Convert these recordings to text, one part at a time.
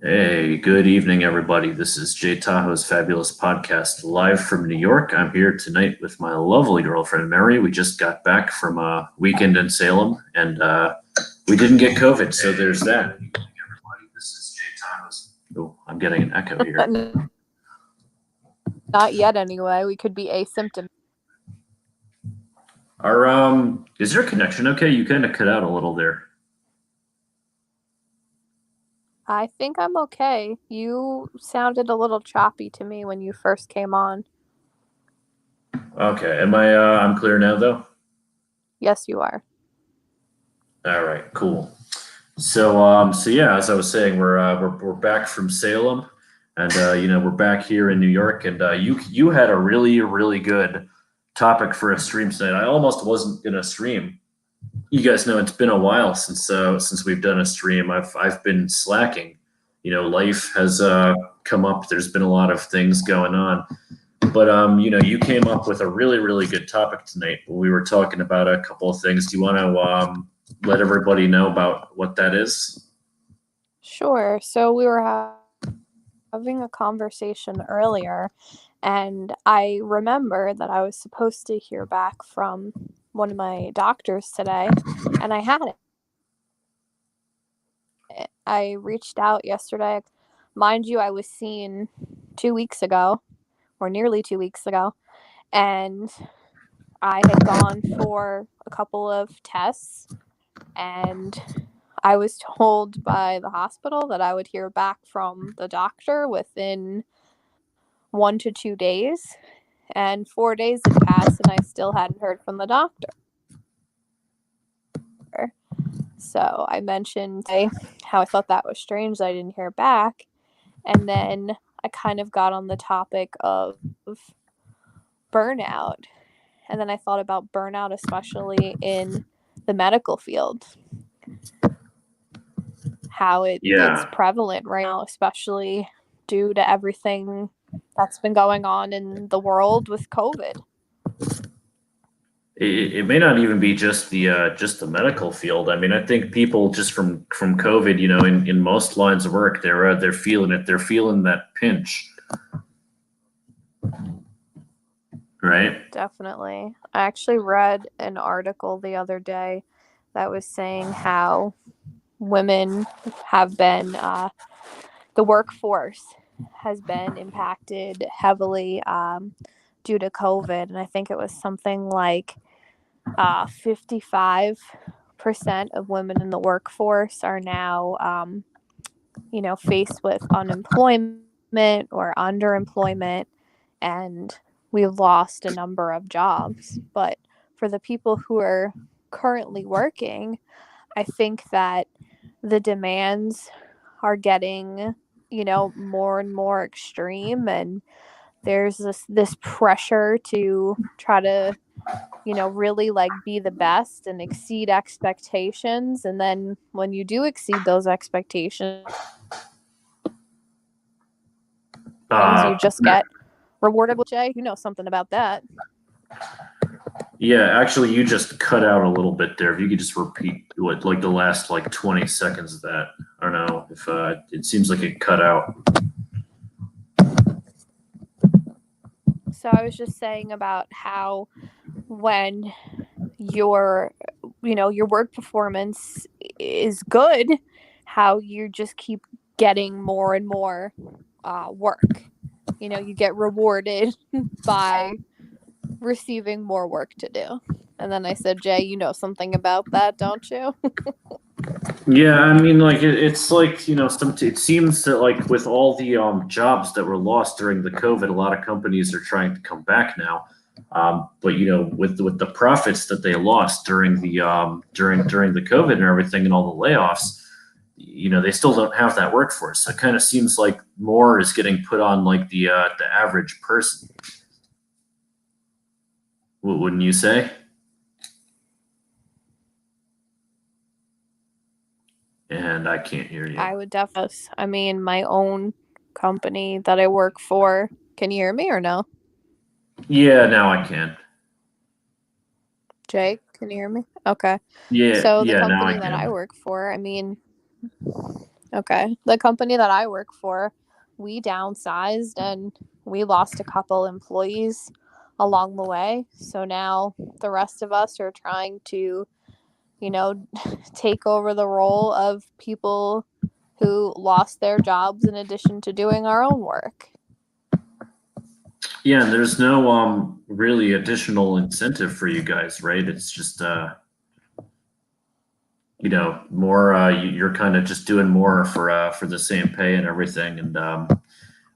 Hey, good evening, everybody. This is Jay Tahoe's Fabulous Podcast live from New York. I'm here tonight with my lovely girlfriend, Mary. We just got back from a weekend in Salem and we didn't get COVID, so there's that. Good evening, everybody. This is Jay Tahoe's. Oh, I'm getting an echo here. Not yet, anyway. We could be asymptomatic. Is your connection okay? You kind of cut out a little there. I think I'm okay. You sounded a little choppy to me when you first came on. Okay, I'm clear now though? Yes, you are. All right, cool. So yeah, as I was saying, we're back from Salem, and we're back here in New York, and you had a really good topic for a stream tonight. I almost wasn't gonna stream. You guys know it's been a while since we've done a stream. I've been slacking. Life has come up. There's been a lot of things going on, but you came up with a really good topic tonight. We were talking about a couple of things. Do you want to let everybody know about what that is? Sure. So we were having a conversation earlier, and I remember that I was supposed to hear back from one of my doctors today, and I hadn't. I reached out yesterday. Mind you, I was seen 2 weeks ago, or nearly 2 weeks ago, and I had gone for a couple of tests, and I was told by the hospital that I would hear back from the doctor within 1 to 2 days. And 4 days had passed, and I still hadn't heard from the doctor. So I mentioned how I thought that was strange that I didn't hear back. And then I kind of got on the topic of burnout. And then I thought about burnout, especially in the medical field, how it's prevalent right now, especially due to everything that's been going on in the world with COVID. It may not even be just the medical field. I mean, I think people just from COVID, in most lines of work, they're feeling it. They're feeling that pinch, right? Definitely. I actually read an article the other day that was saying how women have been, the workforce has been impacted heavily due to COVID. And I think it was something like 55% of women in the workforce are now, faced with unemployment or underemployment, and we've lost a number of jobs. But for the people who are currently working, I think that the demands are getting, more and more extreme, and there's this pressure to try to, really like be the best and exceed expectations. And then when you do exceed those expectations, you just get rewarded with Jay. You know something about that. Yeah, actually, you just cut out a little bit there. If you could just repeat like the last 20 seconds of that. I don't know if it seems like it cut out. So I was just saying about how when your work performance is good, how you just keep getting more and more work. You get rewarded by receiving more work to do. And then I said, Jay, you know something about that, don't you? Yeah, I mean, it's like it seems that with all the jobs that were lost during the COVID, a lot of companies are trying to come back now. But with the profits that they lost during the during the COVID and everything and all the layoffs, they still don't have that workforce. So it kind of seems like more is getting put on the average person. Wouldn't you say? And I can't hear you. I would definitely. I mean, my own company that I work for. Can you hear me or no? Yeah, now I can. Jake, can you hear me? Okay. Yeah, So the yeah, now I company that I can. work for, I mean, Okay. The company that I work for, we downsized and we lost a couple employees along the way. So now the rest of us are trying to, you know, take over the role of people who lost their jobs in addition to doing our own work. Yeah, and there's no really additional incentive for you guys, right? It's just more you're kind of just doing more for the same pay and everything, and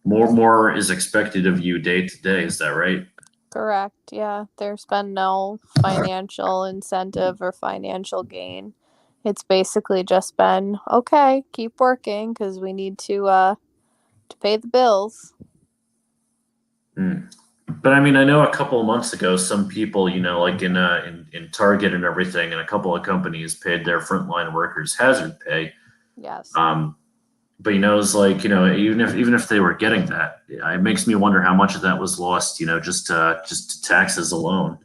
more is expected of you day to day. Is that right? Correct. Yeah. There's been no financial incentive or financial gain. It's basically just been okay, keep working because we need to pay the bills. Mm. But I mean, I know a couple of months ago, some people, like in Target and everything, and a couple of companies paid their frontline workers hazard pay. Yes. Um, but it's like even if they were getting that, it makes me wonder how much of that was lost, just to taxes alone.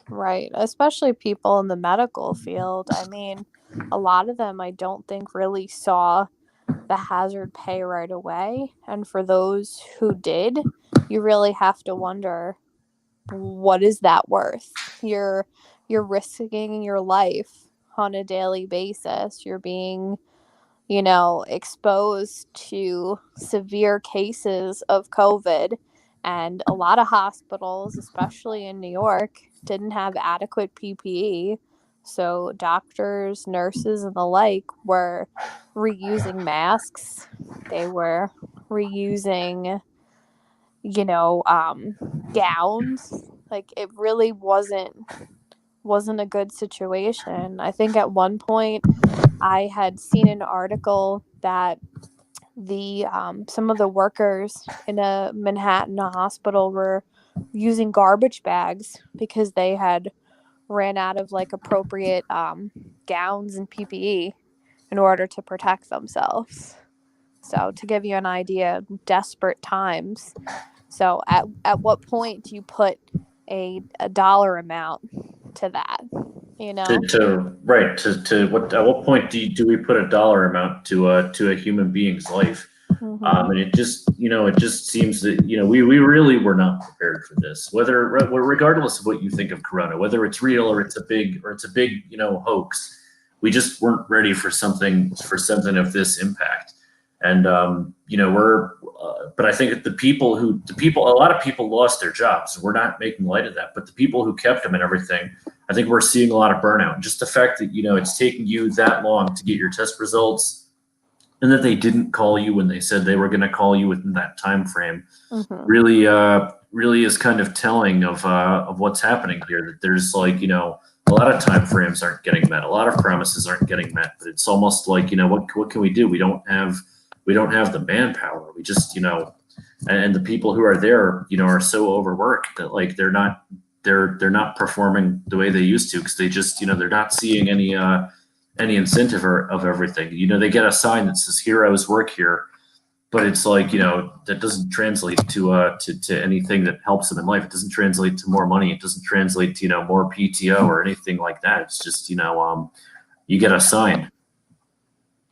Right. Especially people in the medical field. I mean, a lot of them I don't think really saw the hazard pay right away. And for those who did, you really have to wonder what is that worth? You're risking your life on a daily basis. You're being, exposed to severe cases of COVID. And a lot of hospitals, especially in New York, didn't have adequate PPE. So doctors, nurses, and the like were reusing masks. They were reusing, gowns. Like it really wasn't a good situation. I think at one point I had seen an article that the some of the workers in a Manhattan hospital were using garbage bags because they had ran out of like appropriate gowns and PPE in order to protect themselves. So to give you an idea, desperate times. So at what point do you put a dollar amount to that? You To, know? to right to what at what point do we put a dollar amount to a human being's life? Mm-hmm. And it just seems that we really were not prepared for this. Regardless of what you think of Corona, whether it's real or it's a big hoax, we just weren't ready for something of this impact. And but I think that a lot of people lost their jobs. We're not making light of that, but the people who kept them and everything, I think we're seeing a lot of burnout. Just the fact that it's taking you that long to get your test results, and that they didn't call you when they said they were going to call you within that time frame, Mm-hmm. really is kind of telling of what's happening here. That there's a lot of time frames aren't getting met, a lot of promises aren't getting met, but it's almost like what can we do? We don't have the manpower. We just and the people who are there are so overworked that like they're not performing the way they used to, because they just they're not seeing any incentive of everything. They get a sign that says heroes work here, but it's like that doesn't translate to anything that helps them in life. It doesn't translate to more money. It doesn't translate to more PTO or anything like that. It's just you get a sign.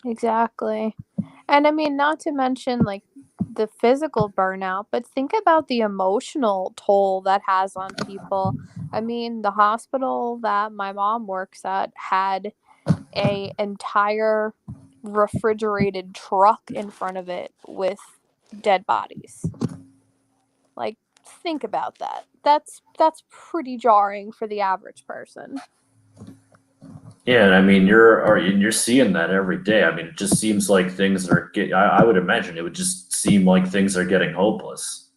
Exactly. And I mean, not to mention like the physical burnout, but think about the emotional toll that has on people. I mean, the hospital that my mom works at had a entire refrigerated truck in front of it with dead bodies. Like think about that. That's pretty jarring for the average person. Yeah, and I mean you're seeing that every day. I mean, it just seems like things are get. I would imagine it would just seem like things are getting hopeless.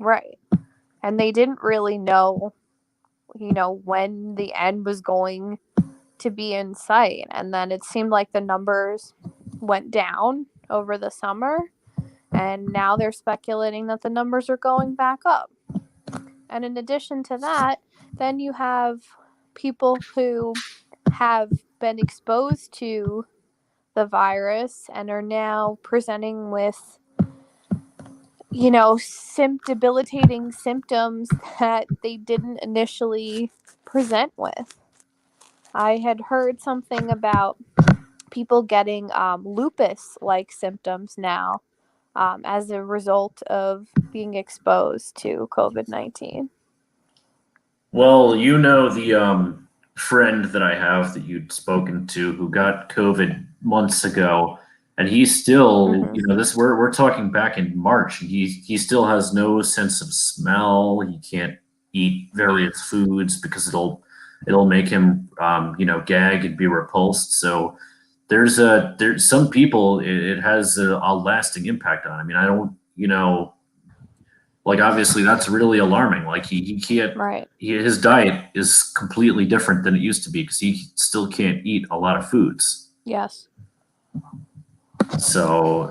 Right. And they didn't really know, when the end was going to be in sight. And then it seemed like the numbers went down over the summer. And now they're speculating that the numbers are going back up. And in addition to that, then you have people who have been exposed to the virus and are now presenting with, debilitating symptoms that they didn't initially present with. I had heard something about people getting lupus-like symptoms now as a result of being exposed to COVID-19. Well, you know the friend that I have that you'd spoken to who got COVID months ago, and he still, Mm-hmm. this we're talking back in March, and he still has no sense of smell. He can't eat various foods because it'll make him gag and be repulsed. So there's some people it has a lasting impact on. I mean, I don't, like obviously that's really alarming. Like he can't Right. his diet is completely different than it used to be because he still can't eat a lot of foods. Yes. So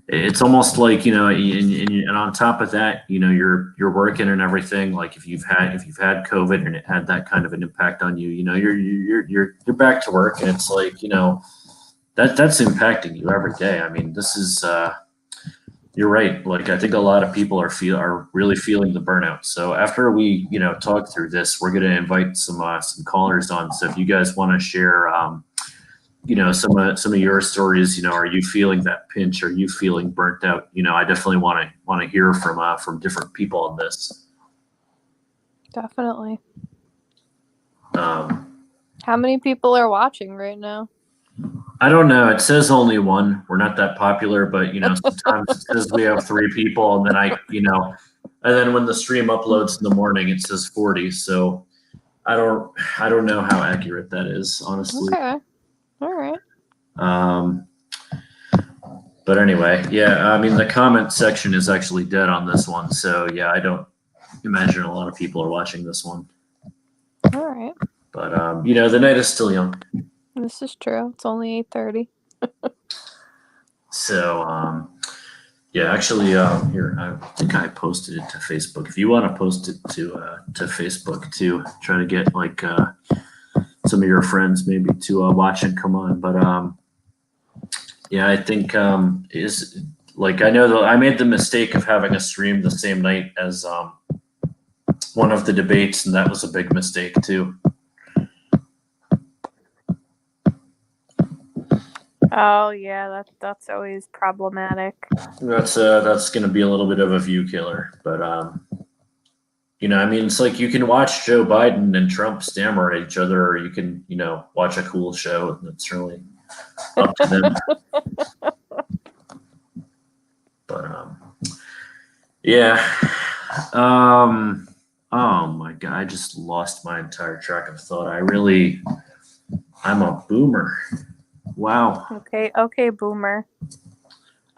it's almost like and on top of that, you're working and everything. Like if you've had COVID and it had that kind of an impact on you, you're back to work, and it's like that's impacting you every day. I mean, this is you're right. Like I think a lot of people are really feeling the burnout. So after we talk through this, we're going to invite some callers on. So if you guys want to share, some of your stories, are you feeling that pinch? Are you feeling burnt out? I definitely want to hear from different people on this. Definitely. Um, How many people are watching right now? I don't know. It says only one. We're not that popular, but sometimes it says we have 3 people, and then and then when the stream uploads in the morning, it says 40. So I don't know how accurate that is, honestly. Okay. All right. But anyway, yeah. I mean, the comment section is actually dead on this one, so yeah, I don't imagine a lot of people are watching this one. All right. But the night is still young. This is true. It's only 8:30. So yeah, actually, here I think I posted it to Facebook. If you want to post it to Facebook too, try to get like some of your friends maybe to watch and come on. But yeah, I think is like I know that I made the mistake of having a stream the same night as one of the debates, and that was a big mistake too. Oh yeah, that's always problematic. That's going to be a little bit of a view killer, but I mean, it's like you can watch Joe Biden and Trump stammer at each other, or you can watch a cool show, and it's really up to them. But yeah. Oh my God, I just lost my entire track of thought. I'm a boomer. Wow. Okay, boomer.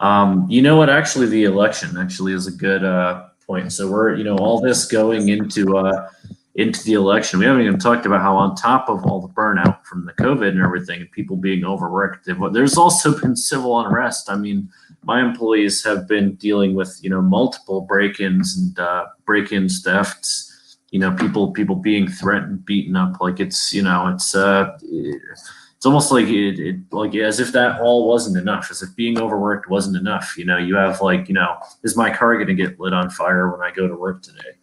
You know what? Actually, the election actually is a good point. So we're, all this going into the election. We haven't even talked about how on top of all the burnout from the COVID and everything, and people being overworked, there's also been civil unrest. I mean, my employees have been dealing with, multiple break-ins and break-ins, thefts. People being threatened, beaten up. Like it's almost like like as if that all wasn't enough, as if being overworked wasn't enough. You have like, is my car going to get lit on fire when I go to work today?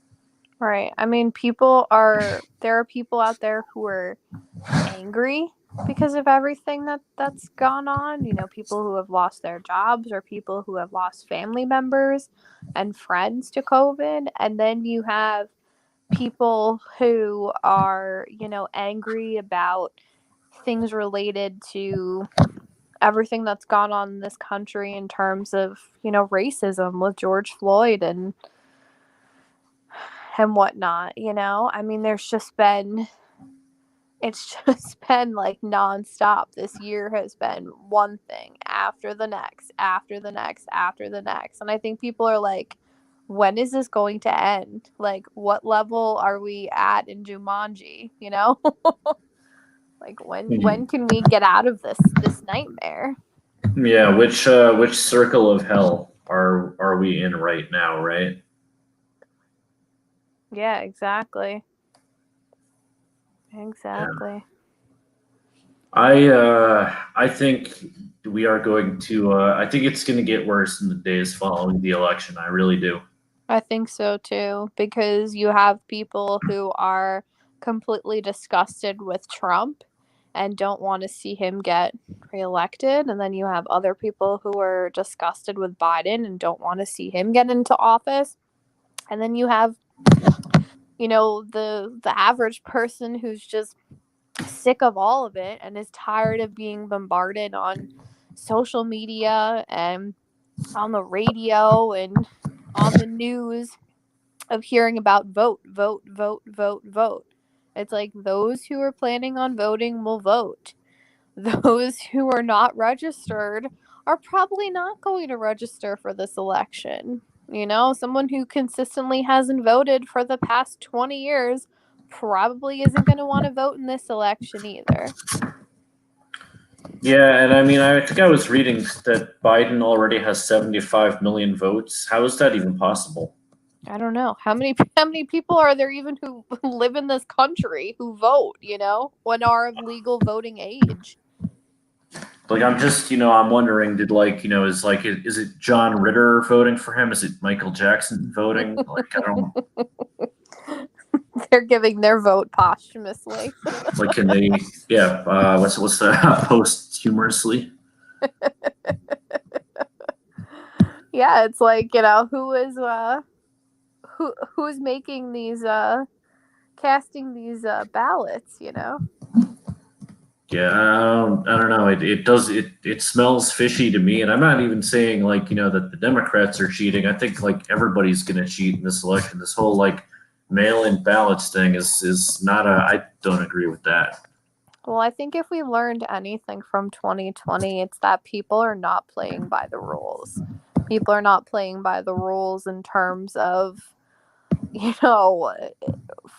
Right. I mean, there are people out there who are angry because of everything that's gone on. People who have lost their jobs or people who have lost family members and friends to COVID. And then you have people who are, angry about things related to everything that's gone on in this country in terms of, racism with George Floyd and whatnot. I mean, it's just been like nonstop. This year has been one thing after the next, after the next, after the next. And I think people are like, when is this going to end? Like, what level are we at in Jumanji? Like when can we get out of this nightmare? Yeah, which circle of hell are we in right now, right? Yeah, exactly. Yeah. I think we are going to I think it's going to get worse in the days following the election. I really do. I think so too, because you have people who are completely disgusted with Trump and don't want to see him get reelected. And then you have other people who are disgusted with Biden and don't want to see him get into office. And then you have, the average person who's just sick of all of it and is tired of being bombarded on social media and on the radio and on the news of hearing about vote, vote, vote, vote, vote. It's like those who are planning on voting will vote. Those who are not registered are probably not going to register for this election. Someone who consistently hasn't voted for the past 20 years probably isn't going to want to vote in this election either. Yeah, and I mean, I think I was reading that Biden already has 75 million votes. How is that even possible? I don't know. How many people are there even who live in this country who vote, when are of legal voting age? Like, I'm just, I'm wondering, is it John Ritter voting for him? Is it Michael Jackson voting? Like, I don't. They're giving their vote posthumously. Like, can they? Yeah. What's the posthumously? Yeah, it's like who's making these casting these ballots? Yeah, I don't know. It smells fishy to me, and I'm not even saying that the Democrats are cheating. I think everybody's going to cheat in this election. This whole mail-in ballots thing is not I don't agree with that. Well, I think if we learned anything from 2020, it's that people are not playing by the rules. People are not playing by the rules in terms of,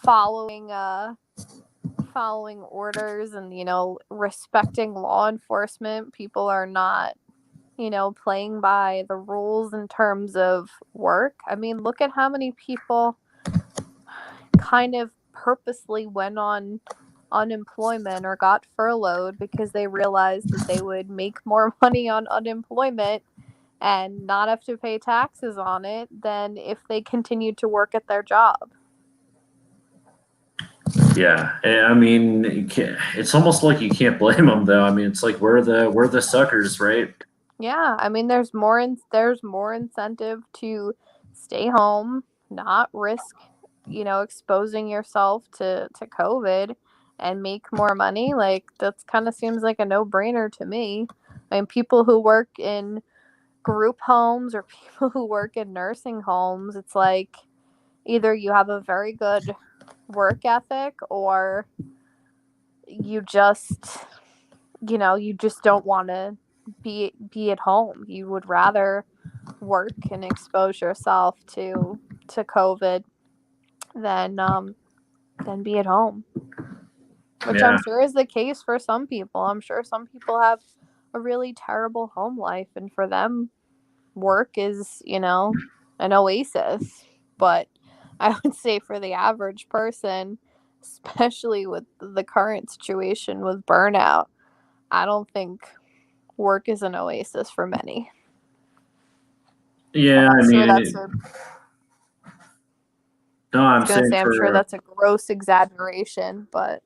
following orders and, respecting law enforcement. People are not, playing by the rules in terms of work. I mean, look at how many people kind of purposely went on unemployment or got furloughed because they realized that they would make more money on unemployment and not have to pay taxes on it than if they continued to work at their job. Yeah, I mean, it's almost like you can't blame them, though. I mean, it's like we're the suckers, right? Yeah, I mean, there's more incentive to stay home, not risk, exposing yourself to COVID, and make more money. Like, that's kind of seems like a no-brainer to me. I mean, people who work in group homes or people who work in nursing homes, it's like either you have a very good work ethic or you just don't want to be at home. You would rather work and expose yourself to COVID than be at home, which I'm sure is the case for some people. I'm sure some people have a really terrible home life, and for them work is an oasis. But I would say for the average person, especially with the current situation with burnout, I don't think work is an oasis for many. Yeah, I mean, I'm sure that's a gross exaggeration, but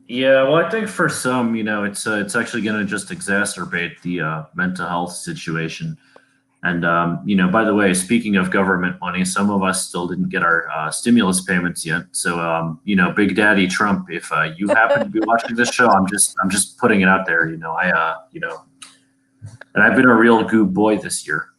yeah, well, I think for some, it's actually going to just exacerbate the mental health situation. And by the way, speaking of government money, some of us still didn't get our stimulus payments yet. So, Big Daddy Trump, if you happen to be watching this show, I'm just putting it out there. And I've been a real good boy this year.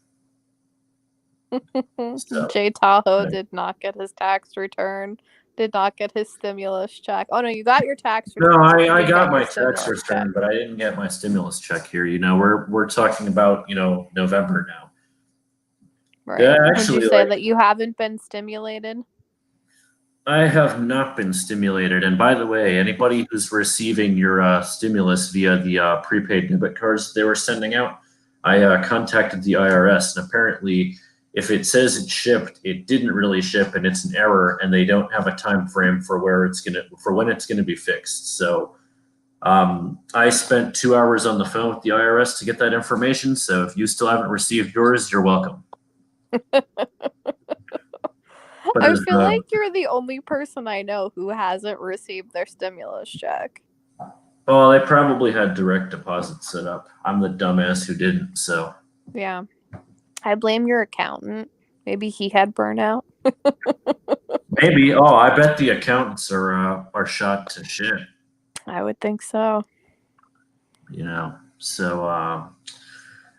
So, Jay Tahoe did not get his tax return, did not get his stimulus check. Oh no, you got your tax return. No, I got my tax return, but I didn't get my stimulus check here. We're talking about November now. Right. Yeah, actually, would you say that you haven't been stimulated? I have not been stimulated. And by the way, anybody who's receiving your stimulus via the prepaid debit cards they were sending out, I contacted the IRS, and apparently, if it says it shipped, it didn't really ship, and it's an error, and they don't have a time frame for when it's gonna be fixed. So, I spent 2 hours on the phone with the IRS to get that information. So, if you still haven't received yours, you're welcome. But I as feel like you're the only person I know who hasn't received their stimulus check. well, they probably had direct deposit set up. I'm the dumbass who didn't. So Yeah. I blame your accountant. Maybe he had burnout. maybe. Oh, I bet the accountants are shot to shit. I would think so. So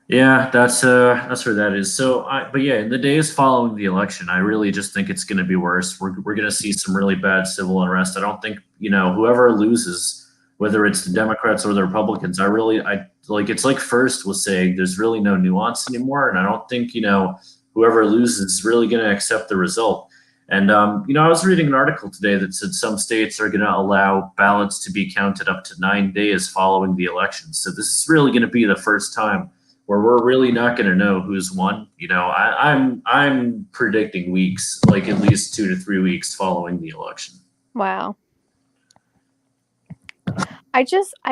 yeah, that's where that is. But yeah, in the days following the election, I really just think it's going to be worse. We're going to see some really bad civil unrest. I don't think whoever loses, whether it's the Democrats or the Republicans, I like it's like First was saying. There's really no nuance anymore, and I don't think whoever loses is really going to accept the result. And I was reading an article today that said some states are going to allow ballots to be counted up to 9 days following the election. So this is really going to be the first time where we're really not going to know who's won. I'm predicting weeks, like at least 2 to 3 weeks following the election. Wow. I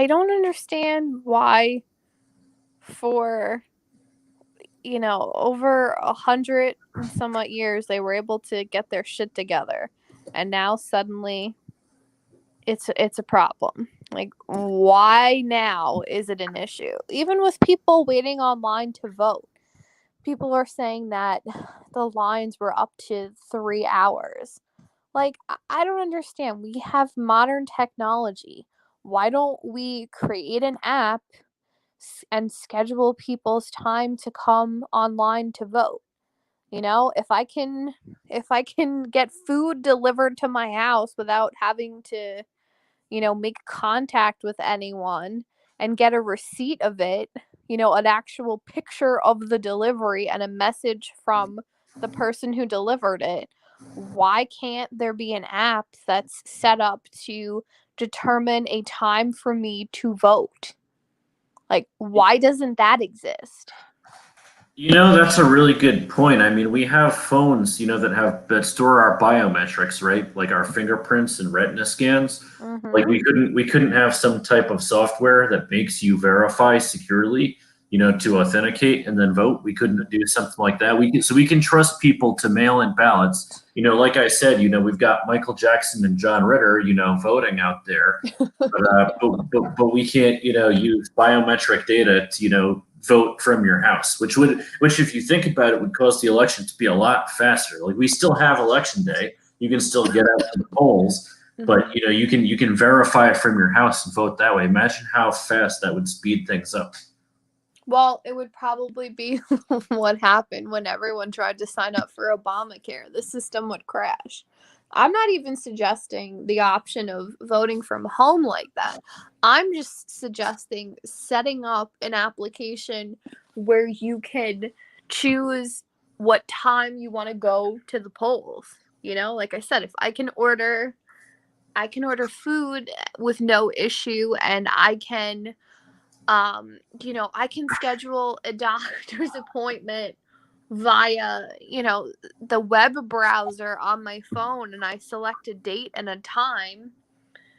don't understand why for over 100 and somewhat years they were able to get their shit together, and now suddenly it's a problem. Like, why now is it an issue? Even with people waiting online to vote, people are saying that the lines were up to 3 hours. Like, I don't understand. We have modern technology. Why don't we create an app and schedule people's time to come online to vote? If I can get food delivered to my house without having to make contact with anyone and get a receipt of it, an actual picture of the delivery and a message from the person who delivered it. Why can't there be an app that's set up to determine a time for me to vote? Like, why doesn't that exist? That's a really good point. I mean, we have phones, that store our biometrics, right? Like our fingerprints and retina scans. Like Mm-hmm. we couldn't have some type of software that makes you verify securely, to authenticate and then vote. We couldn't do something like that. We can trust people to mail in ballots. Like I said, we've got Michael Jackson and John Ritter, voting out there. But we can't, use biometric data to, vote from your house, which if you think about it, would cause the election to be a lot faster. Like we still have election day, you can still get out to the polls, Mm-hmm. but you can verify it from your house and vote that way. Imagine how fast that would speed things up. Well, it would probably be what happened when everyone tried to sign up for Obamacare. The system would crash. I'm not even suggesting the option of voting from home like that. I'm just suggesting setting up an application where you can choose what time you want to go to the polls. Like I said, if I can order food with no issue, and I can schedule a doctor's appointment via, the web browser on my phone, and I select a date and a time,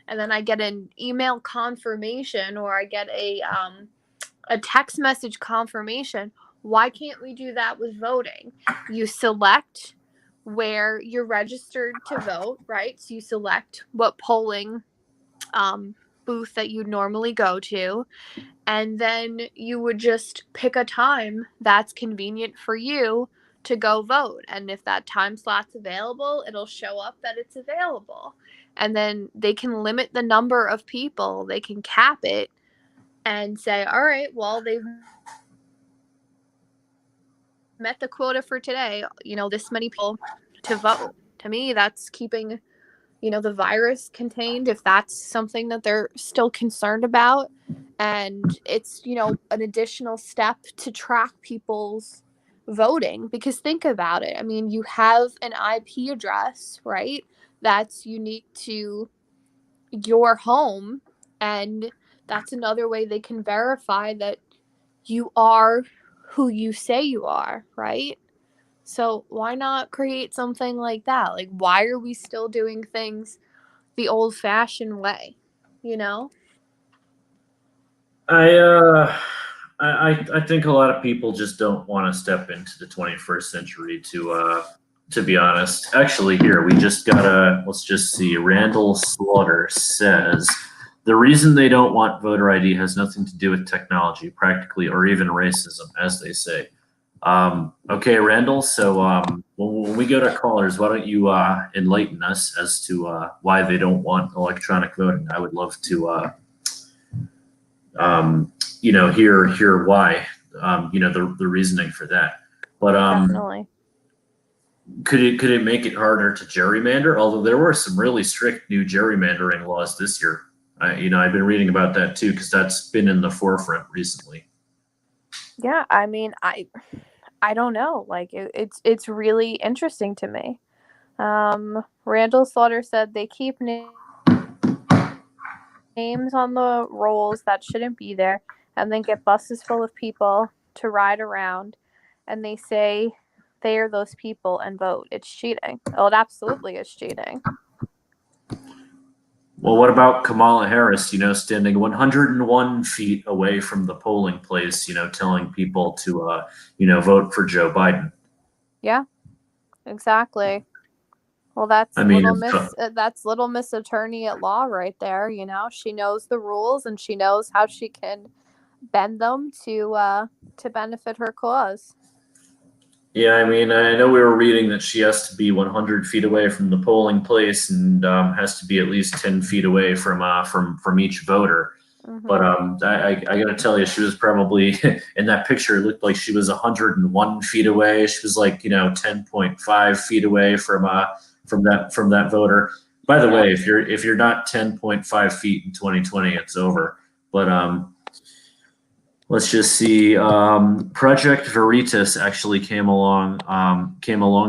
and then I get an email confirmation, or I get a text message confirmation. Why can't we do that with voting? You select where you're registered to vote, right? So you select what polling booth that you normally go to, and then you would just pick a time that's convenient for you to go vote. And if that time slot's available, it'll show up that it's available. And then they can limit the number of people, they can cap it and say, all right, well, they've met the quota for today, this many people to vote. To me, that's keeping the virus contained, if that's something that they're still concerned about. And it's, an additional step to track people's voting. Because think about it. I mean, you have an IP address, right? That's unique to your home. And that's another way they can verify that you are who you say you are, right? So why not create something like that? Like, why are we still doing things the old fashioned way, you know? I uh I think a lot of people just don't want to step into the 21st century to to be honest. Actually, here we just gotta let's just see. Randall Slaughter says the reason they don't want voter ID has nothing to do with technology, practically, or even racism, as they say. Okay, Randall. So when we go to callers, why don't you enlighten us as to why they don't want electronic voting? I would love to, hear why. The reasoning for that. But Definitely. could it make it harder to gerrymander? Although there were some really strict new gerrymandering laws this year. I've been reading about that too because that's been in the forefront recently. Yeah, I mean, I don't know. Like it's really interesting to me. Randall Slaughter said they keep names on the rolls that shouldn't be there, and then get buses full of people to ride around, and they say they are those people and vote. It's cheating. Oh, it absolutely is cheating. Well, what about Kamala Harris, standing 101 feet away from the polling place, telling people to, vote for Joe Biden? Yeah, exactly. Well, I mean, that's little Miss Attorney at Law right there. She knows the rules and she knows how she can bend them to benefit her cause. yeah, I mean, I know we were reading that she has to be 100 feet away from the polling place and has to be at least 10 feet away from each voter. But Mm-hmm. I got to tell you, she was probably in that picture. It looked like she was 101 feet away. She was like 10.5 feet away from that voter. By the way, if you're not 10.5 feet in 2020, it's over. But let's just see. Project Veritas actually came a long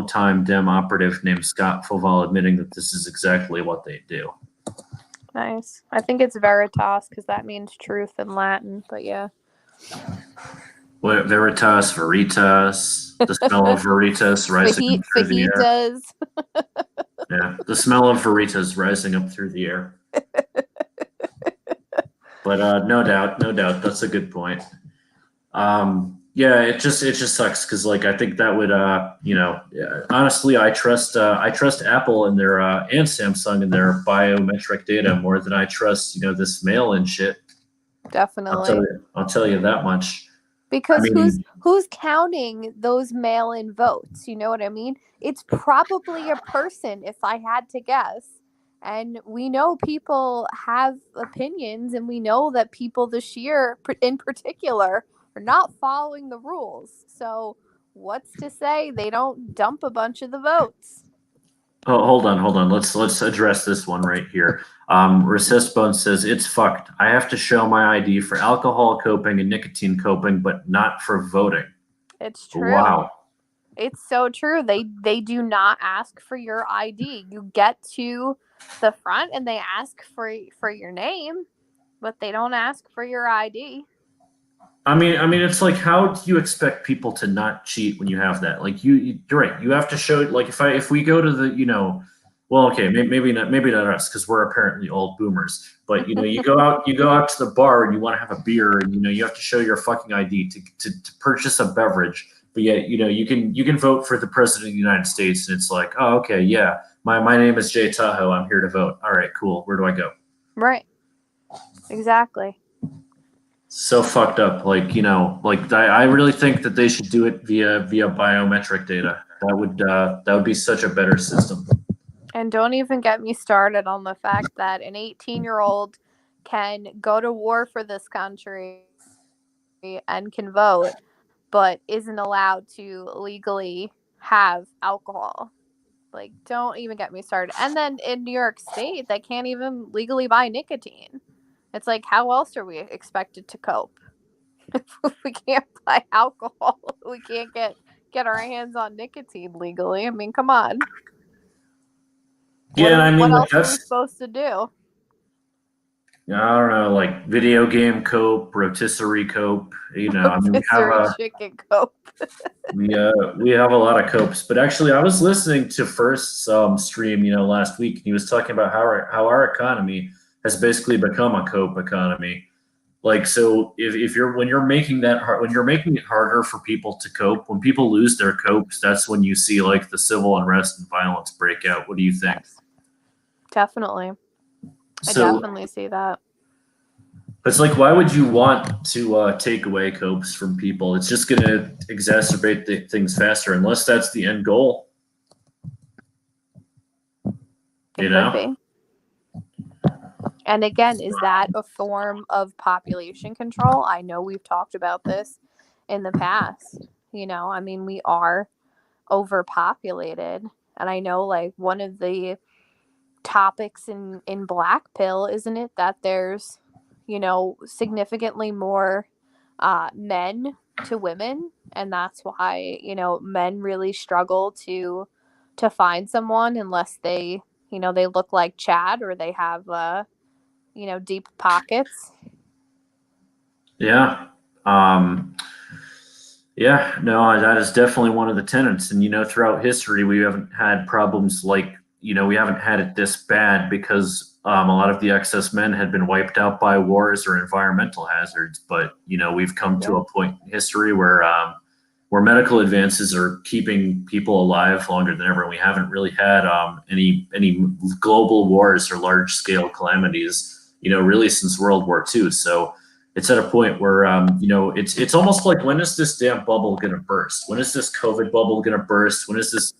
time Dem operative named Scott Foval admitting that this is exactly what they do. Nice. I think it's Veritas because that means truth in Latin. But yeah. What, Veritas, Veritas, the smell of Veritas rising up through the air. Fajitas. Yeah, the smell of Veritas rising up through the air. But no doubt, that's a good point. Yeah, it just sucks because I think that would honestly I trust Apple and their and Samsung and their biometric data more than I trust this mail-in shit. Definitely. I'll tell you that much. I Because mean, who's counting those mail-in votes? You know what I mean? It's probably a person, if I had to guess. And we know people have opinions, and we know that people this year, in particular, are not following the rules. So, what's to say they don't dump a bunch of the votes? oh, hold on. Let's address this one right here. Recessed Bone says it's fucked. I have to show my ID for alcohol coping and nicotine coping, but not for voting. It's true. Wow. It's so true. They do not ask for your ID. You get to the front and they ask for your name, but they don't ask for your ID. I mean, it's like, how do you expect people to not cheat when you have that? Like, you're right. You have to show. Like, if we go to the, well, okay, maybe not us because we're apparently old boomers. But you go out to the bar and you want to have a beer, and you have to show your fucking ID to purchase a beverage. But yet, you can vote for the president of the United States, and it's like, oh, okay, yeah, my name is Jay Tahoe. I'm here to vote. All right, cool. Where do I go? Right. Exactly. So fucked up. I really think that they should do it via biometric data. That would be such a better system. And don't even get me started on the fact that an 18-year-old can go to war for this country and can vote, but isn't allowed to legally have alcohol. Like, don't even get me started. And then in New York State, they can't even legally buy nicotine. It's like, how else are we expected to cope? If we can't buy alcohol, we can't get our hands on nicotine legally. I mean, come on. Yeah, and I What mean, else are we that's, supposed to do? I don't know, like video game cope, rotisserie cope. I mean, Rotisserie chicken cope. we have a lot of copes. But actually, I was listening to First's stream, last week, and he was talking about how our economy has basically become a cope economy. Like, so if you're when you're making that hard, when you're making it harder for people to cope, when people lose their copes, that's when you see like the civil unrest and violence break out. What do you think? Yes, definitely. I So definitely see that. it's like, why would you want to take away copes from people? It's just going to exacerbate things faster, unless that's the end goal. It You could know? be. And again, is that a form of population control? I know we've talked about this in the past. I mean, we are overpopulated. And I know, like, one of the topics in Black Pill, isn't it, that there's, significantly more men to women. And that's why, men really struggle to find someone unless they look like Chad or they have, deep pockets. Yeah. Um, yeah, no, that is definitely one of the tenets. And, throughout history, we haven't had problems like, we haven't had it this bad because a lot of the excess men had been wiped out by wars or environmental hazards. But, we've come to Yeah. a point in history where medical advances are keeping people alive longer than ever. And we haven't really had any global wars or large scale calamities, really since World War II. So, it's at a point where it's almost like, when is this damn bubble gonna burst? When is this COVID bubble gonna burst? When is this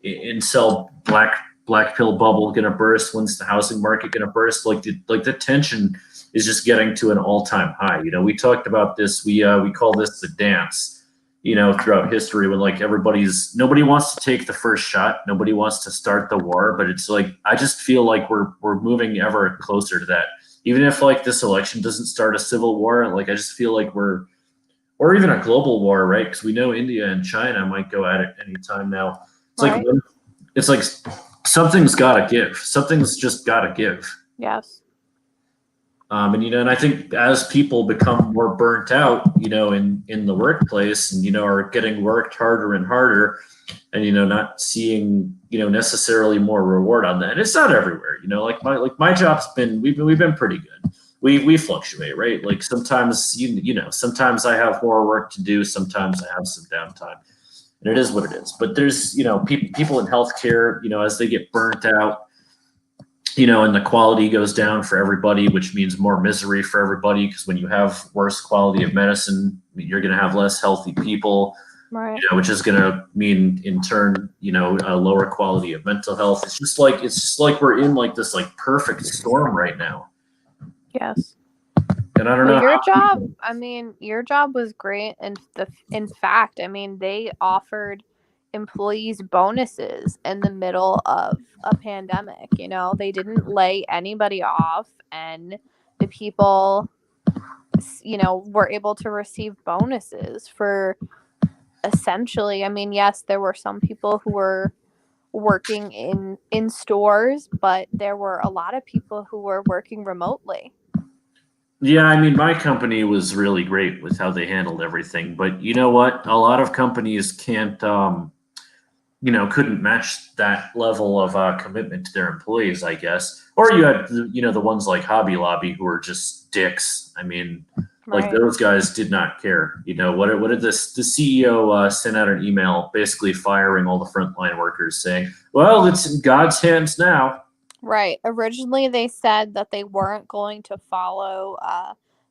incel black pill bubble gonna burst? When's the housing market gonna burst? Like the tension is just getting to an all time high. We talked about this. We call this the dance. Throughout history, when like nobody wants to take the first shot, nobody wants to start the war, but it's like, I just feel like we're moving ever closer to that. Even if like this election doesn't start a civil war, like I just feel like or even a global war, right? Because we know India and China might go at it anytime now. It's like Right? it's like something's got to give. Something's just got to give. Yes. And I think as people become more burnt out, in the workplace, and are getting worked harder and harder, and not seeing necessarily more reward on that. And it's not everywhere. Like my job's we've been pretty good. We fluctuate, right? Like sometimes sometimes I have more work to do, sometimes I have some downtime, and it is what it is. But there's people in healthcare, as they get burnt out, and the quality goes down for everybody, which means more misery for everybody, because when you have worse quality of medicine, you're going to have less healthy people, Right. which is going to mean in turn, a lower quality of mental health. It's just like we're in like this like perfect storm right now. Yes. And I don't Well, know your how job, people, I mean, your job was great, and in fact, I mean, they offered employees bonuses in the middle of a pandemic. They didn't lay anybody off, and the people, were able to receive bonuses for essentially. I mean, yes, there were some people who were working in stores, but there were a lot of people who were working remotely. yeah, I mean, my company was really great with how they handled everything. But you know what? A lot of companies can't, couldn't match that level of commitment to their employees, I guess. Or you had, the ones like Hobby Lobby who were just dicks. I mean, like Right. those guys did not care. What did this the CEO send out an email basically firing all the frontline workers, saying, "Well, it's in God's hands now." Right. Originally, they said that they weren't going to follow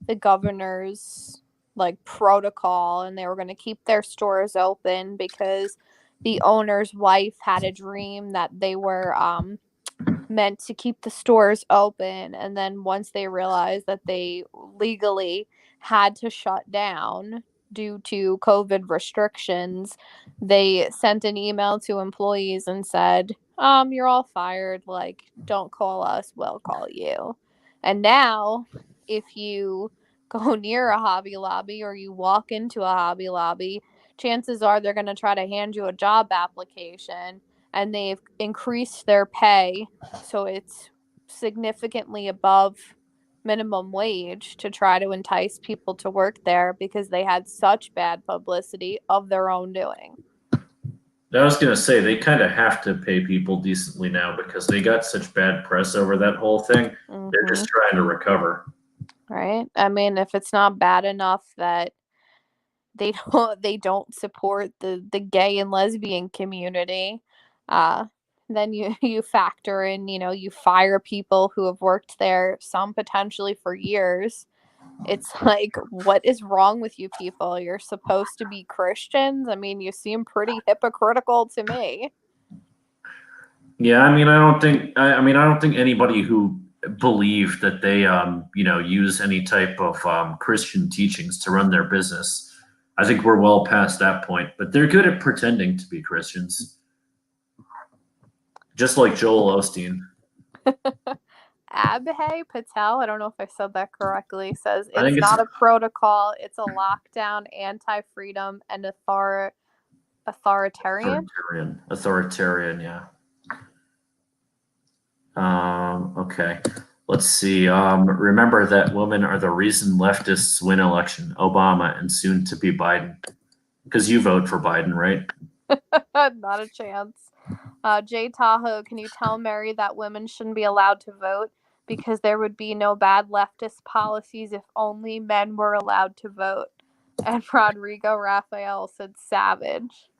the governor's like protocol, and they were going to keep their stores open because the owner's wife had a dream that they were meant to keep the stores open. And then once they realized that they legally had to shut down due to COVID restrictions, they sent an email to employees and said, you're all fired. Like, don't call us, we'll call you. And now, if you go near a Hobby Lobby or you walk into a Hobby Lobby, chances are they're going to try to hand you a job application, and they've increased their pay so it's significantly above minimum wage to try to entice people to work there because they had such bad publicity of their own doing. I was gonna say they kind of have to pay people decently now because they got such bad press over that whole thing. They're Mm-hmm. just trying to recover. right? I mean, if it's not bad enough that they don't support the gay and lesbian community, uh, then you factor in, you fire people who have worked there, some potentially for years. It's like, what is wrong with you people? You're supposed to be Christians. I mean, you seem pretty hypocritical to me. Yeah, I mean, I don't think anybody who believed that they, use any type of Christian teachings to run their business. I think we're well past that point. But they're good at pretending to be Christians, just like Joel Osteen. Abhay Patel, I don't know if I said that correctly, says I it's think it's not a protocol, it's a lockdown, anti-freedom, and authoritarian. authoritarian. Authoritarian, yeah. Okay. Let's see. Remember that women are the reason leftists win election. Obama and soon to be Biden. Because you vote for Biden, right? Not a chance. Jay Tahoe, can you tell Mary that women shouldn't be allowed to vote because there would be no bad leftist policies if only men were allowed to vote? And Rodrigo Raphael said savage.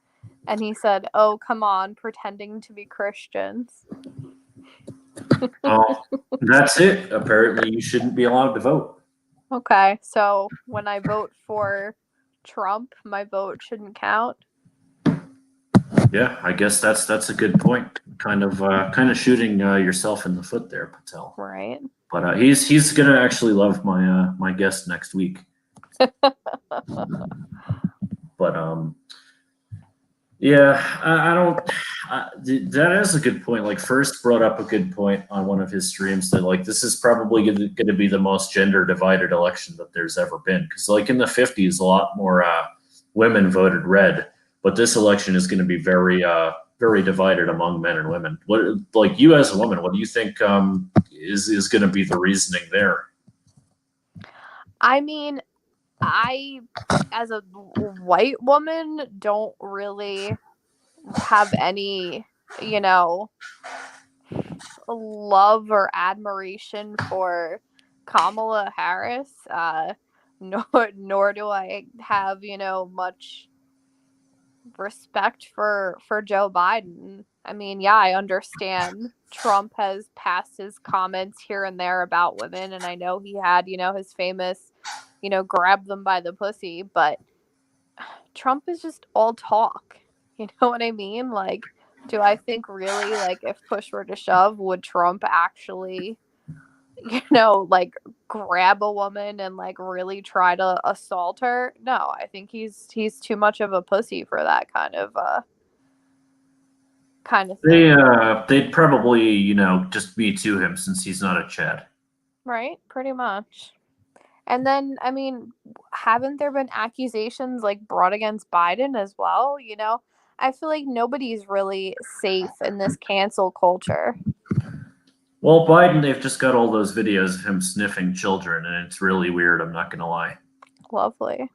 And he said, oh, come on, pretending to be Christians. Oh, that's it. Apparently, you shouldn't be allowed to vote. Okay, so when I vote for Trump, my vote shouldn't count. Yeah, I guess that's a good point. Kind of shooting yourself in the foot there, Patel. Right. But he's gonna actually love my guest next week. But yeah, I don't. That is a good point. Like, First brought up a good point on one of his streams that, like, this is probably going to be the most gender divided election that there's ever been. Because, like, in the 50s, a lot more women voted red, but this election is going to be very divided among men and women. What, like, you as a woman, what do you think is going to be the reasoning there? I mean, I, as a white woman, don't really have any, love or admiration for Kamala Harris. Nor do I have, much respect for Joe Biden. I mean, yeah, I understand Trump has passed his comments here and there about women, and I know he had, his famous, grab them by the pussy, but Trump is just all talk. You know what I mean? Like, do I think really, like, if push were to shove, would Trump actually, like, grab a woman and, like, really try to assault her? No, I think he's too much of a pussy for that kind of thing. They'd probably just Me Too him since he's not a Chad. Right? Pretty much. And then, I mean, haven't there been accusations like brought against Biden as well? I feel like nobody's really safe in this cancel culture. Well, Biden, they've just got all those videos of him sniffing children, and it's really weird. I'm not gonna lie. Lovely.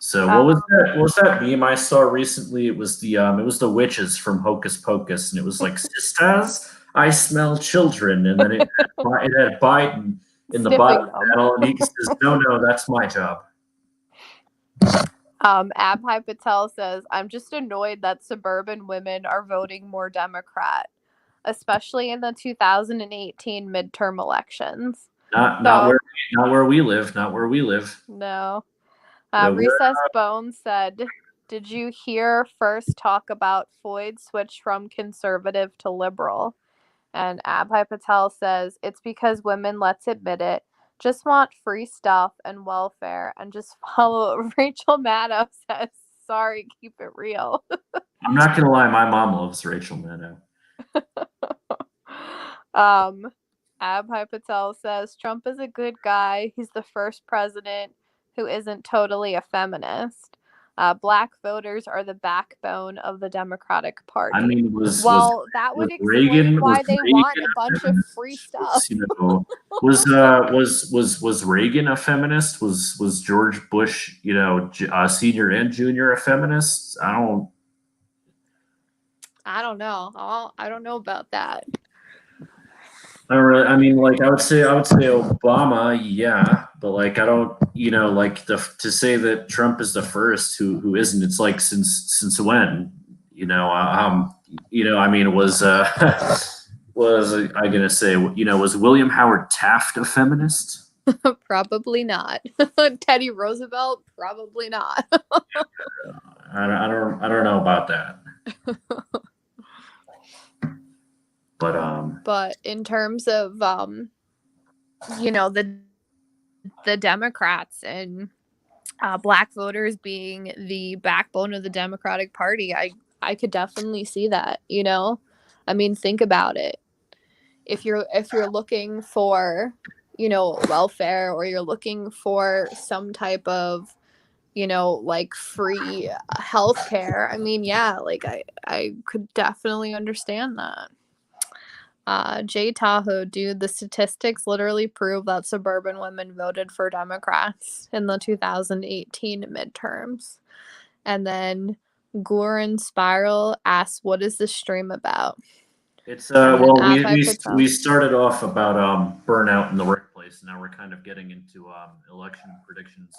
So what was that? What was that meme I saw recently? It was the witches from Hocus Pocus, and it was like, "Sisters, I smell children," and then it had Biden in the Sniffing bottom them. panel, and he says, "No, that's my job." Abhay Patel says, I'm just annoyed that suburban women are voting more Democrat, especially in the 2018 midterm elections. Not So, not where we live. Not where we live. no. Yeah, Recess Bone said, did you hear first talk about Floyd switch from conservative to liberal? And Abhay Patel says, it's because women, let's admit it, just want free stuff and welfare and just follow what Rachel Maddow says. Sorry, keep it real. I'm not gonna lie. My mom loves Rachel Maddow. Abhay Patel says Trump is a good guy. He's the first president who isn't totally a feminist. Black voters are the backbone of the Democratic Party. I mean, That would explain why they want a bunch of free stuff. Was Reagan a feminist? Was George Bush, senior and junior, a feminist? I don't know. I don't know about that. I don't really, I mean, like I would say Obama, yeah, but like I don't, like to say that Trump is the first who isn't. It's like since when, I mean, was I gonna say, was William Howard Taft a feminist? Probably not. Teddy Roosevelt, probably not. I don't know about that, but But in terms of the Democrats and black voters being the backbone of the Democratic Party, I could definitely see that. I mean, think about it. If you're looking for welfare, or you're looking for some type of like free healthcare, I mean, yeah, like I could definitely understand that. Jay Tahoe, dude, the statistics literally prove that suburban women voted for Democrats in the 2018 midterms. And then Goran Spiral asks, "What is this stream about?" it's And then well, Affect puts we up, started off about burnout in the workplace, and now we're kind of getting into election predictions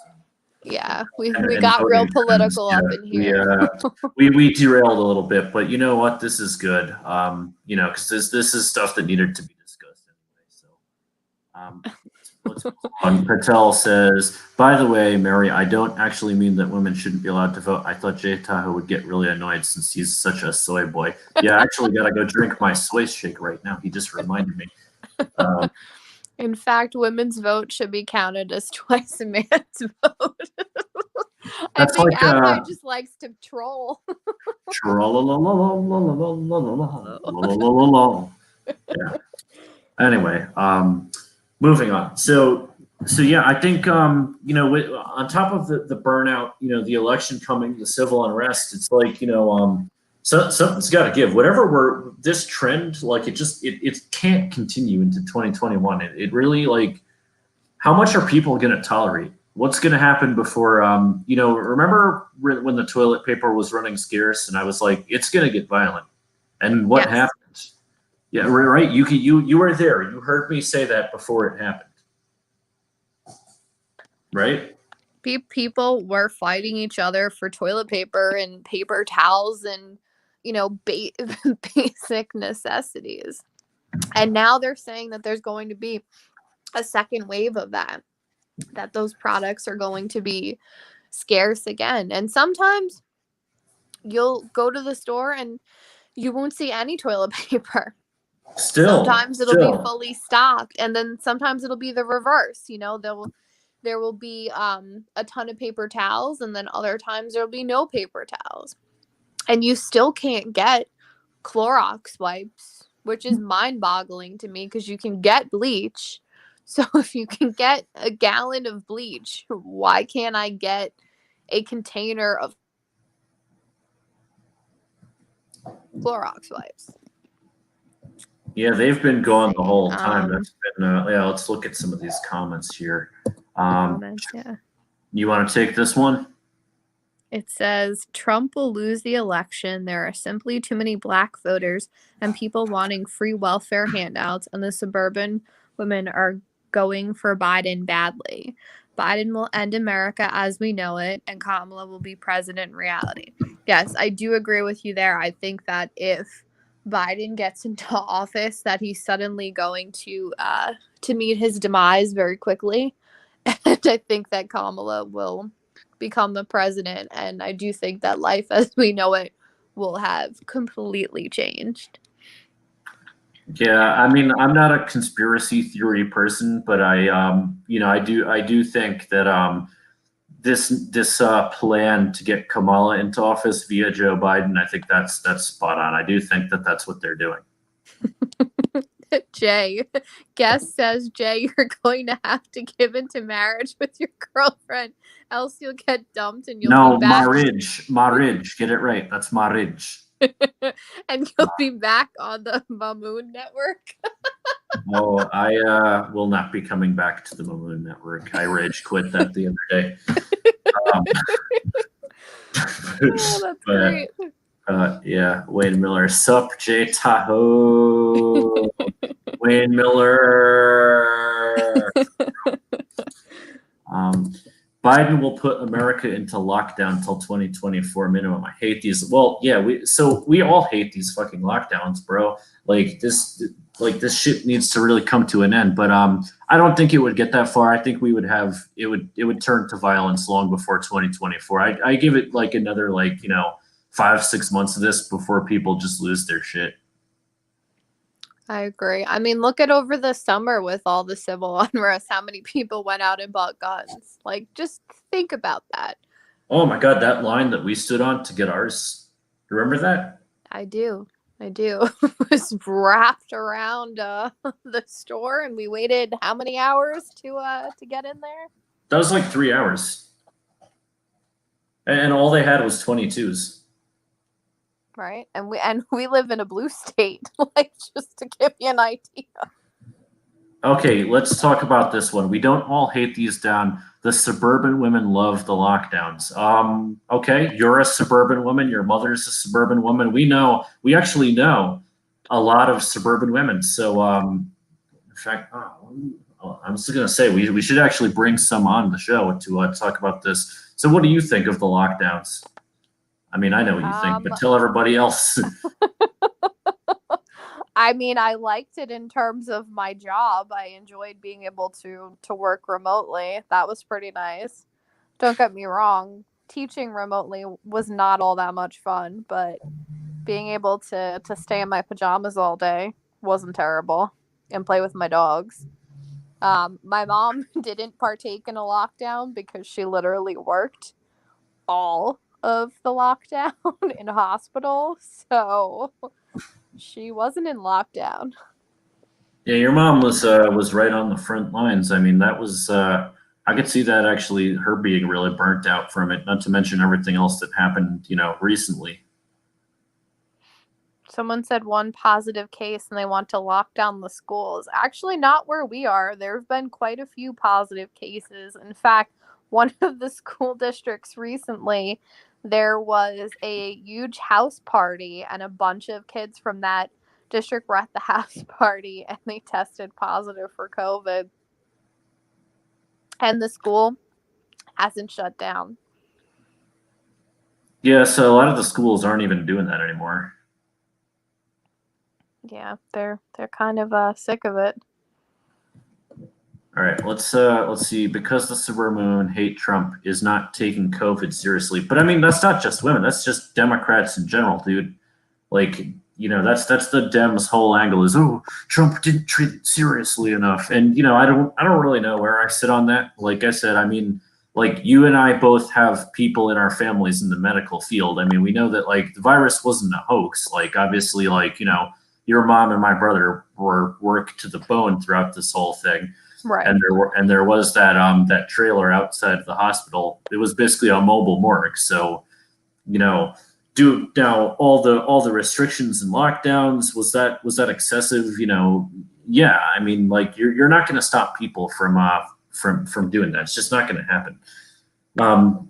yeah, we and got real voting trends. political Yeah, up in here. we derailed a little bit, but you know what? This is good. Because this is stuff that needed to be discussed anyway. So, let's move on. Patel says, by the way, Mary, I don't actually mean that women shouldn't be allowed to vote. I thought Jay Tahoe would get really annoyed since he's such a soy boy. Yeah, I actually gotta go drink my soy shake right now. He just reminded me. In fact, women's vote should be counted as twice a man's vote. I That's think like Affect just likes to troll. yeah. Anyway, moving on. So yeah, I think on top of the burnout, the election coming, the civil unrest, it's like so something's got to give. Whatever we're this trend, like it can't continue into 2021. It really like how much are people going to tolerate? What's going to happen before remember when the toilet paper was running scarce and I was like it's going to get violent. And what Yes. happened? Yeah, right. You were there. You heard me say that before it happened, right? People were fighting each other for toilet paper and paper towels and basic necessities. And now they're saying that there's going to be a second wave of that those products are going to be scarce again. And sometimes you'll go to the store and you won't see any toilet paper. Sometimes it'll be Still, fully stocked, and then sometimes it'll be the reverse. There will be a ton of paper towels, and then other times there'll be no paper towels. And you still can't get Clorox wipes, which is mind-boggling to me because you can get bleach. So if you can get a gallon of bleach, why can't I get a container of Clorox wipes? yeah, they've been gone the See, whole time. That's been yeah. Let's look at some of these comments here. comments, yeah. You want to take this one? It says Trump will lose the election. There are simply too many black voters and people wanting free welfare handouts, and the suburban women are going for Biden badly. Biden will end America as we know it, and Kamala will be president in reality. Yes, I do agree with you there. I think that if Biden gets into office, that he's suddenly going to meet his demise very quickly, and I think that Kamala will become the president, and I do think that life as we know it will have completely changed. Yeah, I mean, I'm not a conspiracy theory person, but I do think that this plan to get Kamala into office via Joe Biden, I think that's spot on. I do think that that's what they're doing. Jay, guest says, Jay, you're going to have to give into marriage with your girlfriend, else you'll get dumped and you'll No, be back. marriage, get it right. That's marriage. And you'll be back on the Mamoon Network. Oh, I will not be coming back to the Mamoon Network. I rage quit that the other day. Oh, that's great. Yeah, Wayne Miller. Sup, Jay Tahoe. Wayne Miller. Biden will put America into lockdown till 2024 minimum. I hate these. Well, yeah, we all hate these fucking lockdowns, bro. This shit needs to really come to an end. But I don't think it would get that far. I think we would have it would turn to violence long before 2024. I give it like another 5-6 months of this before people just lose their shit. I agree. I mean, look at over the summer with all the civil unrest, how many people went out and bought guns. Like, just think about that. Oh my God, that line that we stood on to get ours. Remember that? I do. It was wrapped around the store, and we waited how many hours to get in there? That was like 3 hours. And all they had was 22s. Right. And we live in a blue state, like, just to give you an idea. Okay, let's talk about this one. We don't all hate these down. The suburban women love the lockdowns. Okay, you're a suburban woman. Your mother's a suburban woman. We actually know a lot of suburban women. So, in fact, I'm just gonna say we should actually bring some on the show to talk about this. So, what do you think of the lockdowns? I mean, I know what you think, but tell everybody else. I mean, I liked it in terms of my job. I enjoyed being able to work remotely. That was pretty nice. Don't get me wrong. Teaching remotely was not all that much fun, but being able to stay in my pajamas all day wasn't terrible and play with my dogs. My mom didn't partake in a lockdown because she literally worked all of the lockdown in hospital, so she wasn't in lockdown. Yeah, your mom was right on the front lines. I mean, that was I could see that actually her being really burnt out from it. Not to mention everything else that happened, recently. Someone said one positive case and they want to lock down the schools. Actually, not where we are. There have been quite a few positive cases. In fact, one of the school districts recently, there was a huge house party, and a bunch of kids from that district were at the house party and they tested positive for COVID. And the school hasn't shut down. Yeah, so a lot of the schools aren't even doing that anymore. Yeah, they're kind of sick of it. All right, let's see. Because the suburban women hate Trump is not taking COVID seriously, but I mean that's not just women. That's just Democrats in general, dude. That's the Dems' whole angle is, oh, Trump didn't treat it seriously enough, and I don't really know where I sit on that. Like I said, I mean, like you and I both have people in our families in the medical field. I mean, we know that like the virus wasn't a hoax. Like obviously, your mom and my brother were worked to the bone throughout this whole thing. Right. And there was that trailer outside of the hospital. It was basically a mobile morgue. So, do now all the restrictions and lockdowns, was that excessive? Yeah. I mean, like you're not going to stop people from doing that. It's just not going to happen. And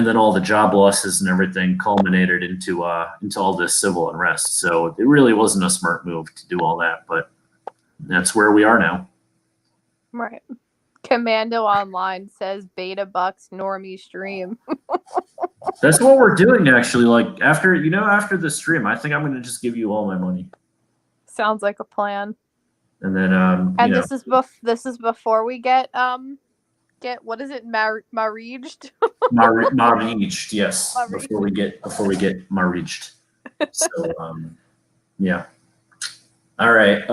then all the job losses and everything culminated into all this civil unrest. So it really wasn't a smart move to do all that, but that's where we are now. Right. Commando Online says Beta Bucks normie stream. That's what we're doing actually. Like after the stream, I think I'm going to just give you all my money. Sounds like a plan. And then this is before we get what is it, marriaged? Marriaged, yes. Marriaged. Before we get marriaged. So yeah. All right.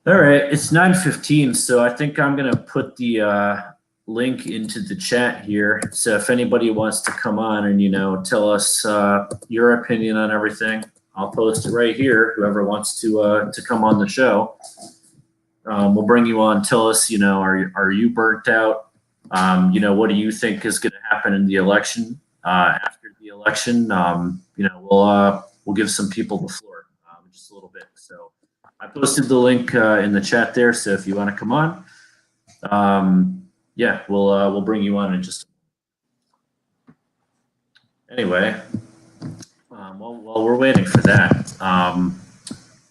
All right, it's 9:15, so I think I'm gonna put the link into the chat here. So if anybody wants to come on and tell us your opinion on everything, I'll post it right here. Whoever wants to come on the show, we'll bring you on. Tell us, are you burnt out? What do you think is going to happen in the election? After the election, we'll give some people the floor just a little bit. So. I posted the link in the chat there, so if you want to come on, we'll bring you on in just. Anyway, while we're waiting for that,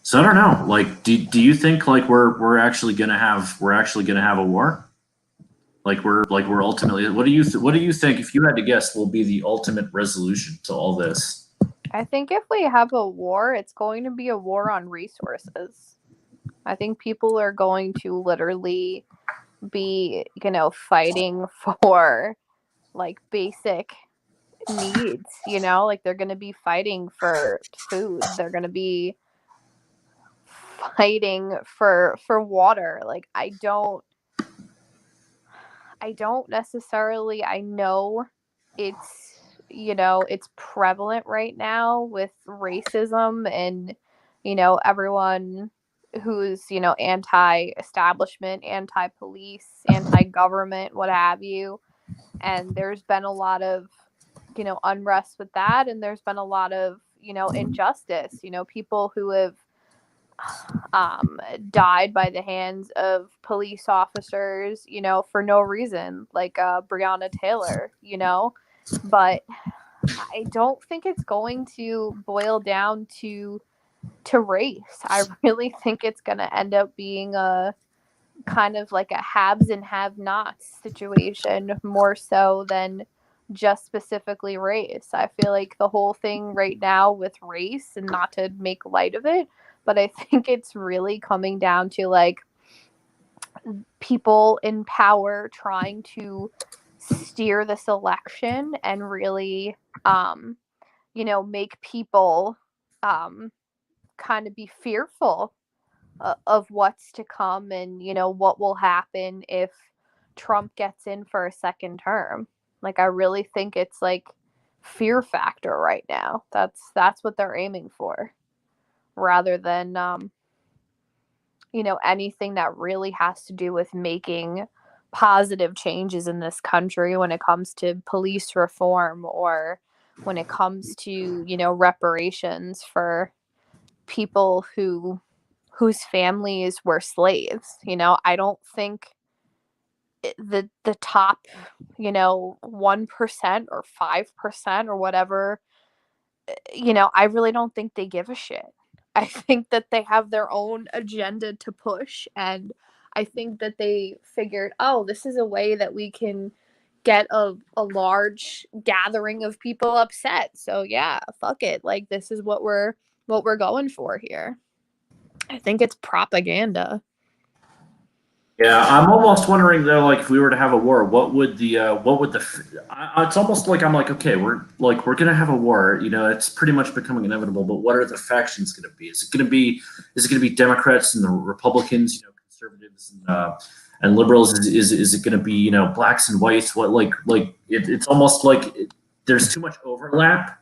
So I don't know. Like, do you think like we're actually gonna have a war? Like we're ultimately. What do you think? If you had to guess, will be the ultimate resolution to all this? I think if we have a war, it's going to be a war on resources. I think people are going to literally be, fighting for like basic needs, like they're going to be fighting for food. They're going to be fighting for water. Like I don't necessarily I know it's it's prevalent right now with racism and everyone who's anti-establishment, anti-police, anti-government, what have you. And there's been a lot of unrest with that, and there's been a lot of injustice, people who have died by the hands of police officers, for no reason, like Breonna Taylor, But I don't think it's going to boil down to race. I really think it's going to end up being a kind of like a haves and have-nots situation more so than just specifically race. I feel like the whole thing right now with race, and not to make light of it, but I think it's really coming down to like people in power trying to steer this election and really make people kind of be fearful of what's to come, and what will happen if Trump gets in for a second term. Like I really think it's like fear factor right now. That's what they're aiming for, rather than anything that really has to do with making positive changes in this country when it comes to police reform, or when it comes to reparations for people whose families were slaves. I don't think the top 1% or 5% or whatever, I really don't think they give a shit. I think that they have their own agenda to push, and I think that they figured, oh, this is a way that we can get a large gathering of people upset. So yeah, fuck it. Like this is what we're going for here. I think it's propaganda. Yeah, I'm almost wondering though, like if we were to have a war, it's almost like I'm like, okay, we're gonna have a war, it's pretty much becoming inevitable, but what are the factions gonna be? Is it gonna be Democrats and the Republicans, conservatives and liberals? Is it gonna be, blacks and whites? It's almost like there's too much overlap.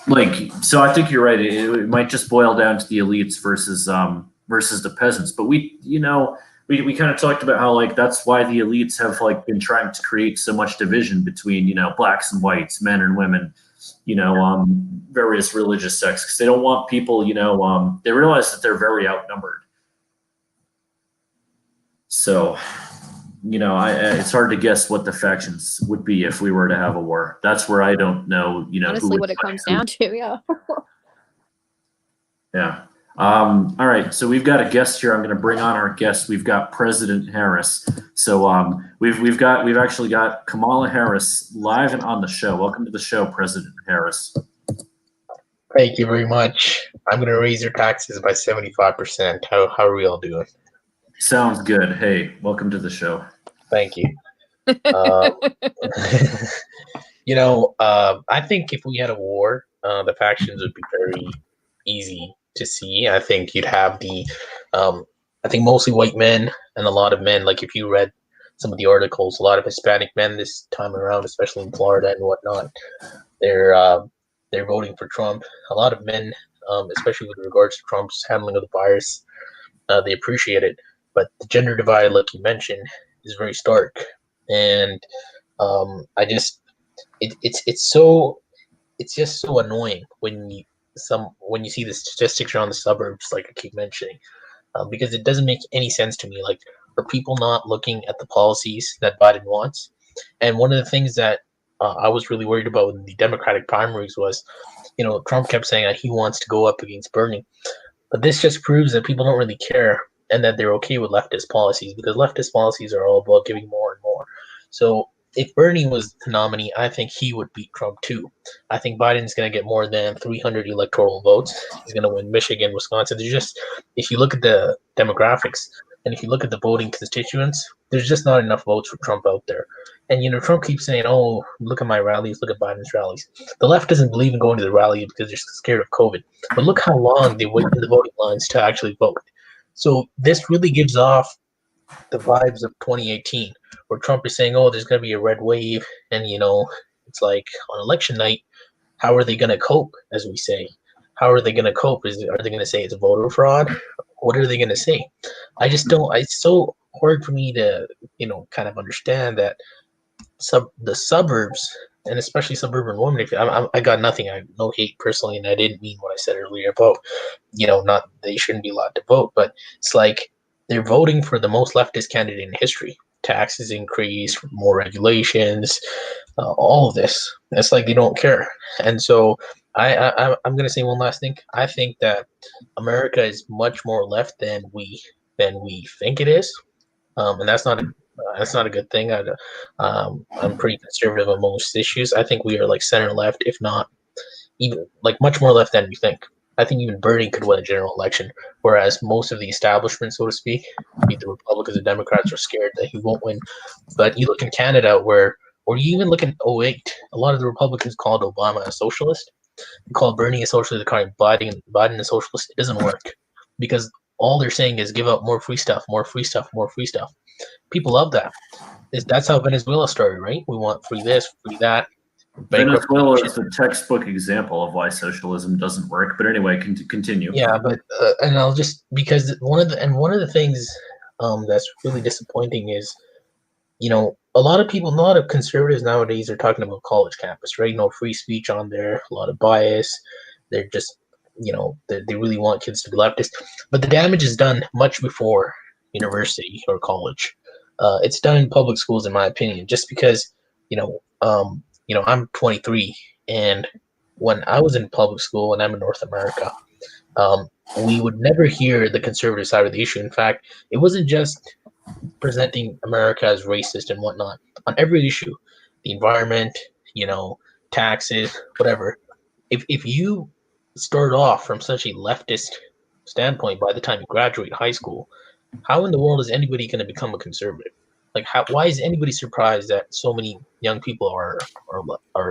Like, so I think you're right. It might just boil down to the elites versus the peasants. But we kind of talked about how like that's why the elites have like been trying to create so much division between blacks and whites, men and women, various religious sects, because they don't want people, they realize that they're very outnumbered. So it's hard to guess what the factions would be if we were to have a war. That's where I don't know, Honestly, what it comes down to, yeah. Yeah. All right. So we've got a guest here. I'm going to bring on our guest. We've got President Harris. So we've actually got Kamala Harris live and on the show. Welcome to the show, President Harris. Thank you very much. I'm going to raise your taxes by 75%. How are we all doing? Sounds good. Hey, welcome to the show. Thank you. I think if we had a war, the factions would be very easy to see. I think you'd have I think mostly white men and a lot of men. Like if you read some of the articles, a lot of Hispanic men this time around, especially in Florida and whatnot, they're voting for Trump. A lot of men, especially with regards to Trump's handling of the virus, they appreciate it. But the gender divide, like you mentioned, is very stark, and it's just so annoying when you see the statistics around the suburbs, like I keep mentioning, because it doesn't make any sense to me. Like, are people not looking at the policies that Biden wants? And one of the things that I was really worried about in the Democratic primaries was, Trump kept saying that he wants to go up against Bernie. But this just proves that people don't really care and that they're okay with leftist policies because leftist policies are all about giving more and more. So if Bernie was the nominee, I think he would beat Trump too. I think Biden's going to get more than 300 electoral votes. He's going to win Michigan, Wisconsin. There's just, if you look at the demographics and if you look at the voting constituents, there's just not enough votes for Trump out there. And Trump keeps saying, "Oh, look at my rallies, look at Biden's rallies." The left doesn't believe in going to the rally because they're scared of COVID. But look how long they wait in the voting lines to actually vote. So this really gives off the vibes of 2018, where Trump is saying, "Oh, there's going to be a red wave," and it's like on election night, how are they going to cope? As we say, how are they going to cope? Are they going to say it's voter fraud? What are they going to say? I just don't. It's so hard for me to kind of understand that the suburbs, and especially suburban women. If I got nothing, I no hate personally, and I didn't mean what I said earlier about not they shouldn't be allowed to vote, but it's like they're voting for the most leftist candidate in history. Taxes increase, more regulations, all of this. It's like they don't care, and so I'm gonna say one last thing. I think that America is much more left than we think it is, and that's not a good thing. I'm pretty conservative on most issues. I think we are like center left, if not even like much more left than we think. I think even Bernie could win a general election, whereas most of the establishment, so to speak, be it the Republicans or Democrats, are scared that he won't win. But you look in Canada, or you even look in '08, a lot of the Republicans called Obama a socialist, called Bernie a socialist, called Biden a socialist. It doesn't work because all they're saying is give up more free stuff, more free stuff, more free stuff. People love that. That's how Venezuela started, right? We want free this, free that. Venezuela is the textbook example of why socialism doesn't work. But anyway, continue. Yeah, but and I'll just because one of the things that's really disappointing is a lot of conservatives nowadays are talking about college campus, right? No free speech on there, a lot of bias. They're just they really want kids to be leftist, but the damage is done much before university or college. It's done in public schools, in my opinion, just because I'm 23, and when I was in public school, and I'm in North America, we would never hear the conservative side of the issue. In fact, it wasn't just presenting America as racist and whatnot. On every issue, the environment, taxes, whatever. If you start off from such a leftist standpoint by the time you graduate high school, how in the world is anybody going to become a conservative? Like, why is anybody surprised that so many young people are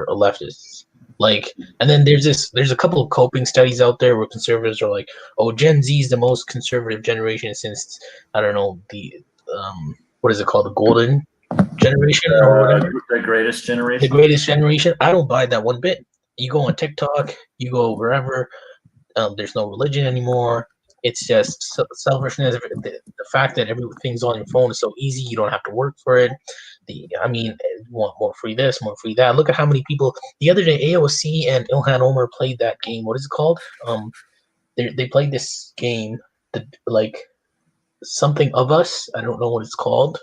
leftists? Like, and then there's a couple of coping studies out there where conservatives are like, "Oh, Gen Z is the most conservative generation since I don't know what is it called, the golden generation or whatever, the greatest generation." the greatest generation." I don't buy that one bit. You go on TikTok, you go wherever. There's no religion anymore. It's just selfishness. The fact that everything's on your phone is so easy, you don't have to work for it. You want more free this, more free that. Look at how many people. The other day, AOC and Ilhan Omar played that game. What is it called? They played this game, like something of us. I don't know what it's called,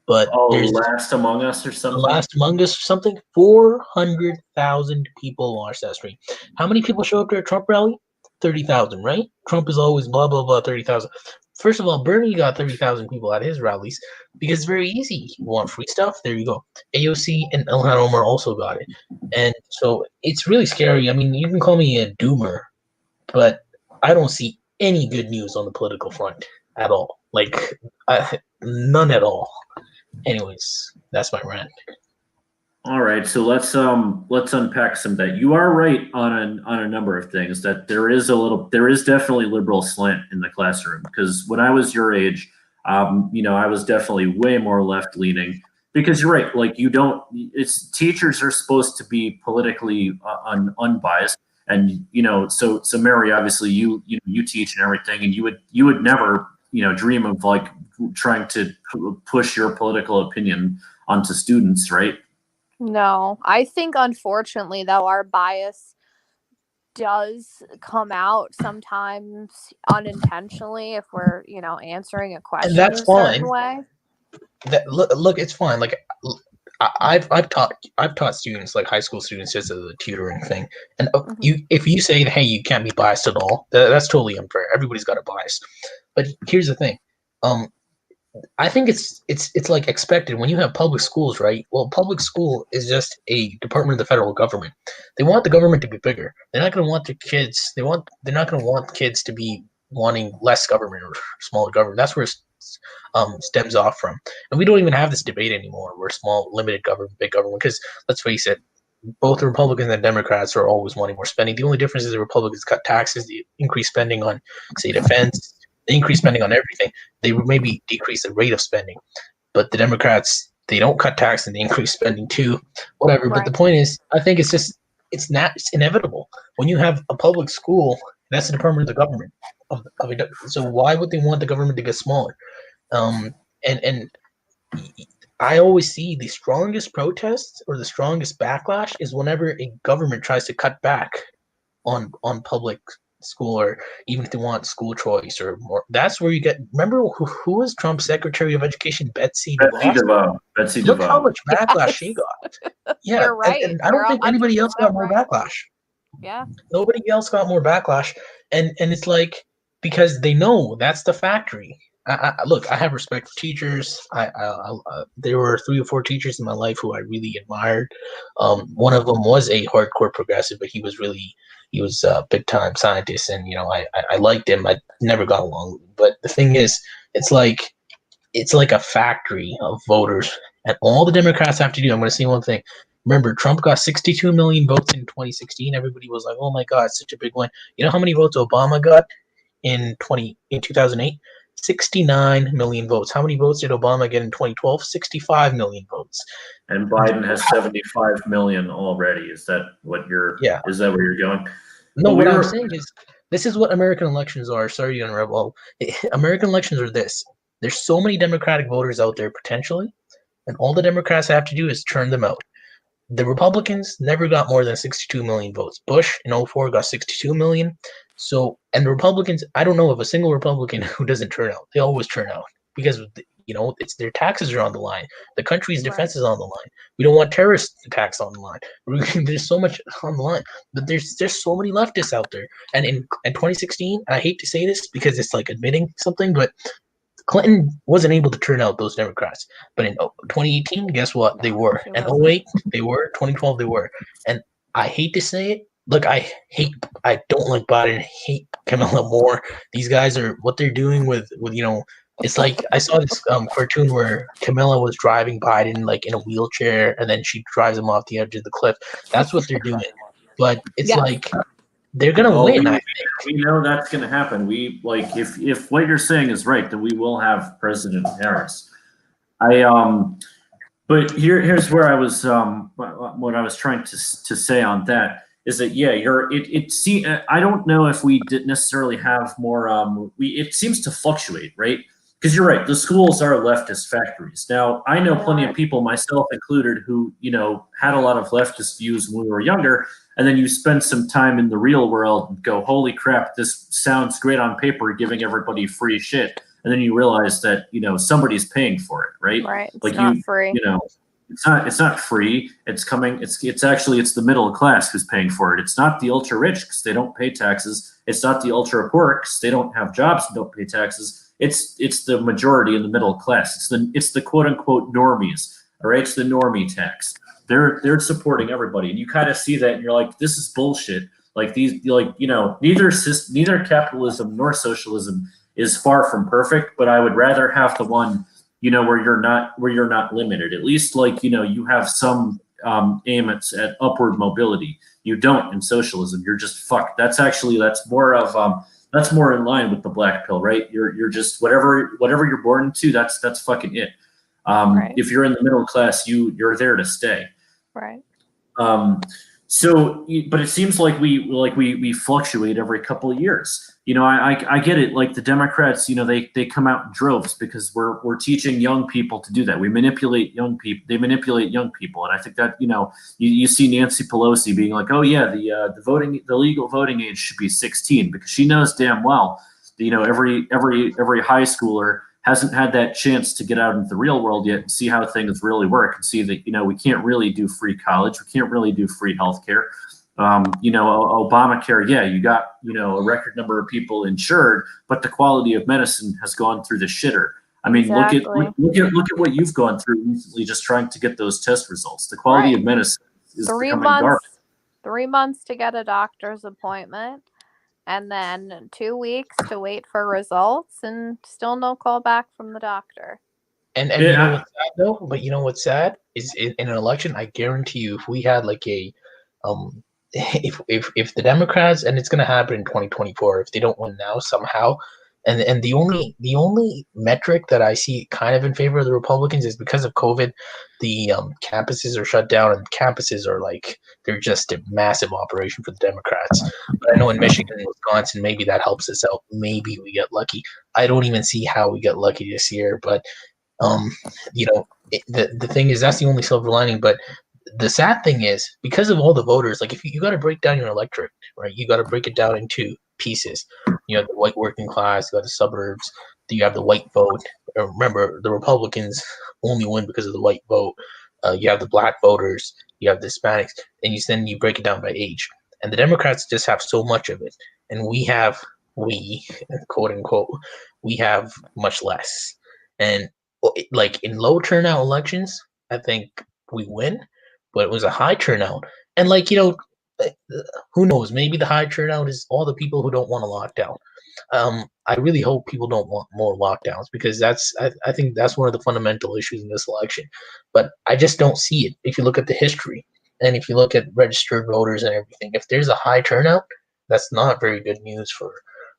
but there's Last Among Us or something. Last Among Us or something. 400,000 people watched that stream. How many people show up to a Trump rally? 30,000, right? Trump is always blah blah blah 30,000. First of all, Bernie got 30,000 people at his rallies because it's very easy. You want free stuff? There you go. AOC and Ilhan Omar also got it, and so it's really scary. I mean, you can call me a doomer, but I don't see any good news on the political front at all. Like, none at all. Anyways, that's my rant. All right, so let's unpack some of that. You are right on a number of things. That there is definitely liberal slant in the classroom, because when I was your age, I was definitely way more left leaning. Because you're right, like it's teachers are supposed to be politically unbiased, and so Mary, obviously you teach and everything, and you would never dream of like trying to push your political opinion onto students, right? No, I think unfortunately though our bias does come out sometimes unintentionally if we're answering a question And that's a certain fine. way. Look, it's fine. Like, I've taught students, like high school students, just as a tutoring thing. And Mhm. if you say, hey, you can't be biased at all, that's totally unfair. Everybody's got a bias. But here's the thing. Um, I think it's like expected when you have public schools, right? Well, public school is just a department of the federal government. They want the government to be bigger. They're not going to want their kids. They're not going to want kids to be wanting less government or smaller government. That's where stems off from. And we don't even have this debate anymore. We're small, limited government, big government. Because let's face it, both the Republicans and Democrats are always wanting more spending. The only difference is the Republicans cut taxes, they increase spending on, say, defense, they increase spending on everything. They would maybe decrease the rate of spending. But the Democrats, they don't cut tax and they increase spending too, whatever. But the Right. point is, I think it's inevitable. When you have a public school, that's the department of the government. So why would they want the government to get smaller? And I always see the strongest protests or the strongest backlash is whenever a government tries to cut back on public school, or even if they want school choice or more. That's where you get. Remember who was Trump's Secretary of Education, Betsy DeVos? Betsy Look how DeVos. much backlash Yes. she got. Yeah, You're right. and I don't You're think anybody else got 100% more right. backlash. Yeah. Nobody else got more backlash, and it's like because they know that's the factory. Look, I have respect for teachers. There were 3 or 4 teachers in my life who I really admired. One of them was a hardcore progressive, but he was a big time scientist, and I liked him. I never got along, but the thing is, it's like a factory of voters, and all the Democrats have to do. I'm going to say one thing. Remember, Trump got 62 million votes in 2016. Everybody was like, "Oh my God, it's such a big win." You know how many votes Obama got in 2008? 69 million votes. How many votes did Obama get in 2012? 65 million votes. And Biden has 75 million already. Is that what you're? Yeah. Is that where you're going? No, Well, what I'm saying is, this is what American elections are. Sorry to interrupt. Well, American elections are this. There's so many Democratic voters out there potentially, and all the Democrats have to do is turn them out. The Republicans never got more than 62 million votes. Bush in 2004 got 62 million. So, and the Republicans, I don't know of a single Republican who doesn't turn out. They always turn out because it's their taxes are on the line. The country's defense is on the line. We don't want terrorist attacks on the line. There's so much on the line, but there's so many leftists out there. And in 2016, I hate to say this because it's like admitting something, but Clinton wasn't able to turn out those Democrats. But in 2018, guess what? They were. she And wasn't. 08, they were. 2012, they were. And I hate to say it. Look, I don't like Biden. I hate Kamala Moore. These guys are what they're doing with it's like I saw this cartoon where Camilla was driving Biden like in a wheelchair, and then she drives him off the edge of the cliff. That's what they're doing. But it's Yes. like they're gonna Well, win. we know that's going to happen. We like if what you're saying is right, then we will have President Harris. But here's where I was what I was trying to say on that is that yeah, see I don't know if we did necessarily have more it seems to fluctuate, right? Because you're right, the schools are leftist factories. Now, I know plenty of people, myself included, who had a lot of leftist views when we were younger, and then you spend some time in the real world and go, holy crap, this sounds great on paper, giving everybody free shit. And then you realize that, somebody's paying for it, right? Right. It's Like not free. it's not free. It's the middle class who's paying for it. It's not the ultra rich because they don't pay taxes. It's not the ultra poor because they don't have jobs and don't pay taxes. It's the majority in the middle class. It's the quote unquote normies. All right, it's the normie tax. They're supporting everybody, and you kind of see that, and you're like, this is bullshit. Like neither capitalism nor socialism is far from perfect, but I would rather have the one where you're not limited. At least you have some aim at upward mobility. You don't in socialism. You're just fucked. That's more in line with the black pill, right? You're just whatever you're born into. That's fucking it. Right. If you're in the middle class, you're there to stay. Right. But it seems like we fluctuate every couple of years. I get it. Like the Democrats, they come out in droves because we're teaching young people to do that. We manipulate young people. They manipulate young people, and I think that you see Nancy Pelosi being like, oh yeah, the legal voting age should be 16 because she knows damn well, every high schooler hasn't had that chance to get out into the real world yet and see how things really work and see that, we can't really do free college. We can't really do free healthcare. Obamacare, yeah, you got, a record number of people insured, but the quality of medicine has gone through the shitter. I mean, Exactly. look at what you've gone through recently, just trying to get those test results. The quality of medicine is 3 becoming garbage. months 3 months to get a doctor's appointment, and then 2 weeks to wait for results, and still no call back from the doctor. And you know what's sad though? But you know what's sad is in an election, I guarantee you, if we had like a, if the Democrats, and it's gonna happen in 2024, if they don't win now somehow, and the only metric that I see kind of in favor of the Republicans is because of COVID, the campuses are shut down, and campuses are like they're just a massive operation for the Democrats. But I know in Michigan and Wisconsin, maybe that helps us out. Maybe we get lucky. I don't even see how we get lucky this year, but the thing is that's the only silver lining. But the sad thing is because of all the voters, like if you got to break down your electorate, right? You got to break it down into pieces. You have the white working class, you have the suburbs, you have the white vote. Remember, the Republicans only win because of the white vote. You have the black voters, you have the Hispanics, and then you break it down by age. And the Democrats just have so much of it, and we quote unquote, we have much less. And like in low turnout elections, I think we win, but it was a high turnout. And who knows? Maybe the high turnout is all the people who don't want a lockdown. I really hope people don't want more lockdowns because I think that's one of the fundamental issues in this election. But I just don't see it. If you look at the history and if you look at registered voters and everything, if there's a high turnout, that's not very good news for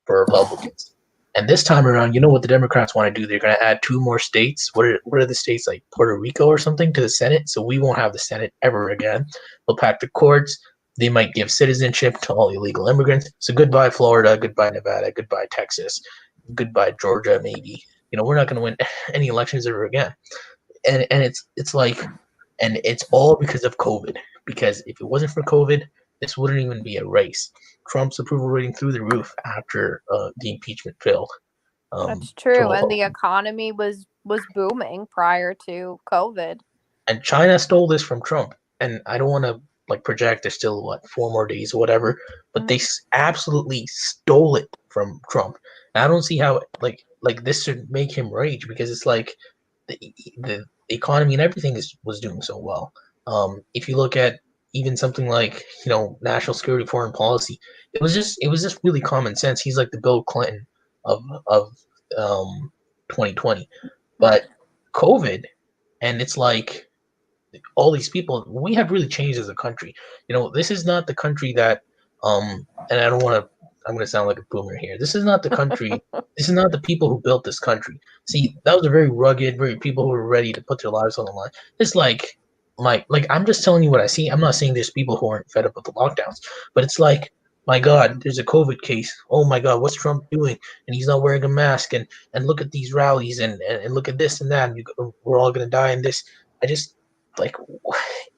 Republicans. And this time around, you know what the Democrats want to do? They're going to add 2 more states. What are the states, like Puerto Rico or something, to the Senate? So we won't have the Senate ever again. They'll pack the courts. They might give citizenship to all illegal immigrants. So goodbye, Florida. Goodbye, Nevada. Goodbye, Texas. Goodbye, Georgia, maybe. We're not going to win any elections ever again. And it's like, and it's all because of COVID. Because if it wasn't for COVID, this wouldn't even be a race. Trump's approval rating through the roof after the impeachment failed. That's true, and the economy was booming prior to COVID. And China stole this from Trump. And I don't want to project. There's still 4 more days or whatever, but they absolutely stole it from Trump. And I don't see how this should make him rage because it's like the economy and everything was doing so well. If you look at even something like national security, foreign policy, it was just really common sense. He's like the Bill Clinton of 2020, but COVID, and it's like all these people, we have really changed as a country. This is not the country that and I'm going to sound like a boomer here. This is not the country. This is not the people who built this country. See, that was a very rugged, very people who were ready to put their lives on the line. It's like I'm just telling you what I see. I'm not saying there's people who aren't fed up with the lockdowns, but it's like, my God, there's a COVID case. Oh my God, what's Trump doing? And he's not wearing a mask. And look at these rallies and look at this and that. And we're all going to die in this. I just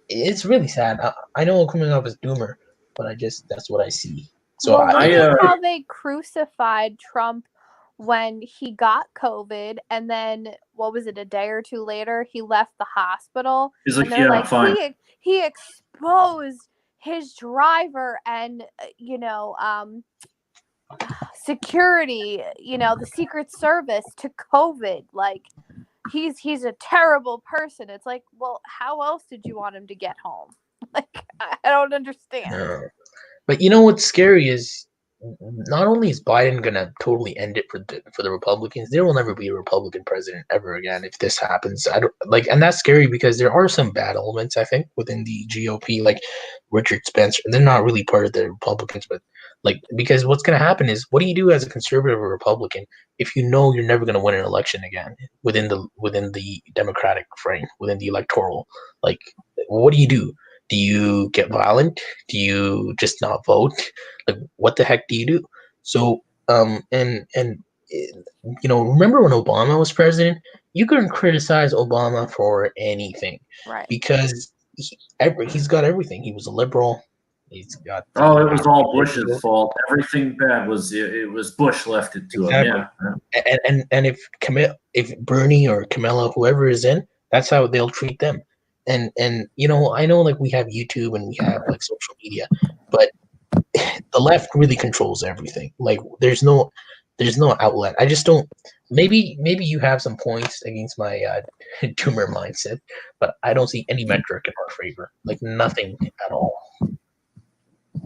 it's really sad. I know I'm coming off as doomer, but that's what I see. So look at how they crucified Trump when he got COVID, and then what was it, a day or 2 later, he left the hospital. He's like, yeah, I'm fine. He exposed his driver and security, the Secret Service to COVID. He's a terrible person. It's like, well, how else did you want him to get home? I don't understand. No. But what's scary is not only is Biden gonna totally end it for the Republicans, there will never be a Republican president ever again if this happens. And that's scary because there are some bad elements, I think, within the GOP, like Richard Spencer. They're not really part of the Republicans, but because what's gonna happen is, what do you do as a conservative or Republican if you know you're never gonna win an election again within the Democratic frame, within the electoral? What do you do? Do you get violent? Do you just not vote? What the heck do you do? So, remember when Obama was president? You couldn't criticize Obama for anything, right? Because he's got everything. He was a liberal. He's got Oh, the it was all Bush's vote. fault. Everything bad was it was Bush left it to him. Exactly. Yeah. And if Bernie or Camilla, whoever is in, that's how they'll treat them. And I know like we have YouTube and we have like social media, but the left really controls everything. Like there's no outlet. I just don't. Maybe you have some points against my tumor mindset, but I don't see any metric in our favor. Like nothing at all.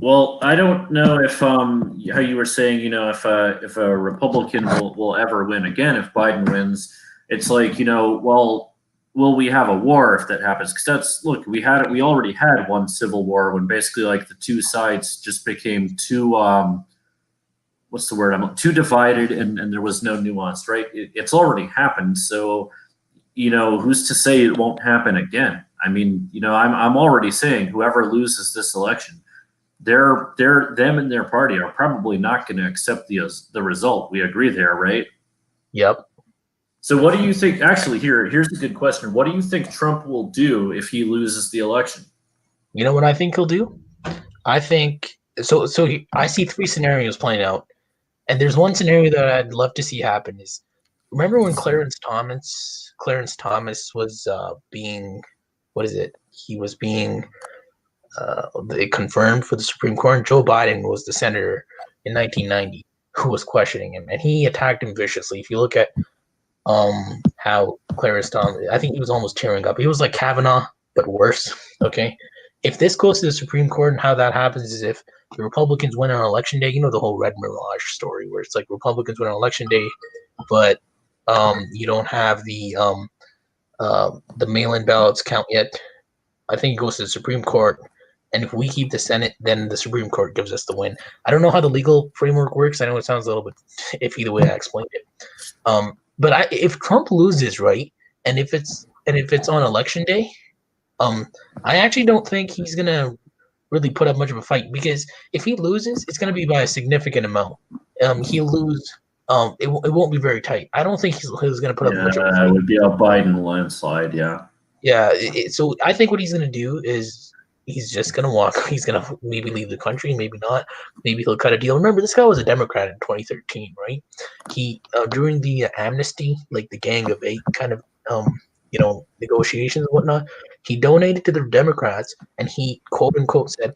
Well, I don't know if how you were saying, if a Republican will ever win again if Biden wins. It's like, well, will we have a war if that happens? Because we already had one civil war when basically like the two sides just became too what's the word? Too divided and there was no nuance, right? It's already happened, so who's to say it won't happen again? I mean, I'm already saying whoever loses this election, them and their party are probably not going to accept the result. We agree there, right? Yep. So what do you think? Actually, here's a good question. What do you think Trump will do if he loses the election? You know what I think he'll do? I think so. I see three scenarios playing out, and there's one scenario that I'd love to see happen. Is remember when Clarence Thomas was being, what is it? He was being they confirmed for the Supreme Court. And Joe Biden was the senator in 1990 who was questioning him, and he attacked him viciously. If you look at how Clarence Thomas, I think he was almost tearing up. He was like Kavanaugh, but worse. Okay, if this goes to the Supreme Court, and how that happens is if the Republicans win on election day, the whole Red Mirage story, where it's like Republicans win on election day, but you don't have the mail-in ballots count yet. I think it goes to the Supreme Court, and if we keep the Senate, then the Supreme Court gives us the win. I don't know how the legal framework works. I know it sounds a little bit iffy the way I explained it. But if Trump loses, right, and if it's on election day, I actually don't think he's gonna really put up much of a fight, because if he loses, it's gonna be by a significant amount. He'll lose. It won't be very tight. I don't think he's gonna put up much of a fight. It would be a Biden landslide. Yeah. Yeah. So I think what he's gonna do is he's just gonna walk. He's gonna maybe leave the country, maybe not. Maybe he'll cut a deal. Remember, this guy was a Democrat in 2013, right? He during the amnesty, like the Gang of Eight kind of negotiations and whatnot, he donated to the Democrats, and he quote unquote said,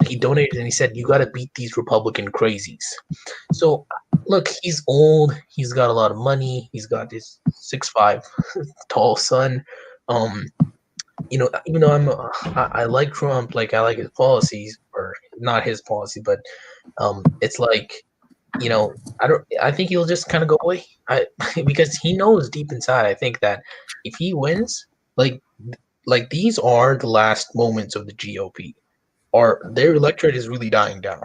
he donated and he said, "You got to beat these Republican crazies." So look, he's old. He's got a lot of money. He's got this 6'5" tall son. Even though I like Trump, like I like his policies, or not his policy, but it's like, I think he'll just kind of go away. Because he knows deep inside, I think that if he wins, like these are the last moments of the GOP, or their electorate is really dying down.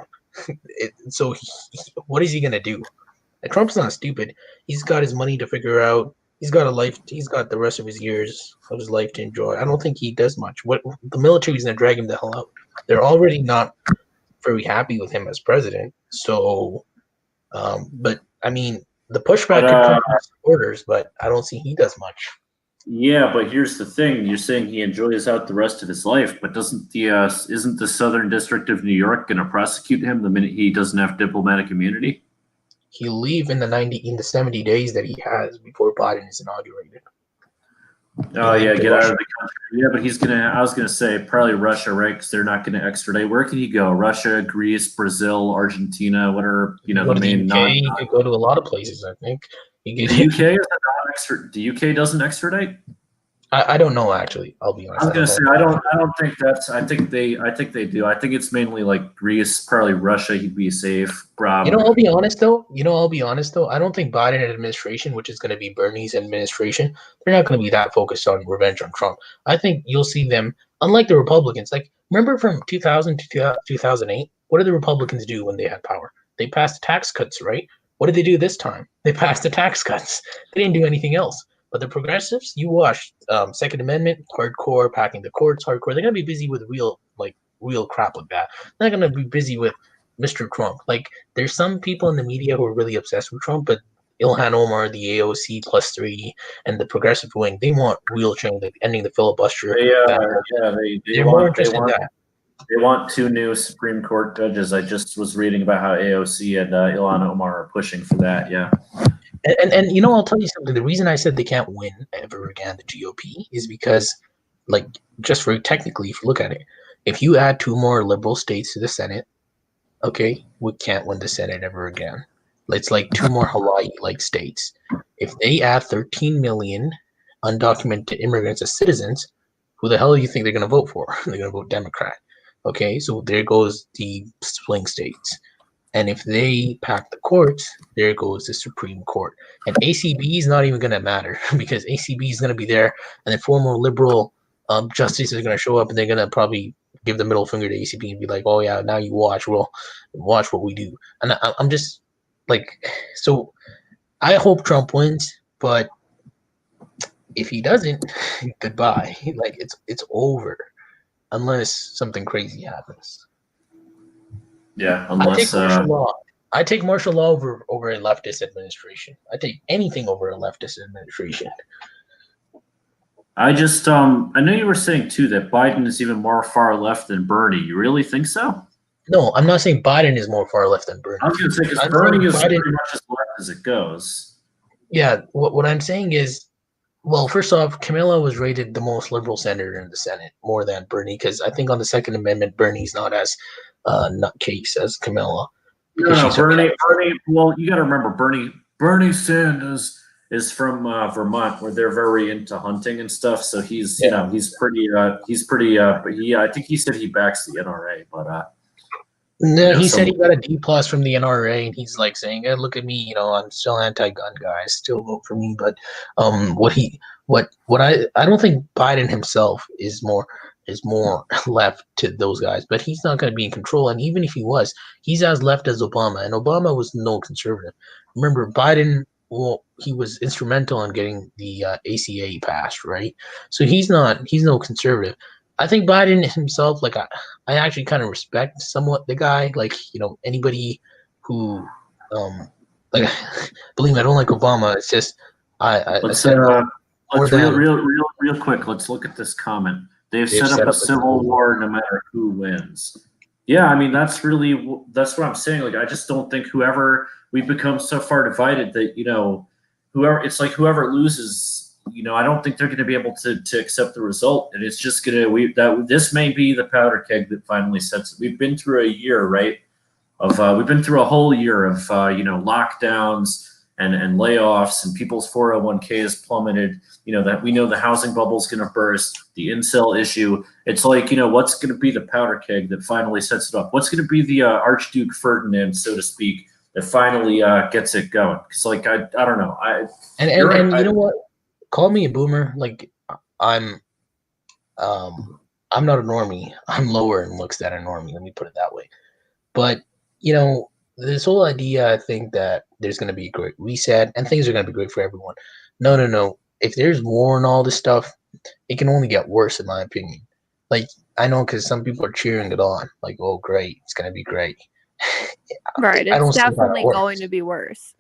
So what is he gonna do? And Trump's not stupid. He's got his money to figure out. He's got a life. He's got the rest of his years of his life to enjoy. I don't think he does much. What the military is gonna drag him the hell out. They're already not very happy with him as president. So, but I mean, the pushback could come from supporters, but I don't see he does much. Yeah, but here's the thing: you're saying he enjoys out the rest of his life, but isn't the Southern District of New York going to prosecute him the minute he doesn't have diplomatic immunity? He'll leave in the 70 days that he has before Biden is inaugurated. Oh yeah, get out of the country. Yeah, but I was gonna say probably Russia, right? Because they're not gonna extradite. Where can he go? Russia, Greece, Brazil, Argentina. What are the main? He could go to a lot of places. I think the UK the UK doesn't extradite. I don't know, actually. I'll be honest. I was gonna say I don't think that's. I think they do. I think it's mainly like Greece, probably Russia. He'd be safe. I'll be honest though. I don't think Biden administration, which is going to be Bernie's administration, they're not going to be that focused on revenge on Trump. I think you'll see them, unlike the Republicans. Like, remember from 2000 to 2008, what did the Republicans do when they had power? They passed tax cuts, right? What did they do this time? They passed the tax cuts. They didn't do anything else. But the progressives, you watch Second Amendment, hardcore, packing the courts, hardcore. They're gonna be busy with real crap like that. They're not gonna be busy with Mr. Trump. Like, there's some people in the media who are really obsessed with Trump, but Ilhan Omar, the AOC +3, and the progressive wing, they want real change, like ending the filibuster. They're more interested in that. They want 2 new Supreme Court judges. I just was reading about how AOC and Ilhan Omar are pushing for that. Yeah. And you know, I'll tell you something. The reason I said they can't win ever again, the GOP, is because, like, just for technically, if you look at it, if you add 2 more liberal states to the Senate, okay, we can't win the Senate ever again. It's like 2 more Hawaii-like states. If they add 13 million undocumented immigrants as citizens, who the hell do you think they're going to vote for? They're going to vote Democrat. Okay, so there goes the swing states. And if they pack the courts, there goes the Supreme Court. And ACB is not even going to matter because ACB is going to be there, and the former liberal justices are going to show up, and they're going to probably give the middle finger to ACB and be like, "Oh yeah, now you watch. We'll watch what we do." And I'm just like, so I hope Trump wins, but if he doesn't, goodbye. Like it's over unless something crazy happens. Yeah. I take Unless martial law. I take martial law over a leftist administration. I take anything over a leftist administration. I just I know you were saying too that Biden is even more far left than Bernie. You really think so? No, I'm not saying Biden is more far left than Bernie. I was going to say because I'm Bernie is saying Biden. pretty much as left as it goes. Yeah, what I'm saying is, well, first off, Camilla was rated the most liberal senator in the Senate, more than Bernie, because I think on the Second Amendment, Bernie's not as nutcase as Camilla. No, Bernie. Well, you got to remember, Bernie Sanders is from Vermont, where they're very into hunting and stuff. So he's, you know, he's pretty. But I think he said he backs the NRA, but. No, he said he got a D+ from the NRA, and he's like saying, hey, "Look at me, you know, I'm still anti-gun guy. Still vote for me." But what I don't think Biden himself is more left to those guys, but he's not going to be in control. And even if he was, he's as left as Obama, and Obama was no conservative. Remember, Biden, well, he was instrumental in getting the ACA passed, right? So he's no conservative. I think Biden himself, like I actually kind of respect somewhat the guy. Like, you know, anybody who, like, believe me, I don't like Obama. It's just let's real quick. Let's look at this comment. They've set up a civil war no matter who wins. Yeah, I mean that's what I'm saying. Like I just don't think we've become so far divided that whoever loses. You know, I don't think they're going to be able to accept the result, and it's just this may be the powder keg that finally sets it. We've been through a year, right? We've been through a whole year of lockdowns and layoffs, and people's 401k has plummeted. You know that we know the housing bubble is going to burst. The incel issue. It's like what's going to be the powder keg that finally sets it up? What's going to be the Archduke Ferdinand, so to speak, that finally gets it going? Because I don't know. You know what? Call me a boomer. Like I'm not a normie. I'm lower in looks than a normie. Let me put it that way. But this whole idea, I think that there's going to be a great reset and things are going to be great for everyone. No. If there's war and all this stuff, it can only get worse, in my opinion. Like I know because some people are cheering it on. Like, oh, great, it's going to be great. Right. It's definitely going to be worse.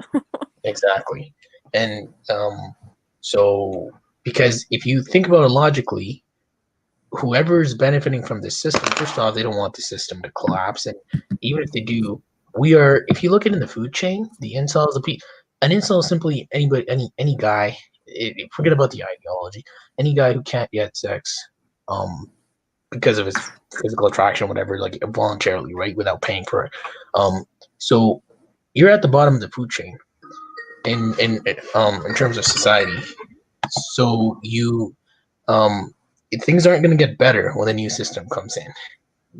Exactly. And so, because if you think about it logically, whoever's benefiting from this system, first off, they don't want the system to collapse. And even if they do, if you look at it in the food chain, the incels, an incel is simply anybody, any guy, forget about the ideology, any guy who can't get sex because of his physical attraction, whatever, like voluntarily, right, without paying for it. So you're at the bottom of the food chain in terms of society. So things aren't going to get better when the new system comes in.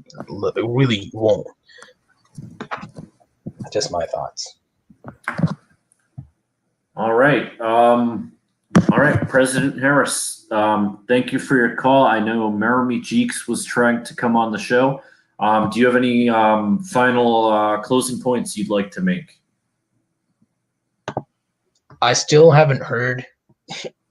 It really won't. Just my thoughts. All right. President Harris, thank you for your call. I know Meremy Jeeks was trying to come on the show. Do you have any final closing points you'd like to make? I still haven't heard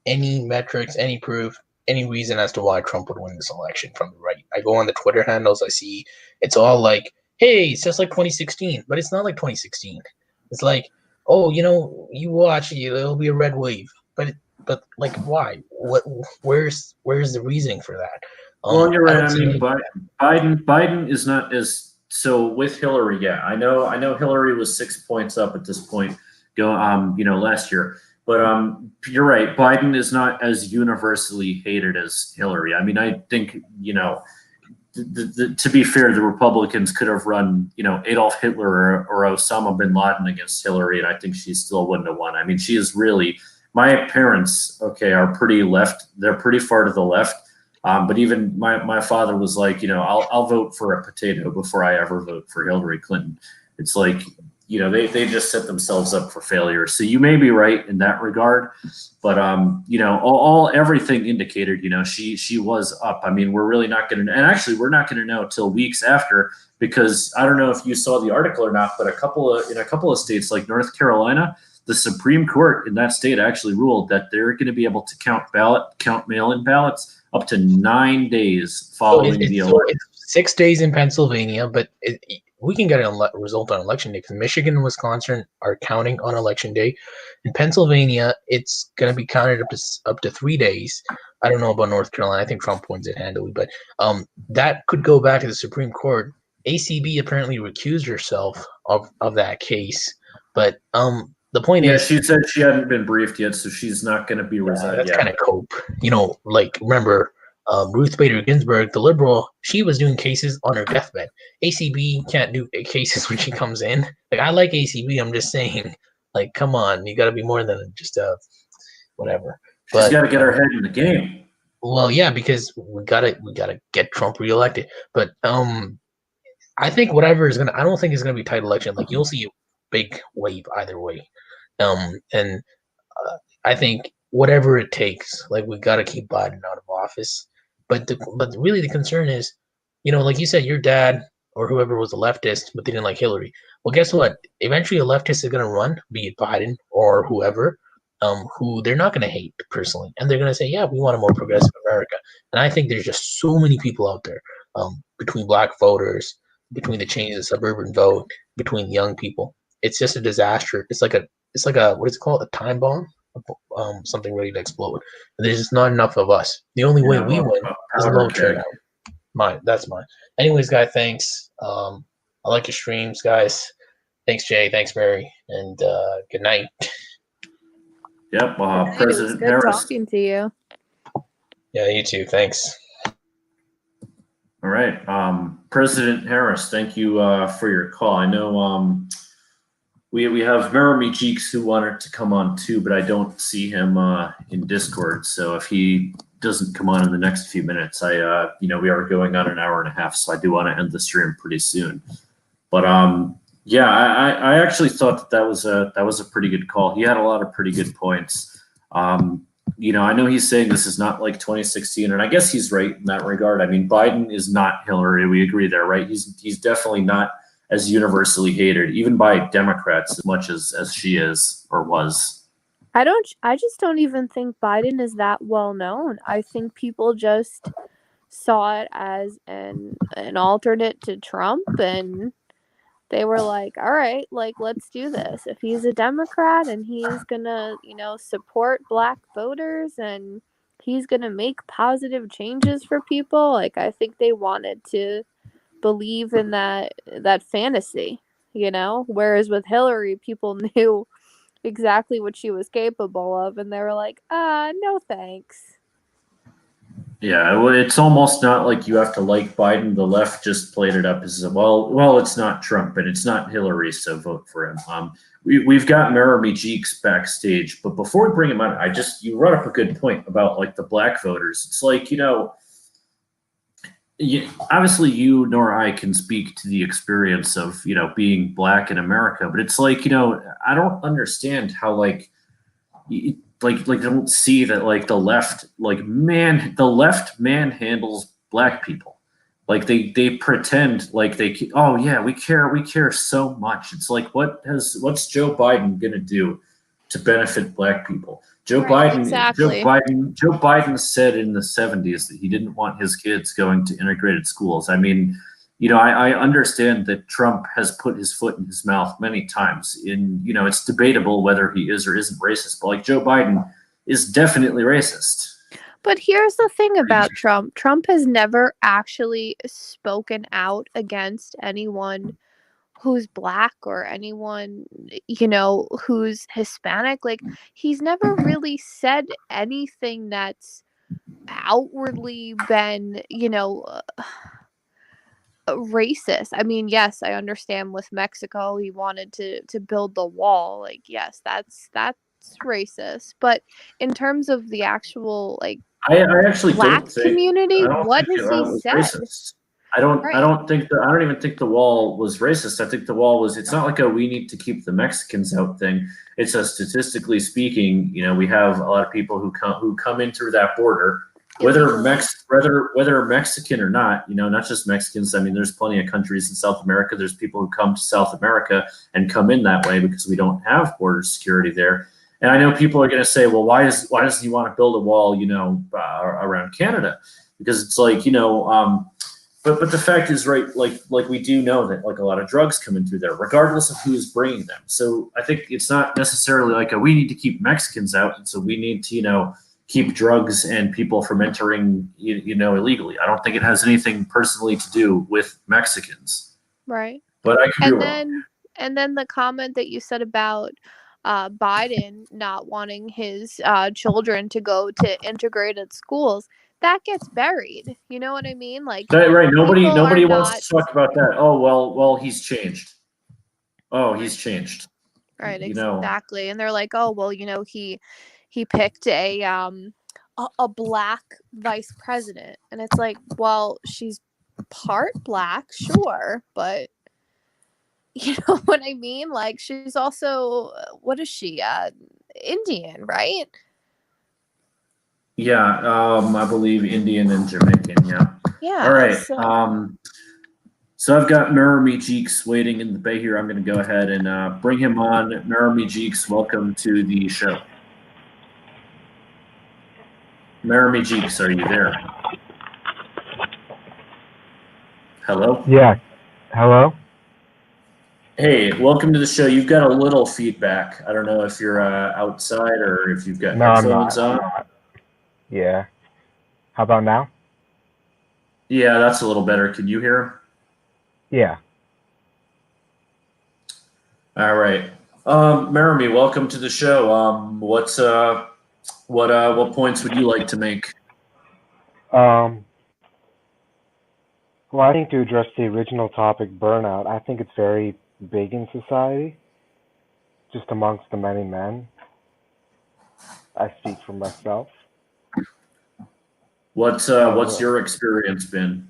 any metrics, any proof, any reason as to why Trump would win this election from the right. I go on the Twitter handles, I see it's all like, hey, it's just like 2016, but it's not like 2016. It's like, oh, you watch, it'll be a red wave. But like, why? Where's the reasoning for that? Well, you're I right. don't I see mean, any. Biden is not as so with Hillary. Yeah, I know Hillary was 6 points up at this point. Last year, but you're right. Biden is not as universally hated as Hillary. I mean, I think to be fair, the Republicans could have run, Adolf Hitler or Osama bin Laden against Hillary, and I think she still wouldn't have won. I mean, she is really. My parents, okay, are pretty left. They're pretty far to the left. But even my father was like, I'll vote for a potato before I ever vote for Hillary Clinton. It's like, they just set themselves up for failure. So you may be right in that regard, but everything indicated, she was up. I mean, we're really not going to, and actually we're not going to know till weeks after, because I don't know if you saw the article or not, but in a couple of states like North Carolina, the Supreme Court in that state actually ruled that they're going to be able to count mail-in ballots up to 9 days following the election. It's 6 days in Pennsylvania, but we can get a result on election day because Michigan and Wisconsin are counting on election day. In Pennsylvania, it's going to be counted up to 3 days. I don't know about North Carolina. I think Trump wins it handily, but that could go back to the Supreme Court. ACB apparently recused herself of that case, but the point Yeah, is, she said she hadn't been briefed yet, so she's not going to be resigned. that's kind of cope. Remember Ruth Bader Ginsburg, the liberal, she was doing cases on her deathbed. ACB can't do cases when she comes in. Like, I like ACB. I'm just saying, like, come on, you got to be more than just whatever. She's got to get her head in the game. Well, yeah, because we gotta get Trump reelected. But I think whatever is gonna, I don't think it's gonna be a tight election. Like, you'll see a big wave either way. And I think whatever it takes, like, we got to keep Biden out of office. But really the concern is, like you said, your dad or whoever was a leftist, but they didn't like Hillary. Well, guess what? Eventually, a leftist is going to run, be it Biden or whoever, who they're not going to hate personally, and they're going to say, "Yeah, we want a more progressive America." And I think there's just so many people out there, between black voters, between the change of the suburban vote, between young people. It's just a disaster. It's like a what is it called? A time bomb. Something ready to explode. And there's just not enough of us. The only way we win is low turnout. That's mine. Anyways, guys, thanks. I like your streams, guys. Thanks, Jay. Thanks, Barry. And good night. Yep. It was President good Harris. talking to you. Yeah, you too. Thanks. All right. President Harris, thank you for your call. I know we have Jeremy Jeeks who wanted to come on too, but I don't see him in Discord. So if he doesn't come on in the next few minutes, we are going on an hour and a half, so I do want to end the stream pretty soon. But yeah, I actually thought that was a pretty good call. He had a lot of pretty good points. I know he's saying this is not like 2016, and I guess he's right in that regard. I mean, Biden is not Hillary. We agree there, right? He's definitely not as universally hated, even by Democrats, as much as she is or was. I just don't even think Biden is that well known. I think people just saw it as an alternate to Trump, and they were like, all right, like, let's do this. If he's a Democrat and he's gonna, support black voters and he's gonna make positive changes for people, like, I think they wanted to believe in that fantasy, whereas with Hillary, people knew exactly what she was capable of, and they were like, no thanks. Yeah, well, it's almost not like you have to like Biden. The left just played it up as well, it's not Trump and it's not Hillary, so vote for him. We've got Jeremy Jeeks backstage, but before we bring him on, you brought up a good point about like the black voters. It's like, obviously you nor I can speak to the experience of, being black in America, but it's like, I don't understand how like I don't see that like the left manhandles black people. Like they pretend like oh yeah, we care so much. It's like, what's Joe Biden gonna do to benefit black people? Joe Biden said in the 70s that he didn't want his kids going to integrated schools. I mean, I understand that Trump has put his foot in his mouth many times. It's debatable whether he is or isn't racist, but like Joe Biden is definitely racist. But here's the thing about Trump. Trump has never actually spoken out against anyone who's black or anyone, who's Hispanic. Like, he's never really said anything that's outwardly been, racist. I mean, yes, I understand with Mexico, he wanted to build the wall. Like, yes, that's racist. But in terms of the actual, like, I actually black don't think community, I don't what think has it he was said? racist. I Right. don't think I don't even think the wall was racist. I think the wall was. It's not like a we need to keep the Mexicans out thing. It's a statistically speaking. We have a lot of people who come in through that border, Illegally. whether Mexican or not. Not just Mexicans. I mean, there's plenty of countries in South America. There's people who come to South America and come in that way because we don't have border security there. And I know people are going to say, well, why does he want to build a wall, around Canada? Because it's like, but the fact is, right, like we do know that like a lot of drugs come in through there, regardless of who's bringing them. So I think it's not necessarily like we need to keep Mexicans out, and so we need to, keep drugs and people from entering, illegally. I don't think it has anything personally to do with Mexicans. Right. But I could be And wrong. then the comment that you said about Biden not wanting his children to go to integrated schools, that gets buried. You know what I mean? Like, Right. people are Nobody wants not to talk about that. Oh well, he's changed. Oh, he's right. changed. Right, You know, exactly. And they're like, "Oh, well, he picked a black vice president." And it's like, "Well, she's part black, sure, but you know what I mean? Like, she's also what is she? Indian, right?" yeah. I believe Indian and Jamaican. Yeah. All Yeah, right. so So I've got Merami Jeeks waiting in the bay here. I'm going to go ahead and bring him on. Merami Jeeks, welcome to the show. Merami Jeeks, are you there? Hello? Yeah. Hello? Hey, welcome to the show. You've got a little feedback. I don't know if you're outside or if you've got No, I'm headphones not. I'm on. not. Yeah. How about now? Yeah, that's a little better. Can you hear him? Yeah. All right. Merami, welcome to the show. What points would you like to make? Um, well, I think to address the original topic, burnout, I think it's very big in society, just amongst the many men. I speak for myself. What's As what's your experience been?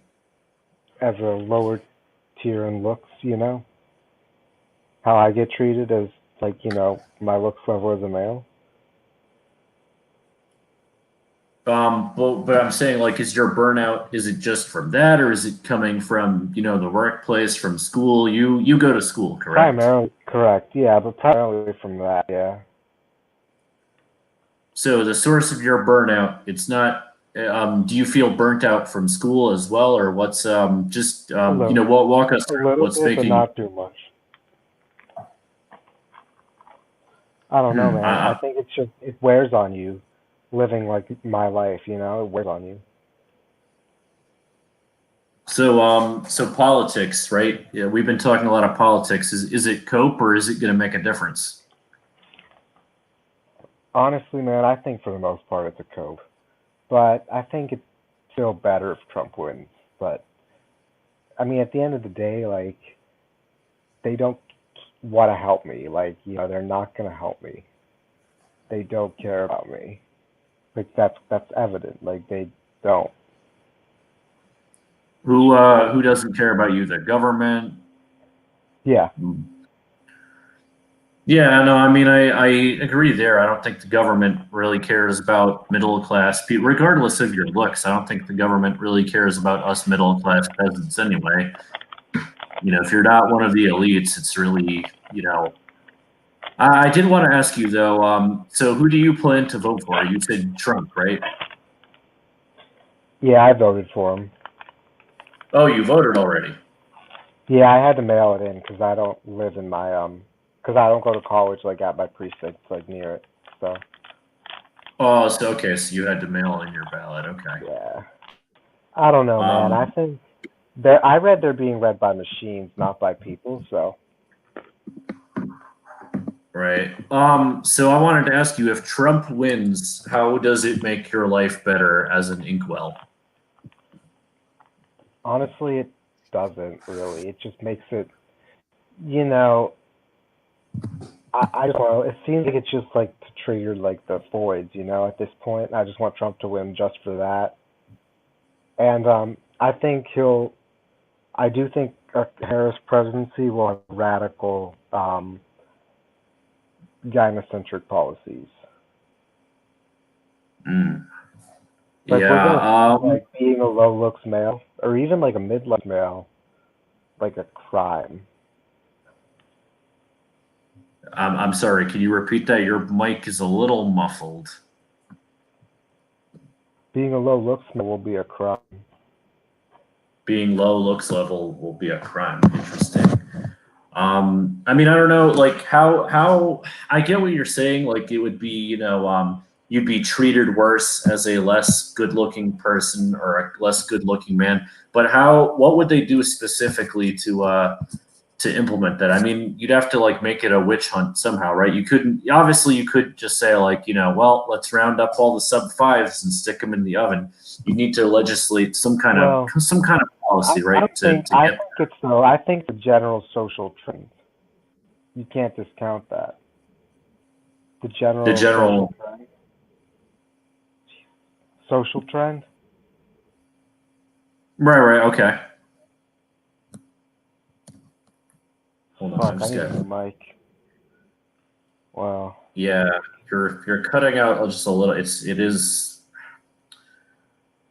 as a lower tier in looks, how I get treated as like, my looks level as a male. But I'm saying, like, is your burnout, is it just from that, or is it coming from, the workplace, from school? You go to school, correct? Primarily correct, yeah, but primarily from that, yeah. So the source of your burnout, it's not, do you feel burnt out from school as well, or what's, just, A little, walk us a through little what's bit, but making, not too much. I don't know, man. I think it wears on you living like my life, it wears on you. so politics, right? Yeah, we've been talking a lot of politics. Is it cope or is it going to make a difference? Honestly, man, I think for the most part it's a cope. But I think it's still better if Trump wins. But I mean, at the end of the day, like they don't want to help me. Like, they're not gonna help me. They don't care about me. Like that's evident. Like they don't. Who doesn't care about you? The government? Yeah. Yeah, no, I mean, I agree there. I don't think the government really cares about middle class people, regardless of your looks. I don't think the government really cares about us middle class peasants anyway. If you're not one of the elites, it's really, I did want to ask you though. So who do you plan to vote for? You said Trump, right? Yeah, I voted for him. Oh, you voted already. Yeah, I had to mail it in because I don't live in my because I don't go to college like at my precinct like near it. So Oh, so okay, so you had to mail in your ballot. Okay. Yeah. I don't know, man. I Um, think I read they're being read by machines, not by people. So right. So I wanted to ask you, if Trump wins, how does it make your life better as an inkwell? honestly, it doesn't really. It just makes it, you know, I just want to, it seems like it's just like to trigger like the voids, at this point. I just want Trump to win just for that. And I think I do think a Harris presidency will have radical gynocentric policies. Mm. Like we're Yeah. gonna see like being a low looks male or even like a midlife male like a crime. I'm sorry. Can you repeat that? Your mic is a little muffled. Being a low looks male will be a crime. Being low looks level will be a crime. Interesting. I mean, I don't know, like how I get what you're saying. Like it would be, you'd be treated worse as a less good looking person or a less good looking man. But what would they do specifically to implement that? I mean, you'd have to like make it a witch hunt somehow, right? Obviously you could just say like, well, let's round up all the sub fives and stick them in the oven. You need to legislate Well, some kind of policy, I right? don't To think I get think it's so. I think the general social trend. You can't discount that. The the general general. social trend. Right, okay. Hold on, I Fuck, I just need got. a new mic. Wow. Yeah, you're cutting out just a little. It is,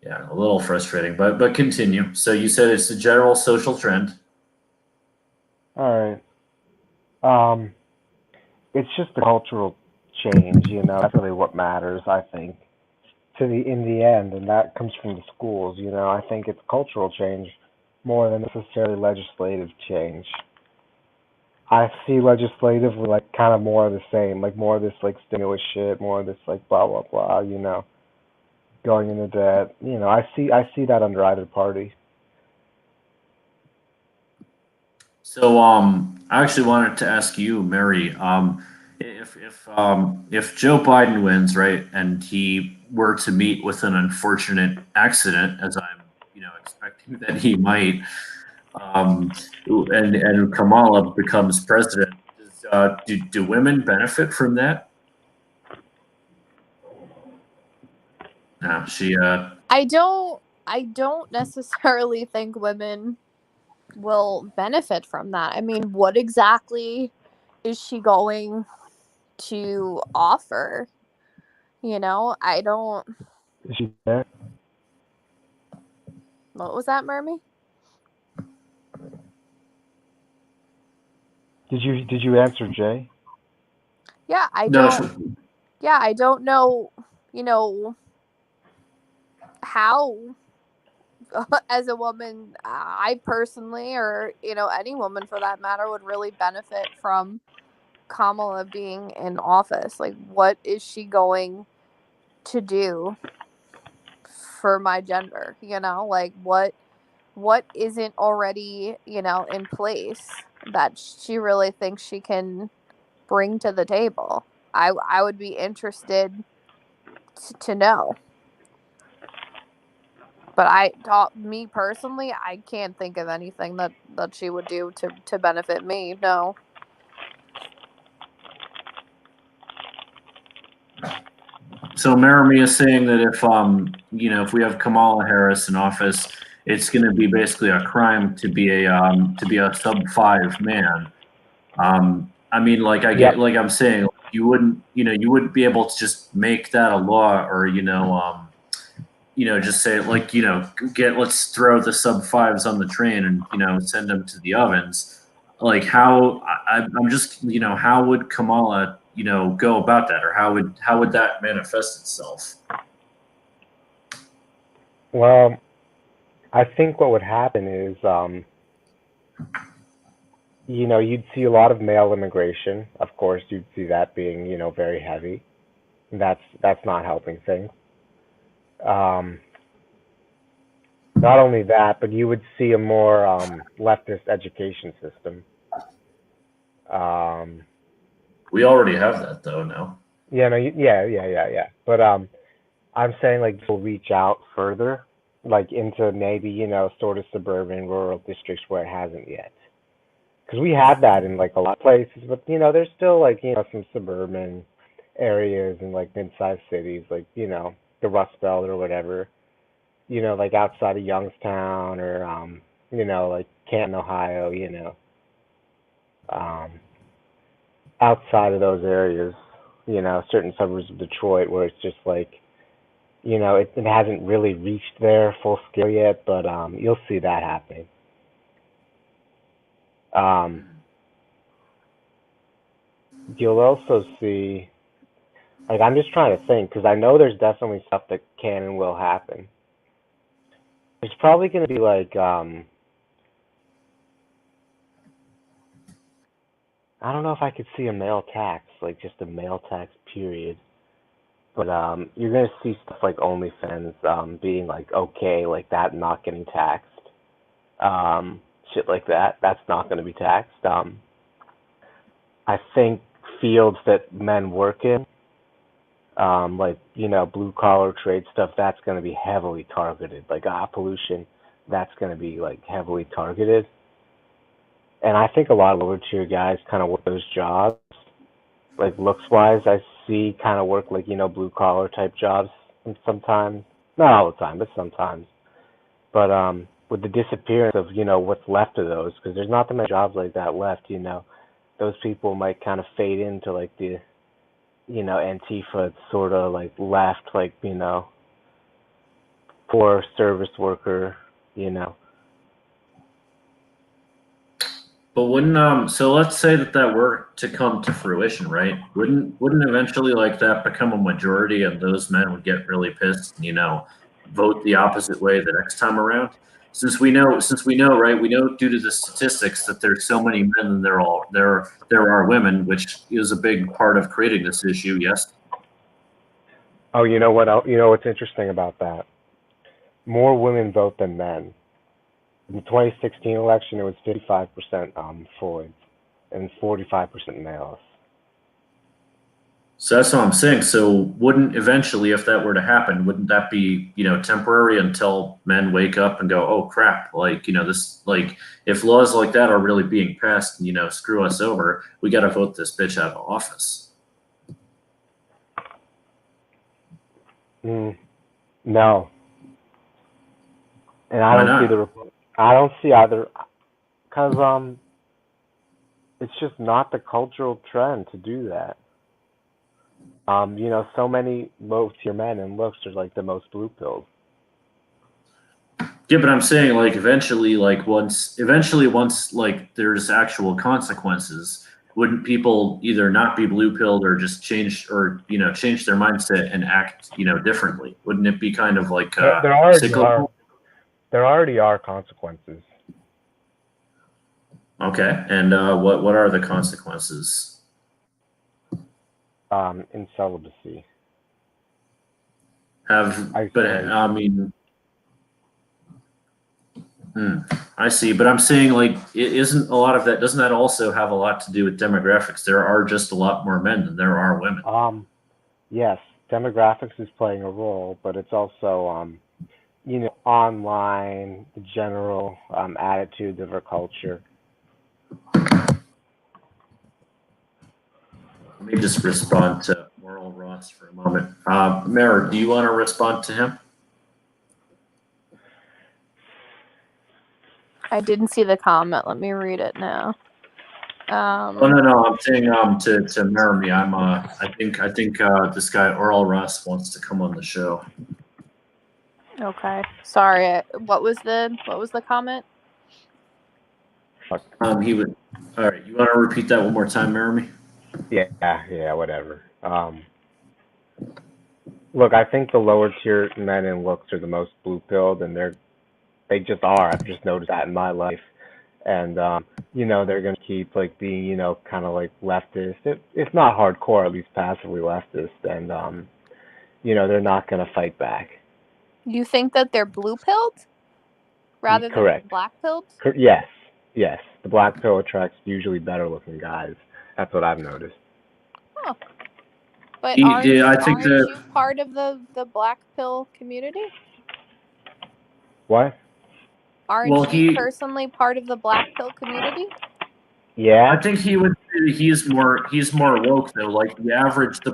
yeah, a little frustrating, but continue. So you said it's a general social trend. All right. It's just a cultural change, That's really what matters, I think, in the end, and that comes from the schools, I think it's cultural change more than necessarily legislative change. I see legislatively like kind of more of the same, like more of this like stimulus shit, more of this like blah blah blah, going into debt. I see that under either party. So I actually wanted to ask you, Mary, if Joe Biden wins, right, and he were to meet with an unfortunate accident, as I'm expecting that he might, um, and Kamala becomes president, do women benefit from that? No, I don't necessarily think women will benefit from that. I mean, what exactly is she going to offer? I don't. Is she there? What was that, Mermy? Did you answer Jay? Yeah, I no. don't. Yeah, I don't know. How as a woman, I personally, or any woman for that matter, would really benefit from Kamala being in office. Like, what is she going to do for my gender? Like what isn't already in place that she really thinks she can bring to the table. I would be interested to know. But me personally, I can't think of anything that she would do to benefit me. No. So Maramy is saying that if we have Kamala Harris in office, it's going to be basically a crime to be a sub five man. I mean, like I get, Yep. like I'm saying, you wouldn't be able to just make that a law, or just say like, let's throw the sub fives on the train and send them to the ovens. Like I'm just, how would Kamala, go about that, or how would that manifest itself? Well, I think what would happen is, you'd see a lot of male immigration. Of course, you'd see that being, very heavy. That's not helping things. Um, Not only that, but you would see a more leftist education system. Um, We already have that though. No. yeah, no, yeah. But I'm saying like we'll reach out further, like into maybe sort of suburban, rural districts where it hasn't yet. Because we have that in like a lot of places, but there's still like some suburban areas and like mid-sized cities, like the Rust Belt or whatever. Like outside of Youngstown or like Canton, Ohio. Um, Outside of those areas, certain suburbs of Detroit where it's just like it hasn't really reached their full scale yet, but you'll see that happening. Um, you'll also see, like, I'm just trying to think because I know there's definitely stuff that can and will happen. There's probably going to be like I don't know if I could see a male tax, like just a male tax period. But you're gonna see stuff like OnlyFans being like okay, like that not getting taxed. Um, Shit like that. That's not gonna be taxed. I think fields that men work in, like blue collar trade stuff, that's gonna be heavily targeted. Like pollution, that's gonna be like heavily targeted. And I think a lot of lower tier guys kind of work those jobs. Like looks wise, I see kind of work like blue collar type jobs sometimes. Not all the time, but sometimes. But with the disappearance of what's left of those, because there's not that many jobs like that left. Those people might kind of fade into like the Antifa sort of like left, like poor service worker. You know. But wouldn't so let's say that were to come to fruition, right? Wouldn't eventually like that become a majority and those men would get really pissed and vote the opposite way the next time around? Since we know, right, we know due to the statistics that there's so many men and there are women, which is a big part of creating this issue, yes. Oh, you know what? You know what's interesting about that? More women vote than men. In the 2016 election, it was 55% Floyd and 45% males. So that's what I'm saying. So wouldn't eventually, if that were to happen, wouldn't that be, temporary until men wake up and go, oh crap, like, this, like, if laws like that are really being passed, and, screw us over, we got to vote this bitch out of office. No, and I Why don't see not? I don't see either, cause it's just not the cultural trend to do that. So many low tier men and looks are like the most blue pilled. Yeah, but I'm saying like eventually once like there's actual consequences, wouldn't people either not be blue pilled or just change their mindset and act, differently? Wouldn't it be kind of like There already are. cyclical? There already are consequences. Okay. And what are the consequences? In celibacy, But isolation. I mean, I see. But I'm saying like isn't a lot of that, doesn't that also have a lot to do with demographics? There are just a lot more men than there are women. Yes, demographics is playing a role, but it's also online, the general attitudes of our culture. Let me just respond to Moral Ross for a moment. Mara, do you want to respond to him? I didn't see the comment. Let me read it now. Oh no, I'm saying to Meremy. I think this guy Oral Ross wants to come on the show. Okay. Sorry. What was the comment? He would. All right, you want to repeat that one more time, Meremy? Yeah, whatever. Look, I think the lower tier men and looks are the most blue pilled, and they just are. I've just noticed that in my life. and they're gonna keep like being kind of like leftist, if not hardcore, at least passively leftist, and they're not gonna fight back. You think that they're blue pilled rather than Correct. black pilled? Yes, yes. The black pill attracts usually better looking guys. That's what I've noticed. Huh. But Yeah, I think aren't that. you part of the black pill community? What? Aren't Well, you personally part of the black pill community? Yeah. I think he would say that he's more woke though. Like the average, the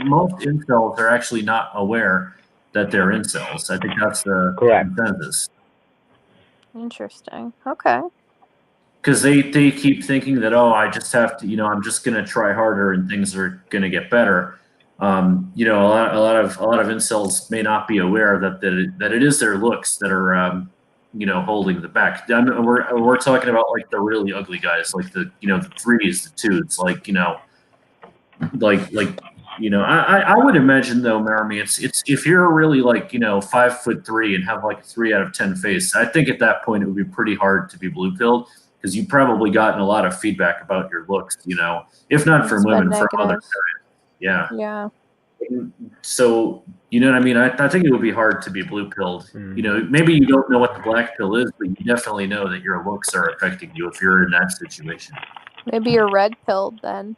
most incels are actually not aware that they're incels. I think that's the Correct. consensus. Interesting. Okay. Because they keep thinking that, oh, I just have to, I'm just gonna try harder and things are gonna get better. A lot of incels may not be aware that it is their looks that are holding the back. We're talking about like the really ugly guys, like the threes, the twos, I would imagine though, Marmy, it's if you're really 5'3" and have like a 3 out of 10 face, I think at that point it would be pretty hard to be blue pilled because you've probably gotten a lot of feedback about your looks, if not from It's been women, from other negative. guys. Yeah. Yeah. So you know what I mean? I think it would be hard to be blue pilled. Maybe you don't know what the black pill is, but you definitely know that your looks are affecting you if you're in that situation. Maybe you're red pilled then.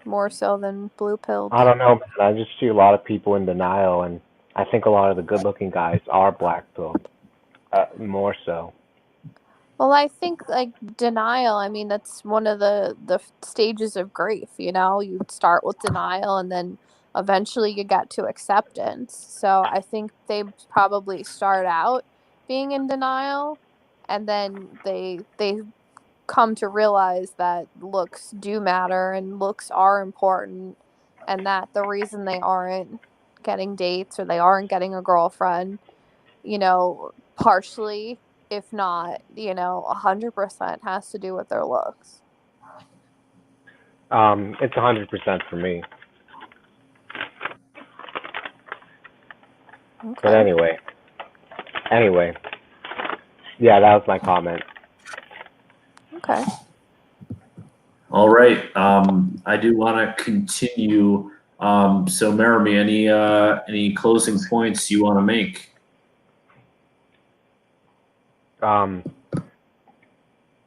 More so than blue pilled. I don't know, man. I just see a lot of people in denial, and I think a lot of the good-looking guys are black pilled. More so. Well, I think like denial, I mean, that's one of the stages of grief, You start with denial and then eventually you get to acceptance. So I think they probably start out being in denial and then they come to realize that looks do matter and looks are important and that the reason they aren't getting dates or they aren't getting a girlfriend, partially, if not, 100% has to do with their looks. It's 100% for me. Okay. But anyway, yeah, that was my comment. Okay. All right. I do want to continue. So, Maramy, any closing points you want to make? I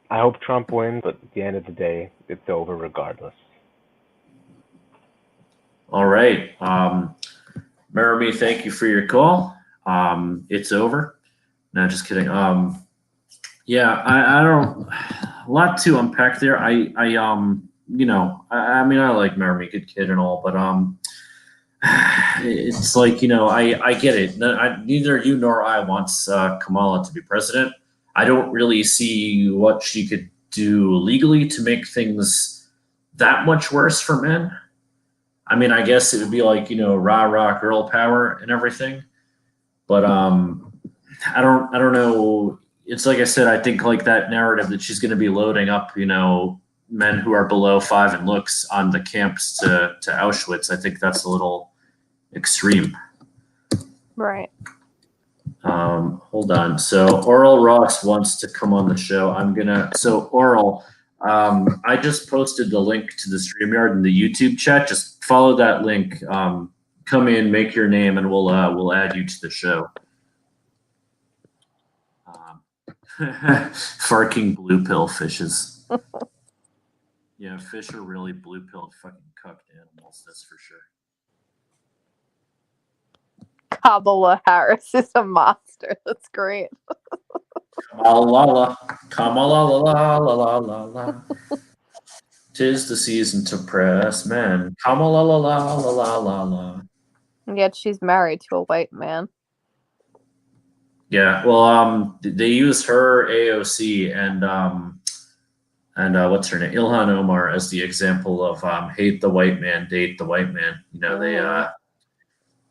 hope Trump wins, but at the end of the day, it's over regardless. All right. Maramy, thank you for your call. It's over. No, just kidding. Yeah, I don't. A lot to unpack there. I mean, I like Maramy, good kid and all, but it's like I get it. Neither you nor I wants Kamala to be president. I don't really see what she could do legally to make things that much worse for men. I mean, I guess it would be like rah rah girl power and everything, but I don't know. It's like I said, I think like that narrative that she's going to be loading up, men who are below 5 in looks on the camps to Auschwitz. I think that's a little extreme. Right. Hold on. So Oral Ross wants to come on the show. So Oral, I just posted the link to the StreamYard in the YouTube chat. Just follow that link. Come in, make your name, and we'll add you to the show. Farking blue pill fishes. Yeah, fish are really blue pilled fucking cucked animals, that's for sure. Kamala Harris is a monster. That's great. Kamala, Kamala, 'tis the season to press men. Kamala. And yet she's married to a white man. Yeah, well, they use her AOC and what's her name, Ilhan Omar, as the example of hate the white man, date the white man.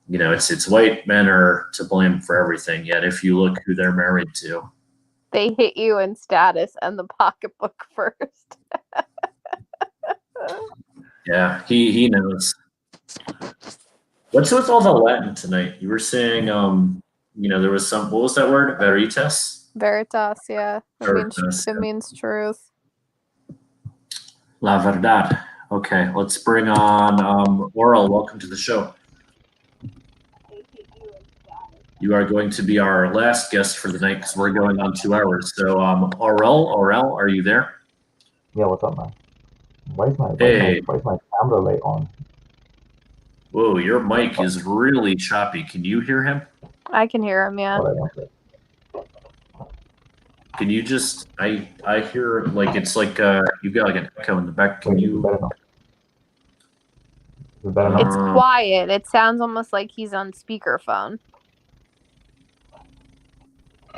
It's white men are to blame for everything. Yet if you look who they're married to, they hit you in status and the pocketbook first. Yeah, he knows. What's with all the Latin tonight? You were saying there was some, what was that word? Veritas? Veritas, yeah. Veritas. It means truth. La verdad. Okay, let's bring on Oral. Welcome to the show. You are going to be our last guest for the night because we're going on 2 hours. So, Aurel, are you there? Yeah, what's up, man? Why is Hey. my camera light on? Whoa, your mic is really choppy. Can you hear him? I can hear him, yeah. Hold on one sec. Can you just? I hear like it's like you got like an echo in the back. Can Wait, is it you? better now? Is it better now? It's quiet. It sounds almost like he's on speakerphone.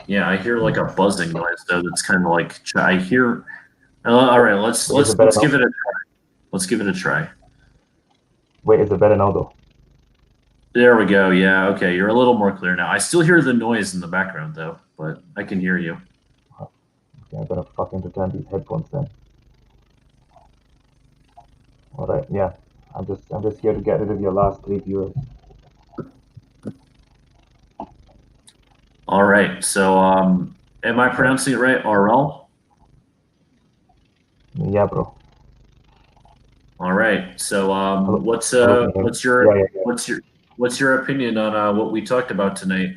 Yeah, I hear like a buzzing noise though. That's kind of like I hear. All right, let's Wait, is it better now? give it a try. Let's give it a try. Wait, is it better now though? There we go. Yeah, okay, you're a little more clear now. I still hear the noise in the background though, but I can hear you. Okay, I better fucking return these headphones then. All right, yeah. I'm just here to get rid of your last 3 viewers. All right. So, am I pronouncing it right? Aurel? Yeah, bro. All right. So, Hello. what's Hello, can you hear me? Yeah. what's your opinion on what we talked about tonight?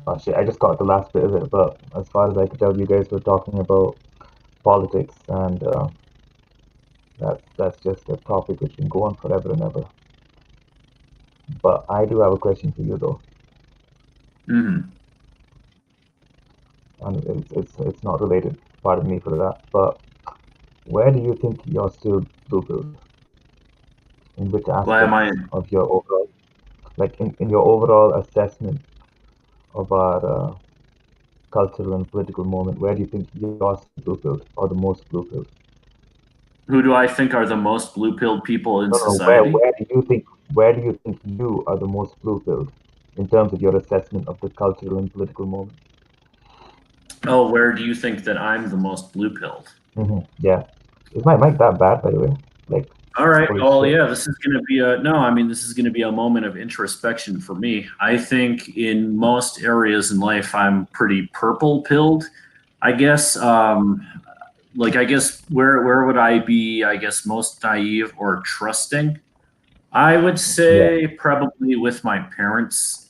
Oh shit, I just got the last bit of it, but as far as I could tell, you guys were talking about politics, and that's just a topic which can go on forever and ever. But I do have a question for you though, Mm-hmm. and it's not related. Pardon me for that, but where do you think you're still blue-pilled? In which Why am I? aspects of your overall, like in your overall assessment of our cultural and political moment, where do you think you're still blue-pilled or the most blue-pilled? Who do I think are the most blue-pilled people in No, no, no. society? Where do you think you are the most blue-pilled in terms of your assessment of the cultural and political moment? Oh, where do you think that I'm the most blue-pilled? Yeah. Is my mic that bad, by the way? Like, All right. holy Well, shit. yeah, this is going to be this is going to be a moment of introspection for me. I think in most areas in life, I'm pretty purple-pilled, I guess. I guess where would I be, I guess, most naive or trusting? I would say probably with my parents.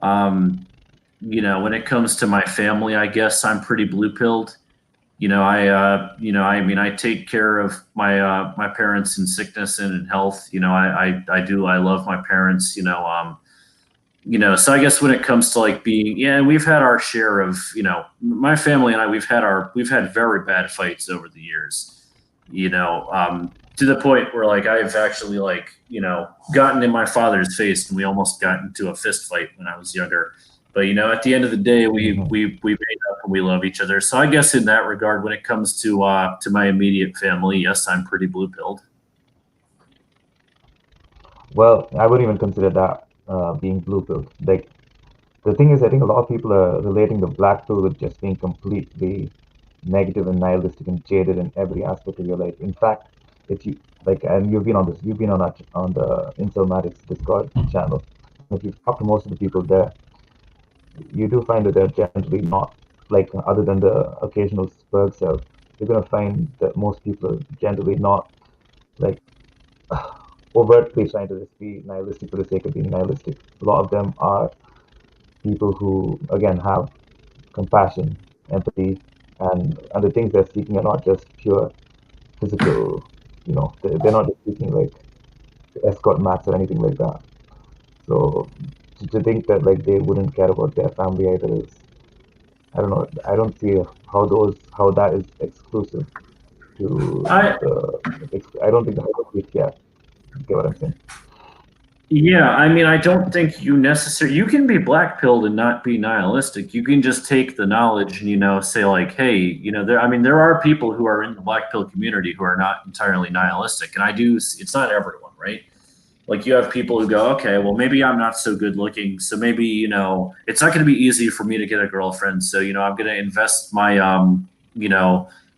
When it comes to my family, I guess I'm pretty blue-pilled. I take care of my parents in sickness and in health. I love my parents. So I guess when it comes to like being, yeah, we've had our share of, my family and I, we've had very bad fights over the years, to the point where like I've actually gotten in my father's face and we almost got into a fist fight when I was younger. But at the end of the day, we made up and we love each other. So I guess in that regard, when it comes to my immediate family, yes, I'm pretty blue-pilled. Well, I wouldn't even consider that being blue-pilled. Like, the thing is, I think a lot of people are relating the black pill with just being completely negative and nihilistic and jaded in every aspect of your life. In fact, if you and you've been on the Inselmatics Discord channel. If you've talked to most of the people there, you do find that they're generally not, like, other than the occasional spurg self, you're gonna find that most people are generally not like overtly trying to just be nihilistic for the sake of being nihilistic. A lot of them are people who again have compassion, empathy, and the things they're seeking are not just pure physical. They're not just seeking like escort max or anything like that. So to think that like they wouldn't care about their family either is, I don't know. I don't see how that is exclusive to I I don't think that would care. You get what I'm saying? Yeah, I don't think you can be black-pilled and not be nihilistic. You can just take the knowledge and say like, hey, there are people who are in the black pill community who are not entirely nihilistic, and it's not everyone, right? Like you have people who go, okay, well maybe I'm not so good looking, so maybe it's not going to be easy for me to get a girlfriend, so I'm going to invest my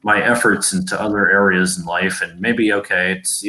my efforts into other areas in life, and maybe okay, it's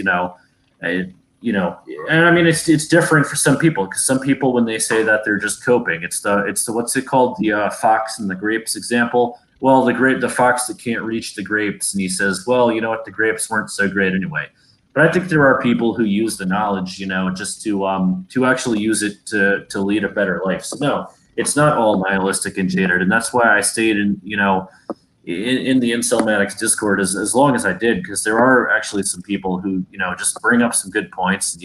and I mean it's different for some people, because some people, when they say that, they're just coping. It's the what's it called, the fox and the grapes example. Well, the fox that can't reach the grapes, and he says, well, you know what, the grapes weren't so great anyway. But I think there are people who use the knowledge, just to actually use it to lead a better life. So no, it's not all nihilistic and jaded, and that's why I stayed in the Incelmatics Discord as long as I did, because there are actually some people who just bring up some good points.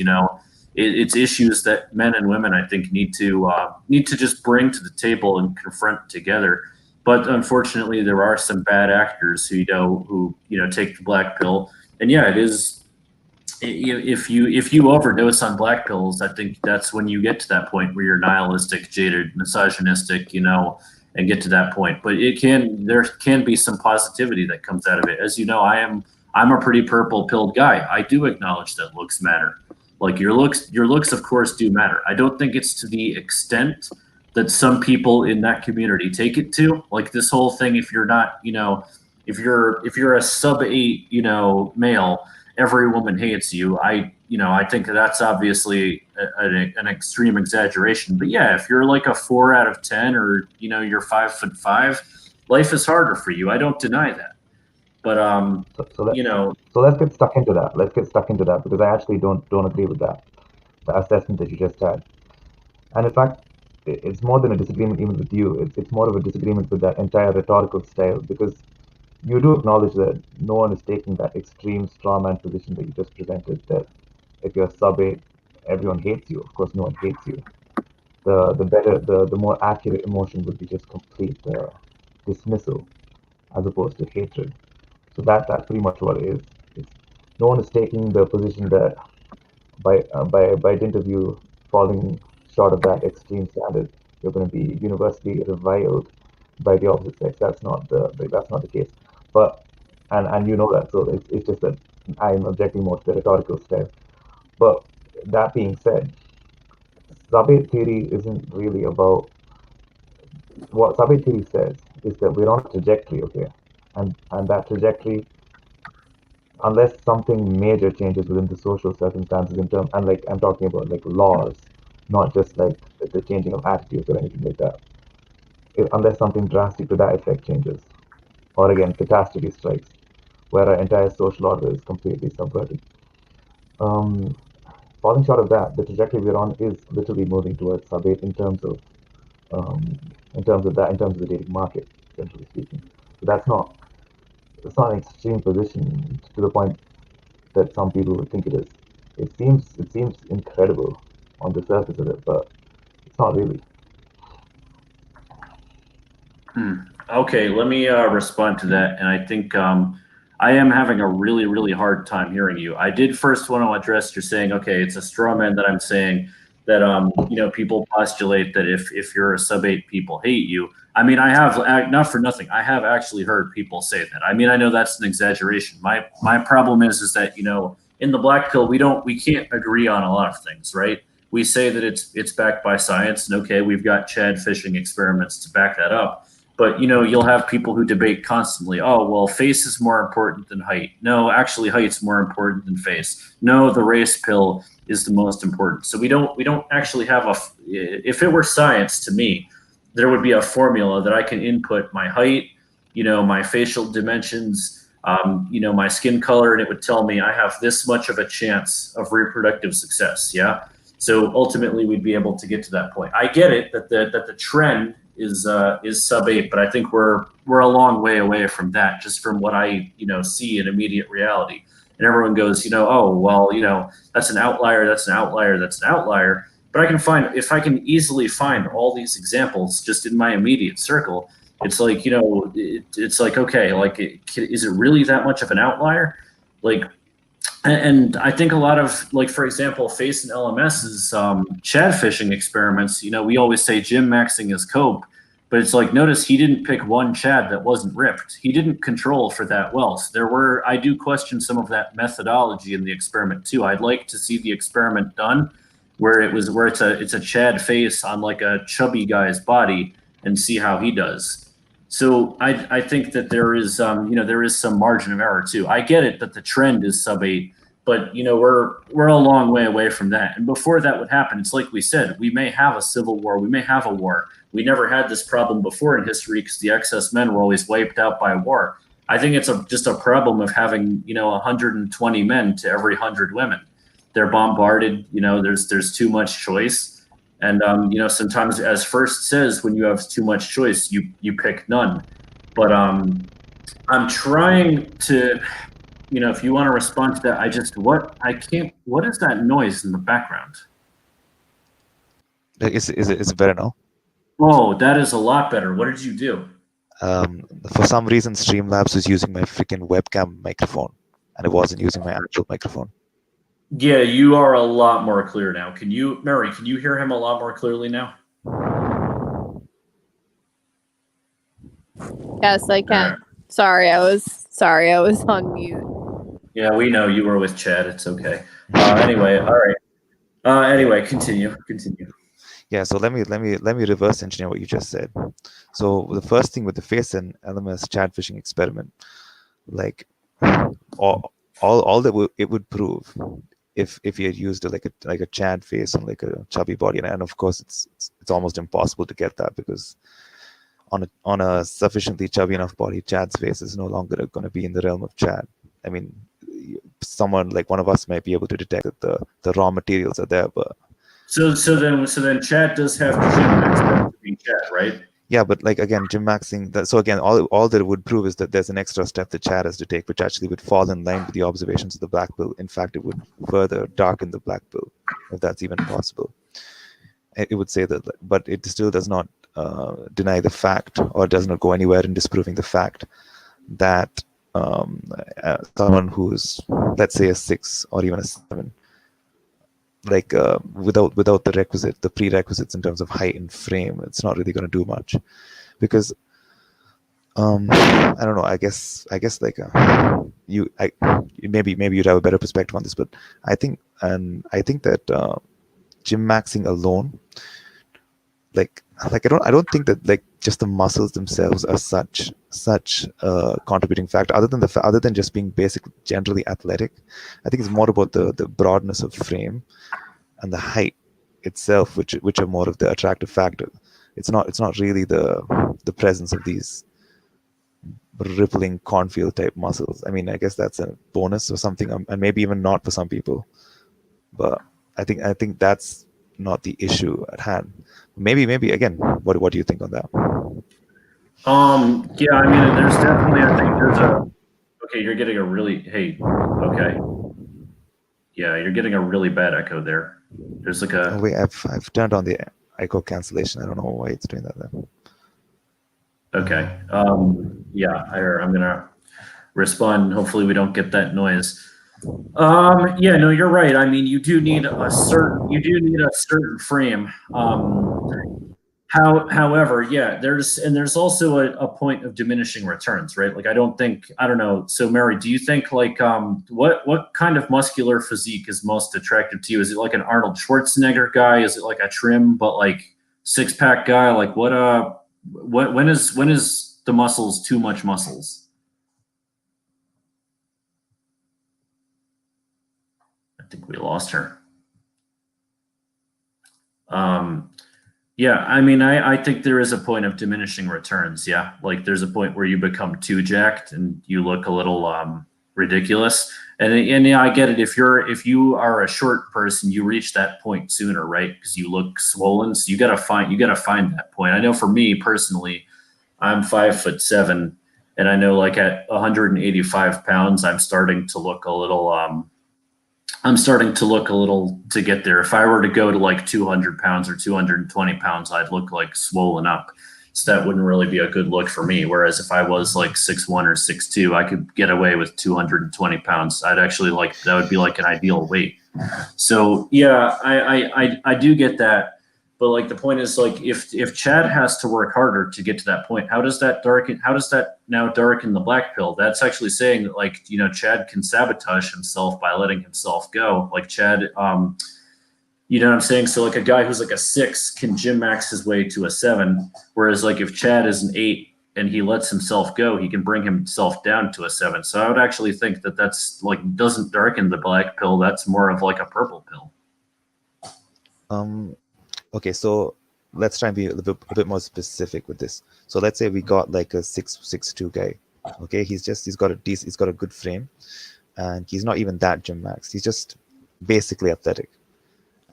It's issues that men and women, I think, need to just bring to the table and confront together. But unfortunately, there are some bad actors who take the black pill, and yeah, it is. If you overdose on black pills, I think that's when you get to that point where you're nihilistic, jaded, misogynistic, and get to that point. But there can be some positivity that comes out of it. As you know, I'm a pretty purple pilled guy. I do acknowledge that looks matter. Like your looks of course do matter. I don't think it's to the extent that some people in that community take it to. Like this whole thing, if you're not, if you're a sub-8, male, every woman hates you. I think that's obviously an extreme exaggeration. But yeah, if you're like a 4 out of 10, or you're 5'5", life is harder for you. I don't deny that. But So let's get stuck into that. Because I actually don't agree with that, the assessment that you just had. And in fact, it's more than a disagreement even with you. It's more of a disagreement with that entire rhetorical style, because you do acknowledge that no one is taking that extreme strawman position that you just presented, that if you're sub-8, everyone hates you. Of course, no one hates you. The more accurate emotion would be just complete dismissal, as opposed to hatred. So that's pretty much what it is. No one is taking the position that by dint of you falling short of that extreme standard, you're going to be universally reviled by the opposite sex. That's not the case. But and you know that, so it's just that I'm objecting more to the rhetorical style. But that being said, sub-8 theory isn't really about what sub-8 theory says is that we're on a trajectory, okay, and that trajectory, unless something major changes within the social circumstances in terms, and like I'm talking about like laws, not just like the changing of attitudes or anything like that. Unless something drastic to that effect changes, or again catastrophe strikes, where our entire social order is completely subverted. Falling short of that, the trajectory we're on is literally moving towards sub-8 in terms of the dating market, essentially speaking. So that's not an extreme position to the point that some people would think it is. It seems incredible on the surface of it, but it's not really. Okay, let me respond to that. And I think I am having a really, really hard time hearing you. I did first want to address, you're saying, okay, it's a straw man that I'm saying that, people postulate that if you're a sub-8, people hate you. I mean, I have, not for nothing, I have actually heard people say that. I mean, I know that's an exaggeration. My problem is that, in the black pill, we can't agree on a lot of things, right? We say that it's backed by science, and okay, we've got Chad fishing experiments to back that up. But you'll have people who debate constantly. Oh, well, face is more important than height. No, actually, height's more important than face. No, the race pill is the most important. So we don't actually have if it were science, to me, there would be a formula that I can input my height, my facial dimensions, my skin color, and it would tell me I have this much of a chance of reproductive success. Yeah. So ultimately, we'd be able to get to that point. I get it that the trend is sub-8, but I think we're a long way away from that, just from what I see in immediate reality. And everyone goes, oh well, that's an outlier, that's an outlier, that's an outlier. But if I can easily find all these examples just in my immediate circle, it's like it's like, okay, like is it really that much of an outlier? Like. And I think a lot of, like, for example, Face and LMS's Chad fishing experiments, we always say Jim maxing his cope, but it's like, notice he didn't pick one Chad that wasn't ripped. He didn't control for that well. So I do question some of that methodology in the experiment too. I'd like to see the experiment done where it's a Chad face on like a chubby guy's body and see how he does. So I think that there is some margin of error too. I get it that the trend is sub-8, but we're a long way away from that. And before that would happen, it's like we said, we may have a civil war, we may have a war. We never had this problem before in history because the excess men were always wiped out by war. I think it's just a problem of having 120 men to every 100 women. They're bombarded. There's too much choice, and sometimes, as First says, when you have too much choice, you pick none. But I'm trying to. If you want to respond to that, what is that noise in the background? Is it better now? Oh, that is a lot better. What did you do? For some reason, Streamlabs was using my freaking webcam microphone, and it wasn't using my actual microphone. Yeah, you are a lot more clear now. Mary, can you hear him a lot more clearly now? Yes, I can. Sorry, I was on mute. Yeah, we know you were with Chad. It's okay. Anyway, all right. Anyway, continue. Yeah, so let me reverse engineer what you just said. So the first thing with the face and LMS chat phishing experiment, like all that it would prove if you had used like a Chad face on like a chubby body, and of course it's almost impossible to get that because on a sufficiently chubby enough body, Chad's face is no longer going to be in the realm of Chad. I mean, someone like one of us might be able to detect that the raw materials are there, but so then Chad does have to be Chad, right? Yeah, but like again, gym maxing. So again, all that it would prove is that there's an extra step that Chad has to take, which actually would fall in line with the observations of the black pill. In fact, it would further darken the black pill, if that's even possible. It would say that, but it still does not deny the fact, or does not go anywhere in disproving the fact that someone who's, let's say, a 6 or even a 7, like without the prerequisites in terms of height and frame, it's not really going to do much, because I don't know. I guess like maybe you'd have a better perspective on this, but I think that gym maxing alone, like I don't think that like just the muscles themselves are such a contributing factor, other than just being generally athletic. I think it's more about the broadness of frame and the height itself, which are more of the attractive factor. It's not really the presence of these rippling cornfield type muscles. I mean, I guess that's a bonus or something, and maybe even not for some people. But I think that's not the issue at hand. Maybe again, what do you think on that? Yeah, I mean, there's definitely, I think there's okay, you're getting a really, okay. Yeah, you're getting a really bad echo there. There's like a... Oh, wait, I've turned on the echo cancellation. I don't know why it's doing that then. Okay. Yeah, I'm going to respond. Hopefully we don't get that noise. Yeah, no, you're right. I mean, you do need a certain frame. However, yeah, there's also a point of diminishing returns, right? Like I don't know. So Mary, do you think like what kind of muscular physique is most attractive to you? Is it like an Arnold Schwarzenegger guy? Is it like a trim but like 6-pack guy? Like when is the muscles too much muscles? I think we lost her. Yeah, I mean, I think there is a point of diminishing returns. Yeah, like there's a point where you become too jacked and you look a little ridiculous. And yeah, I get it. If you are a short person, you reach that point sooner, right? Because you look swollen. So you gotta find that point. I know for me personally, I'm 5'7", and I know like at 185 pounds, I'm starting to look a little to get there. If I were to go to like 200 pounds or 220 pounds, I'd look like swollen up. So that wouldn't really be a good look for me. Whereas if I was like 6'1" or 6'2", I could get away with 220 pounds. I'd actually that would be like an ideal weight. So yeah, I do get that. But like the point is like if Chad has to work harder to get to that point, how does that now darken the black pill? That's actually saying that like, Chad can sabotage himself by letting himself go. Like Chad, you know what I'm saying? So like a guy who's like a 6 can gym max his way to a 7, whereas like if Chad is an 8 and he lets himself go, he can bring himself down to a 7. So I would actually think that that's like doesn't darken the black pill. That's more of like a purple pill. Okay, so let's try and be a bit more specific with this. So let's say we got like a 6'2" guy. Okay, he's got a good frame, and he's not even that gym max. He's just basically athletic.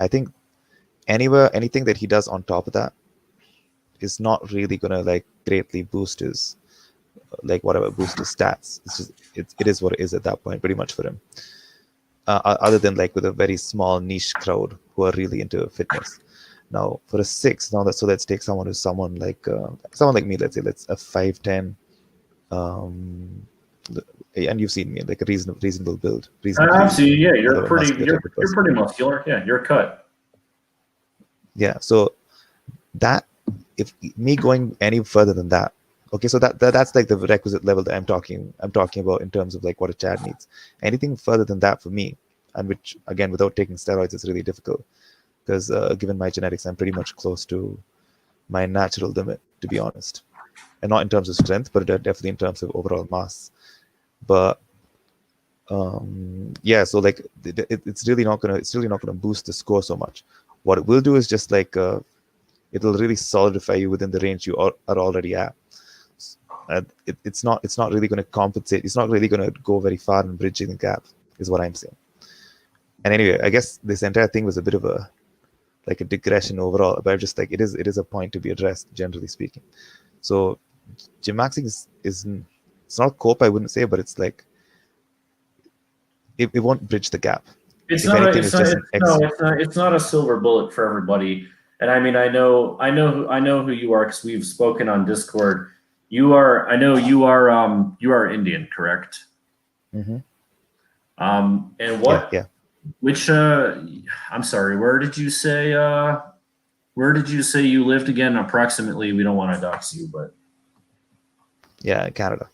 I think anything that he does on top of that is not really gonna like greatly boost his stats. It is what it is at that point, pretty much for him. Other than like with a very small niche crowd who are really into fitness. Now for a 6, so let's take someone like me. Let's say a 5'10", and you've seen me, like a reasonable build. I've seen, yeah, you're pretty muscular. Yeah, you're cut. Yeah, so that if me going any further than that, okay, so that's like the requisite level that I'm talking about in terms of like what a Chad needs. Anything further than that for me, and which again without taking steroids is really difficult, because given my genetics, I'm pretty much close to my natural limit, to be honest, and not in terms of strength, but definitely in terms of overall mass. But yeah, so like it's really not gonna boost the score so much. What it will do is just like it'll really solidify you within the range you are already at. It's not really going to compensate. It's not really going to go very far in bridging the gap, is what I'm saying. And anyway, I guess this entire thing was a bit of a digression overall, but just like it is a point to be addressed, generally speaking. So gym maxing is it's not cope, I wouldn't say, but it's like it won't bridge the gap. It's not a silver bullet for everybody. And I mean, I know who you are because we've spoken on Discord. You are Indian, correct? Mm-hmm. And what? Yeah. Which? I'm sorry. Where did you say you lived again? Approximately. We don't want to dox you, but. Yeah, Canada.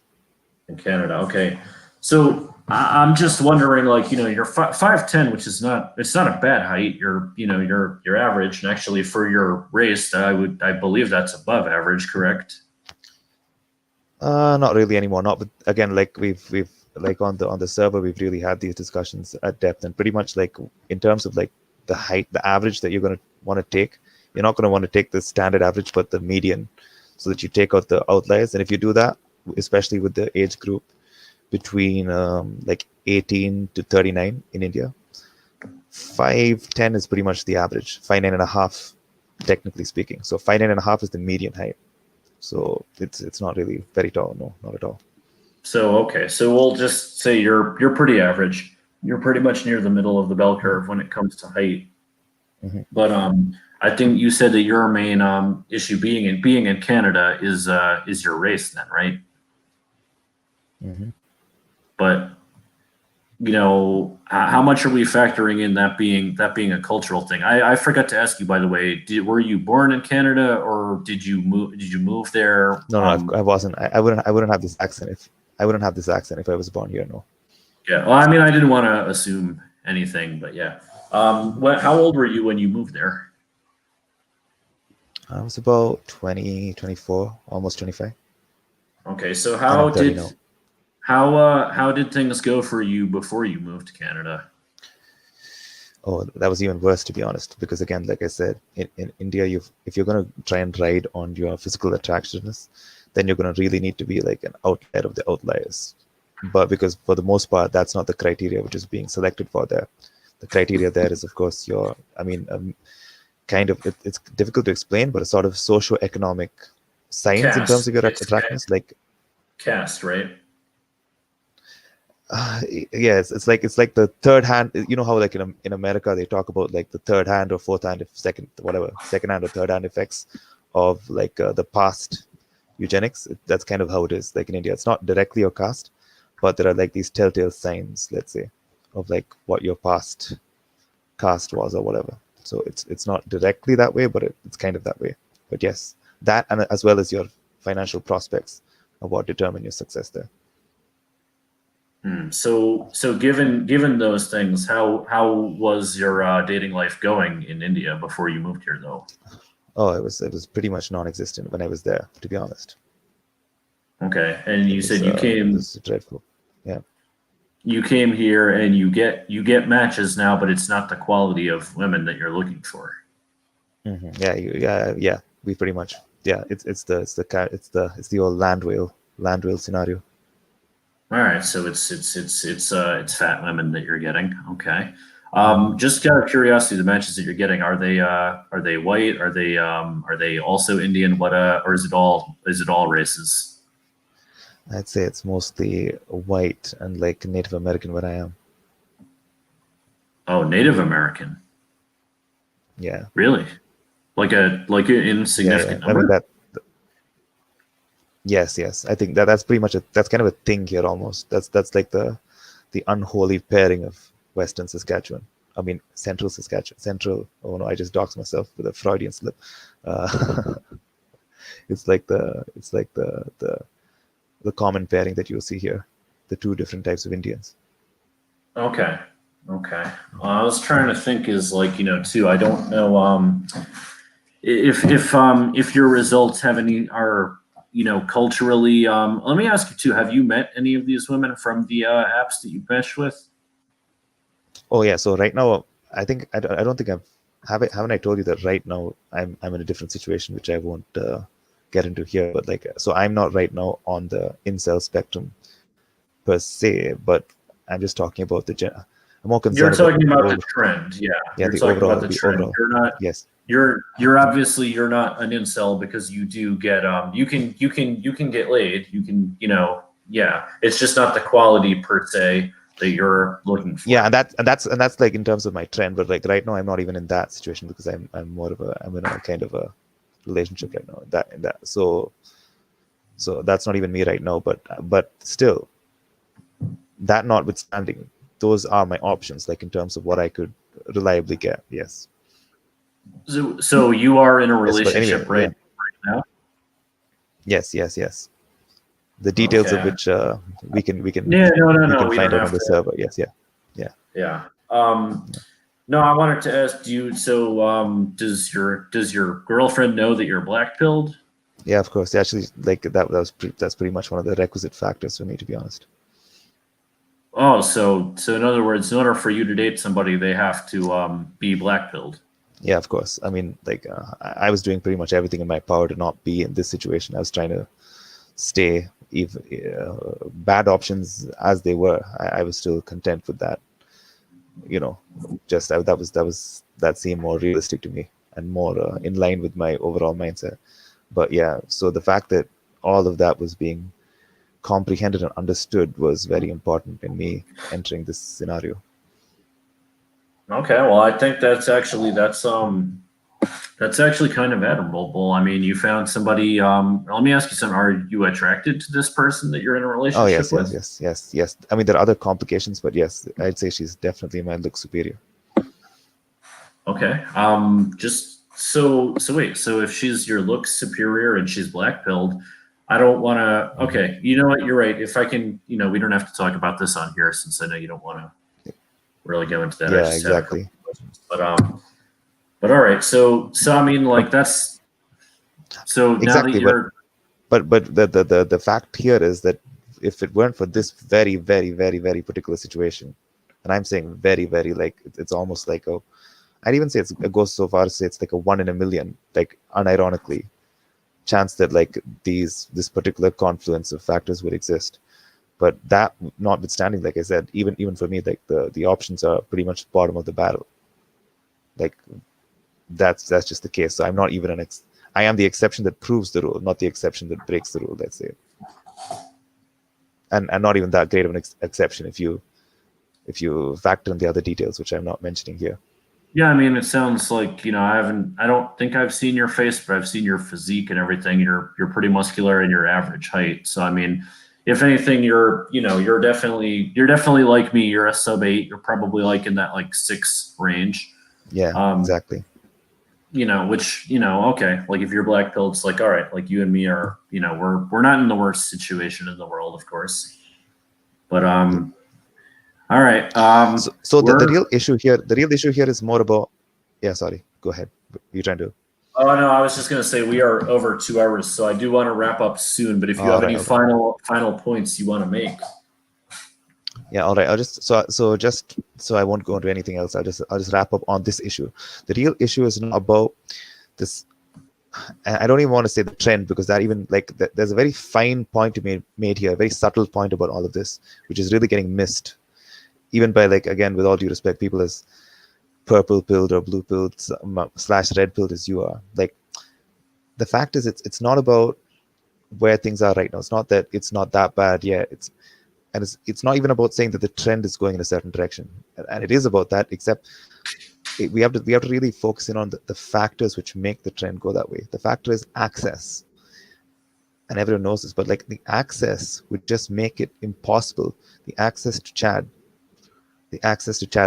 In Canada, okay. So I'm just wondering, like, you're 5'10", which is it's not a bad height. You're average, and actually for your race, I believe that's above average, correct? Not really anymore. Not, but again, like we've like on the server, we've really had these discussions at depth, and pretty much like in terms of like the height, the average that you're going to want to take, you're not going to want to take the standard average, but the median, so that you take out the outliers. And if you do that, especially with the age group between like 18 to 39 in India, 5'10" is pretty much the average. 5'9.5", technically speaking. So 5'9.5" is the median height. So it's not really very tall. No, not at all. So okay, so we'll just say you're pretty average. You're pretty much near the middle of the bell curve when it comes to height. Mm-hmm. But I think you said that your main issue being in Canada is your race, then, right? Mm-hmm. But how much are we factoring in that being a cultural thing? I forgot to ask you, by the way. Were you born in Canada or did you move there? No, I wasn't. I wouldn't have this accent if I was born here. No. Yeah. Well, I mean, I didn't want to assume anything, but yeah. How old were you when you moved there? I was about 20, 24, almost 25. Okay, so how did things go for you before you moved to Canada? Oh, that was even worse, to be honest, because again, like I said, in India, if you're going to try and ride on your physical attractiveness, then you're going to really need to be like an outlier of the outliers. But because for the most part, that's not the criteria which is being selected for there. The criteria there is, of course, it's difficult to explain, but a sort of socio-economic science in terms of your attractiveness, like caste, right? Yes, it's like the third hand. You know how like in America they talk about like the third hand or fourth hand, second hand or third hand effects of like the past eugenics. That's kind of how it is. Like in India, it's not directly your caste, but there are like these telltale signs, let's say, of like what your past caste was or whatever. So it's not directly that way, but it's kind of that way. But yes, that, and as well as your financial prospects of what determine your success there. So given those things, how was your dating life going in India before you moved here, though? Oh, it was pretty much non-existent when I was there, to be honest. Okay, and you said you This came is dreadful. you came here and you get matches now, but it's not the quality of women that you're looking for. Yeah. We pretty much, it's the old land whale scenario. All right, so it's fat women that you're getting. Okay. Just out of curiosity, the matches that you're getting, are they white? Are they also Indian? Or is it all races? I'd say it's mostly white and like Native American where I am. Oh, Native American. Yeah. Really? Like an insignificant I mean number? Yes. I think that's pretty much that's kind of a thing here almost. That's like the unholy pairing of Western Saskatchewan. I mean Central Saskatchewan. Oh no, I just doxed myself with a Freudian slip. It's like the common pairing that you'll see here, the two different types of Indians. Okay. I was trying to think is like, too, I don't know if your results are culturally let me ask you too, have you met any of these women from the apps that you meshed with? Oh yeah, so right now I think I don't think haven't I told you that right now I'm in a different situation which I won't get into here, but like so I'm not right now on the incel spectrum per se, but I'm just talking about I'm more concerned. You're talking about the trend, yeah. Yeah, you're talking about the trend. Overall, you're not. Yes. You're obviously you're not an incel because you do get you can get laid. You can yeah. It's just not the quality per se that you're looking for. Yeah, and that's like in terms of my trend, but like right now I'm not even in that situation because I'm in a kind of a relationship right now. So that's not even me right now, but still, that notwithstanding, those are my options, like in terms of what I could reliably get. Yes. So you are in a relationship anyway, right now? Yes. The details of which we can Yeah, no, find out on the server. Yes, yeah. No, I wanted to ask you. So, does your girlfriend know that you're black-pilled? Yeah, of course. Actually, like that's pretty much one of the requisite factors for me, to be honest. Oh, so in other words, in order for you to date somebody, they have to be black-pilled. Yeah, of course. I mean, like I was doing pretty much everything in my power to not be in this situation. I was trying to stay, even bad options as they were. I was still content with that. Just that seemed more realistic to me and more in line with my overall mindset. But yeah, so the fact that all of that was being comprehended and understood was very important in me entering this scenario. Okay, well, I think that's actually kind of admirable. I mean, you found somebody. Let me ask you something. Are you attracted to this person that you're in a relationship with? Yes. I mean, there are other complications, but yes, I'd say she's definitely my look superior. Okay. Just so wait. So if she's your look superior and she's black-pilled, I don't want to. Okay, you know what? You're right. If I can, we don't have to talk about this on here since I know you don't want to really go into that. Yeah, exactly. But all right. So I mean, like that's so exactly. Now that you're, but the fact here is that if it weren't for this very, very, very, very particular situation, and I'm saying very, very, like it's almost like I'd even say it goes so far as to say it's like a 1 in a million, like unironically, chance that like this particular confluence of factors would exist. But that notwithstanding, like I said, even for me, like the options are pretty much bottom of the barrel. Like that's just the case. So I'm not even I am the exception that proves the rule, not the exception that breaks the rule. Let's say, and not even that great of an exception if you factor in the other details, which I'm not mentioning here. Yeah, I mean, it sounds like I don't think I've seen your face, but I've seen your physique and everything. You're pretty muscular and you're average height. So I mean, if anything, you're definitely like me. You're a sub-8. You're probably like in that like 6 range. Yeah, exactly. Which okay, like if you're black-pilled, it's like all right, like you and me are, we're not in the worst situation in the world, of course, but all right. So the real issue here is more about. Yeah, sorry. Go ahead. You're trying to. Oh no, I was just gonna say we are over 2 hours, so I do want to wrap up soon. But if you have All right, any all right. final points you want to make, Yeah, all right. I'll just so I won't go into anything else. I'll just wrap up on this issue. The real issue is not about this. I don't even want to say the trend, because that even like there's a very fine point to be made here, a very subtle point about all of this, which is really getting missed, even by, like, again, with all due respect, people as purple pilled or blue pilled / red pilled as you are. Like, the fact is, it's not about where things are right now. It's not that it's not that bad. Yeah, it's not even about saying that the trend is going in a certain direction, and it is about that. Except we have to really focus in on the factors which make the trend go that way. The factor is access, and everyone knows this. But like, the access would just make it impossible. The access to Chad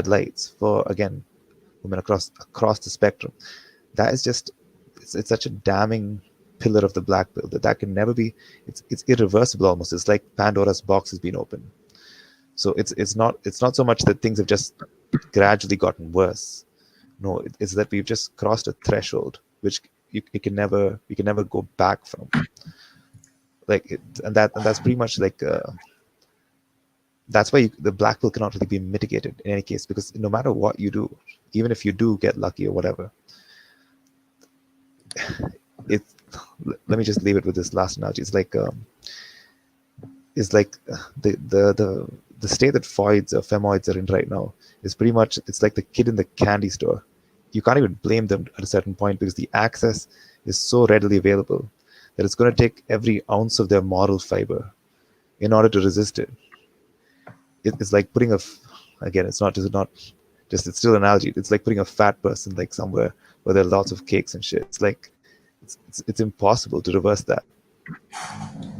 lights for, again, women across the spectrum. That is just it's such a damning pillar of the black pill that can never be. It's irreversible almost. It's like Pandora's box has been opened. So it's not so much that things have just gradually gotten worse. No, it's that we've just crossed a threshold which you can never go back from. Like, and that's pretty much like that's why the black pill cannot really be mitigated in any case, because no matter what you do, even if you do get lucky or whatever, let me just leave it with this last analogy. It's like the state that foids or femoids are in right now is pretty much, it's like the kid in the candy store. You can't even blame them at a certain point, because the access is so readily available that it's going to take every ounce of their moral fiber in order to resist it. It's like putting again, it's it's still an analogy. It's like putting a fat person like somewhere where there are lots of cakes and shit. It's like it's impossible to reverse that.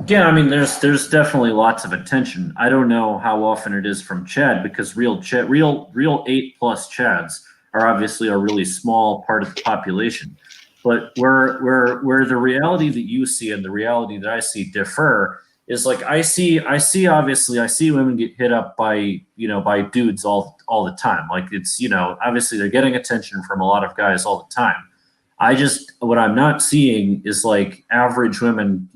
yeah, I mean, there's definitely lots of attention. I don't know how often it is from Chad, because real 8+ Chads are obviously a really small part of the population. But where the reality that you see and the reality that I see differ is, like, I see women get hit up by dudes all the time. Like, it's, obviously they're getting attention from a lot of guys all the time. What I'm not seeing is, like, average women,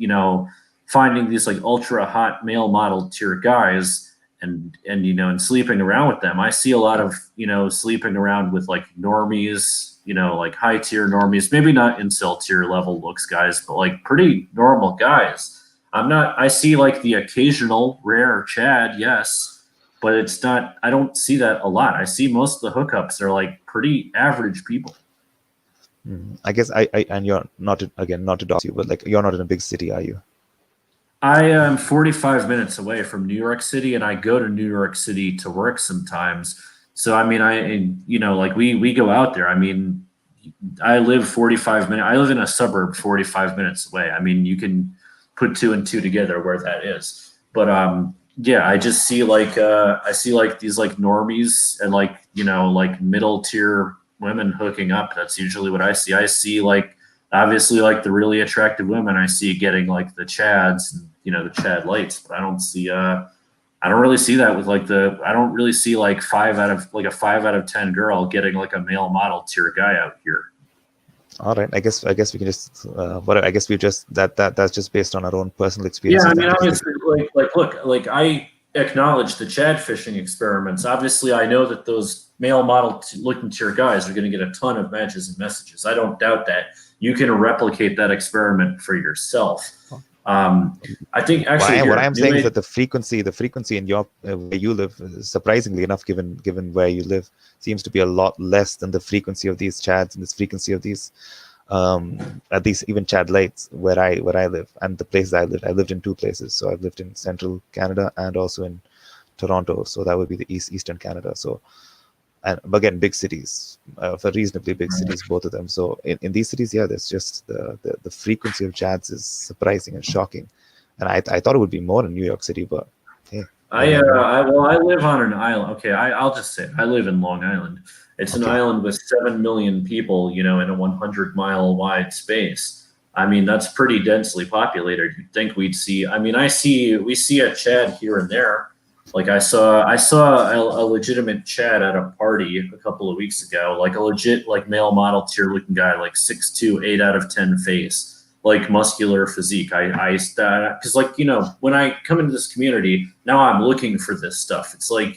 finding these, like, ultra hot male model tier guys and sleeping around with them. I see a lot of, sleeping around with, like, normies, like high tier normies, maybe not incel tier level looks guys, but like pretty normal guys. I see, like, the occasional rare Chad, yes, but I don't see that a lot. I see most of the hookups are like pretty average people. I guess and you're not to dox you, but like, you're not in a big city, are you? I am 45 minutes away from New York City, and I go to New York City to work sometimes. So, I mean, like, we go out there. I mean, I live 45 minutes. I live in a suburb 45 minutes away. I mean, you can put 2 and 2 together where that is. But yeah, I just see like these like normies and like middle tier women hooking up. That's usually what I see. I see, like, obviously, like, the really attractive women I see getting like the Chads and the Chad lights, but I don't really see that with like I don't really see like a 5 out of 10 girl getting like a male model tier guy out here. All right, I guess we can just I guess we just that's just based on our own personal experience. Yeah, I mean, obviously, look, like, I acknowledge the Chad fishing experiments. Obviously, I know that those male model looking tier guys are going to get a ton of matches and messages. I don't doubt that. You can replicate that experiment for yourself. I think actually what I'm saying is that the frequency in your where you live, surprisingly enough, given where you live, seems to be a lot less than the frequency of these Chads and this frequency of these at least even Chad lights where I live and the places I lived. I lived in 2 places, so I've lived in central Canada and also in Toronto, so that would be the eastern Canada. So, and again, big cities, for reasonably big cities, both of them. So in these cities, yeah, there's just the frequency of Chads is surprising and shocking. And I thought it would be more in New York City, but hey. I live on an island. Okay, I'll just say I live in Long Island. It's an island with 7 million people, in a 100-mile wide space. I mean, that's pretty densely populated. You'd think we'd see. I mean, we see a Chad here and there. Like I saw a legitimate Chad at a party a couple of weeks ago, like a legit like male model tier looking guy, like 6'2", 8 out of 10 face, like muscular physique. I because like when I come into this community now, I'm looking for this stuff. It's like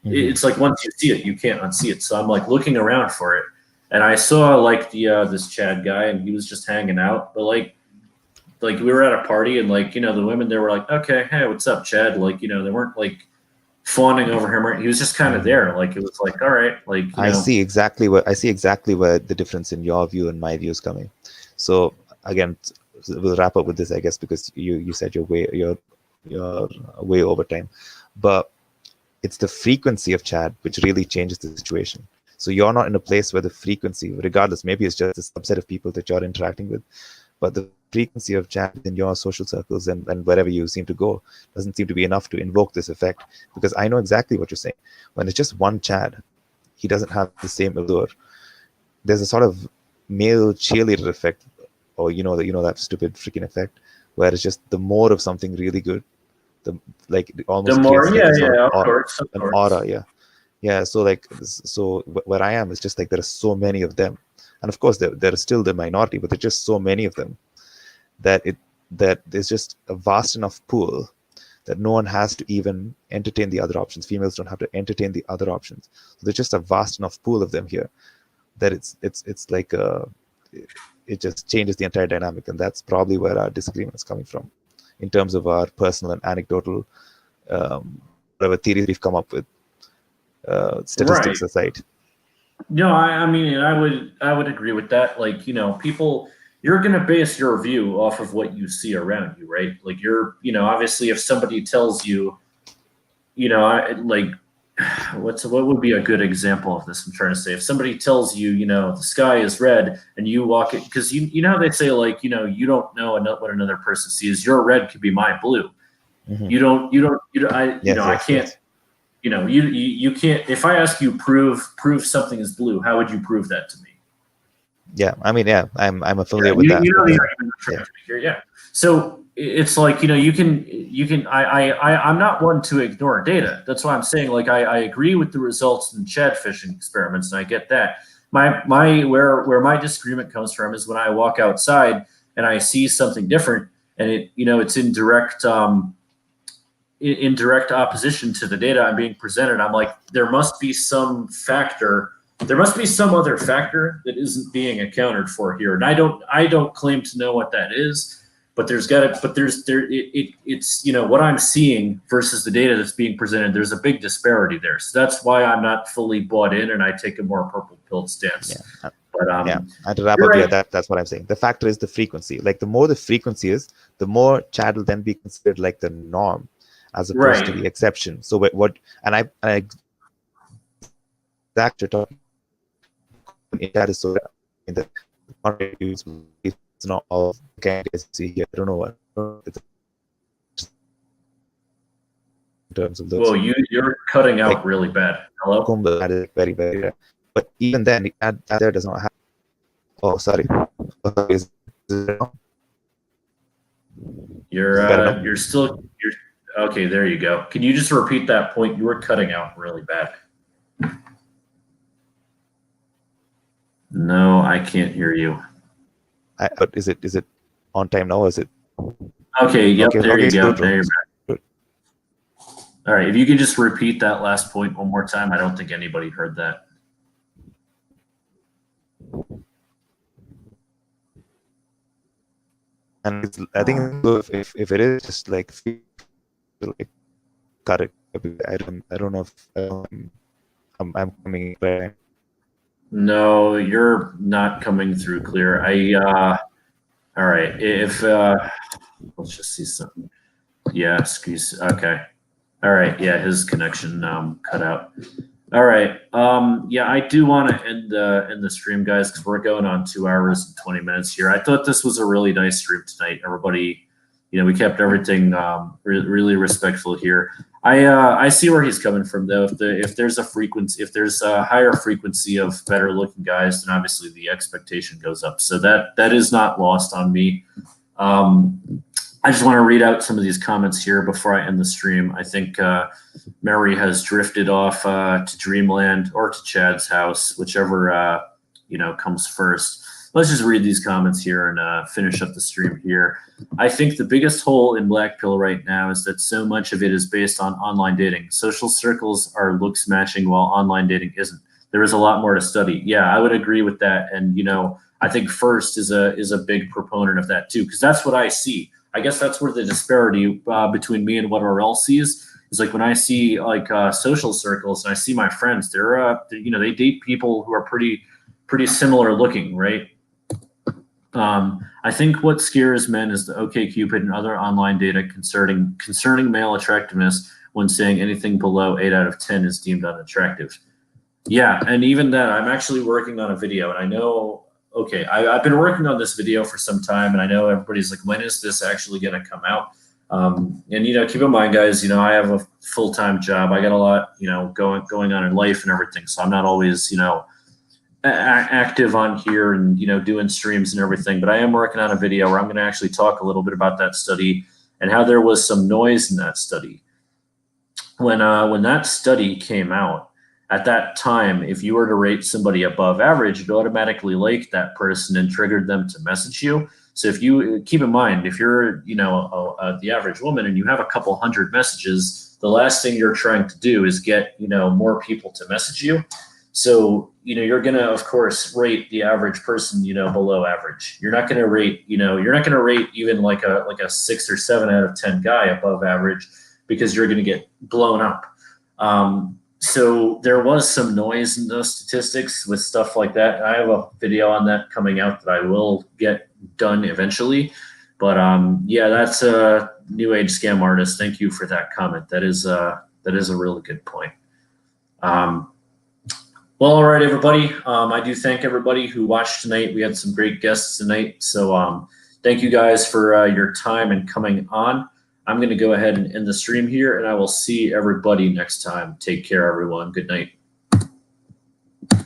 it's like once you see it, you can't unsee it. So I'm like looking around for it, and I saw like this Chad guy, and he was just hanging out, but like we were at a party, and like the women there were like, okay, hey, what's up, Chad? Like they weren't like fawning over him, or he was just kind of there. Like it was like, all right, like I see exactly where the difference in your view and my view is coming. So again, we'll wrap up with this, I guess, because you said you're way over time, but it's the frequency of Chad which really changes the situation. So you're not in a place where the frequency, regardless, maybe it's just a subset of people that you're interacting with, but the frequency of Chad in your social circles and wherever you seem to go doesn't seem to be enough to invoke this effect. Because I know exactly what you're saying. When it's just one Chad, he doesn't have the same allure. There's a sort of male cheerleader effect, or that stupid freaking effect, where it's just the more of something really good, it almost the more, creates of course. an aura, yeah. So where I am is just like there are so many of them, and of course there are still the minority, but there's just so many of them that there's just a vast enough pool that no one has to even entertain the other options. Females don't have to entertain the other options. So there's just a vast enough pool of them here that it's like it just changes the entire dynamic, and that's probably where our disagreement is coming from, in terms of our personal and anecdotal whatever theories we've come up with, statistics aside. No, I mean, I would agree with that. Like, people, you're going to base your view off of what you see around you, right? Like obviously if somebody tells you, what would be a good example of this? I'm trying to say, if somebody tells you, the sky is red, and you walk it, because you know how they say, like, you don't know what another person sees. Your red could be my blue. Mm-hmm. I can't. You can't. If I ask you prove something is blue, how would you prove that to me? Yeah, I mean, I'm familiar with that. The argument I'm trying to make here, yeah. So it's like you can. I'm not one to ignore data. That's why I'm saying, like, I agree with the results in Chad fishing experiments, and I get that. Where my disagreement comes from is when I walk outside and I see something different, and it's in direct opposition to the data I'm being presented. I'm like, there must be some factor. There must be some other factor that isn't being accounted for here, and I don't claim to know what that is. But it's what I'm seeing versus the data that's being presented. There's a big disparity there, so that's why I'm not fully bought in, and I take a more purple pilled stance. Yeah. But and to wrap up, right. That's what I'm saying. The factor is the frequency. Like the more the frequency is, the more Chad will then be considered like the norm, as opposed to the exception. So I that you're talking that is so in the it's not all candidates see here. I don't know what it's in terms of those. Well, you're cutting out really bad. Hello? That is very, very rare. But even then, that there does not have. Oh, sorry. You're still okay. There you go. Can you just repeat that point? You were cutting out really bad. No, I can't hear you. But is it on time now? Or is it? Okay. Yep. Okay, there you go. There you're back. All right. If you could just repeat that last point one more time, I don't think anybody heard that. And I think if it is just like cut it. I don't know if I'm coming right. No, you're not coming through clear. All right. If let's just see something. Yeah, excuse. Okay. All right. Yeah, his connection cut out. All right. Yeah, I do want to end the stream, guys, because we're going on 2 hours and 20 minutes here. I thought this was a really nice stream tonight. Everybody, we kept everything really respectful here. I see where he's coming from, though. If there's a higher frequency of better looking guys, then obviously the expectation goes up. So that is not lost on me. I just want to read out some of these comments here before I end the stream. I think Mary has drifted off to Dreamland or to Chad's house, whichever comes first. Let's just read these comments here and finish up the stream here. I think the biggest hole in Black Pill right now is that so much of it is based on online dating. Social circles are looks matching while online dating isn't. There is a lot more to study. Yeah, I would agree with that. And I think First is a big proponent of that too, because that's what I see. I guess that's where the disparity between me and what RL sees is like when I see like social circles and I see my friends, they date people who are pretty similar looking, right? I think what scares men is the OkCupid and other online data concerning male attractiveness when saying anything below 8 out of 10 is deemed unattractive. Yeah, and even then, I'm actually working on a video, and I know, okay, I've been working on this video for some time, and I know everybody's like, when is this actually going to come out? And keep in mind, guys, I have a full-time job. I got a lot, going on in life and everything, so I'm not always, active on here and doing streams and everything. But I am working on a video where I'm going to actually talk a little bit about that study and how there was some noise in that study. When that study came out, at that time, if you were to rate somebody above average, it automatically liked that person and triggered them to message you. So if you keep in mind, if you're, the average woman and you have a couple hundred messages, the last thing you're trying to do is get, more people to message you. So, you're going to, of course, rate the average person, below average. You're not going to rate, even like a 6 or 7 out of 10 guy above average because you're going to get blown up. So there was some noise in those statistics with stuff like that. I have a video on that coming out that I will get done eventually. But yeah, that's a new age scam artist. Thank you for that comment. That is a really good point. Well, all right, everybody. I do thank everybody who watched tonight. We had some great guests tonight. So thank you guys for your time and coming on. I'm going to go ahead and end the stream here, and I will see everybody next time. Take care, everyone. Good night.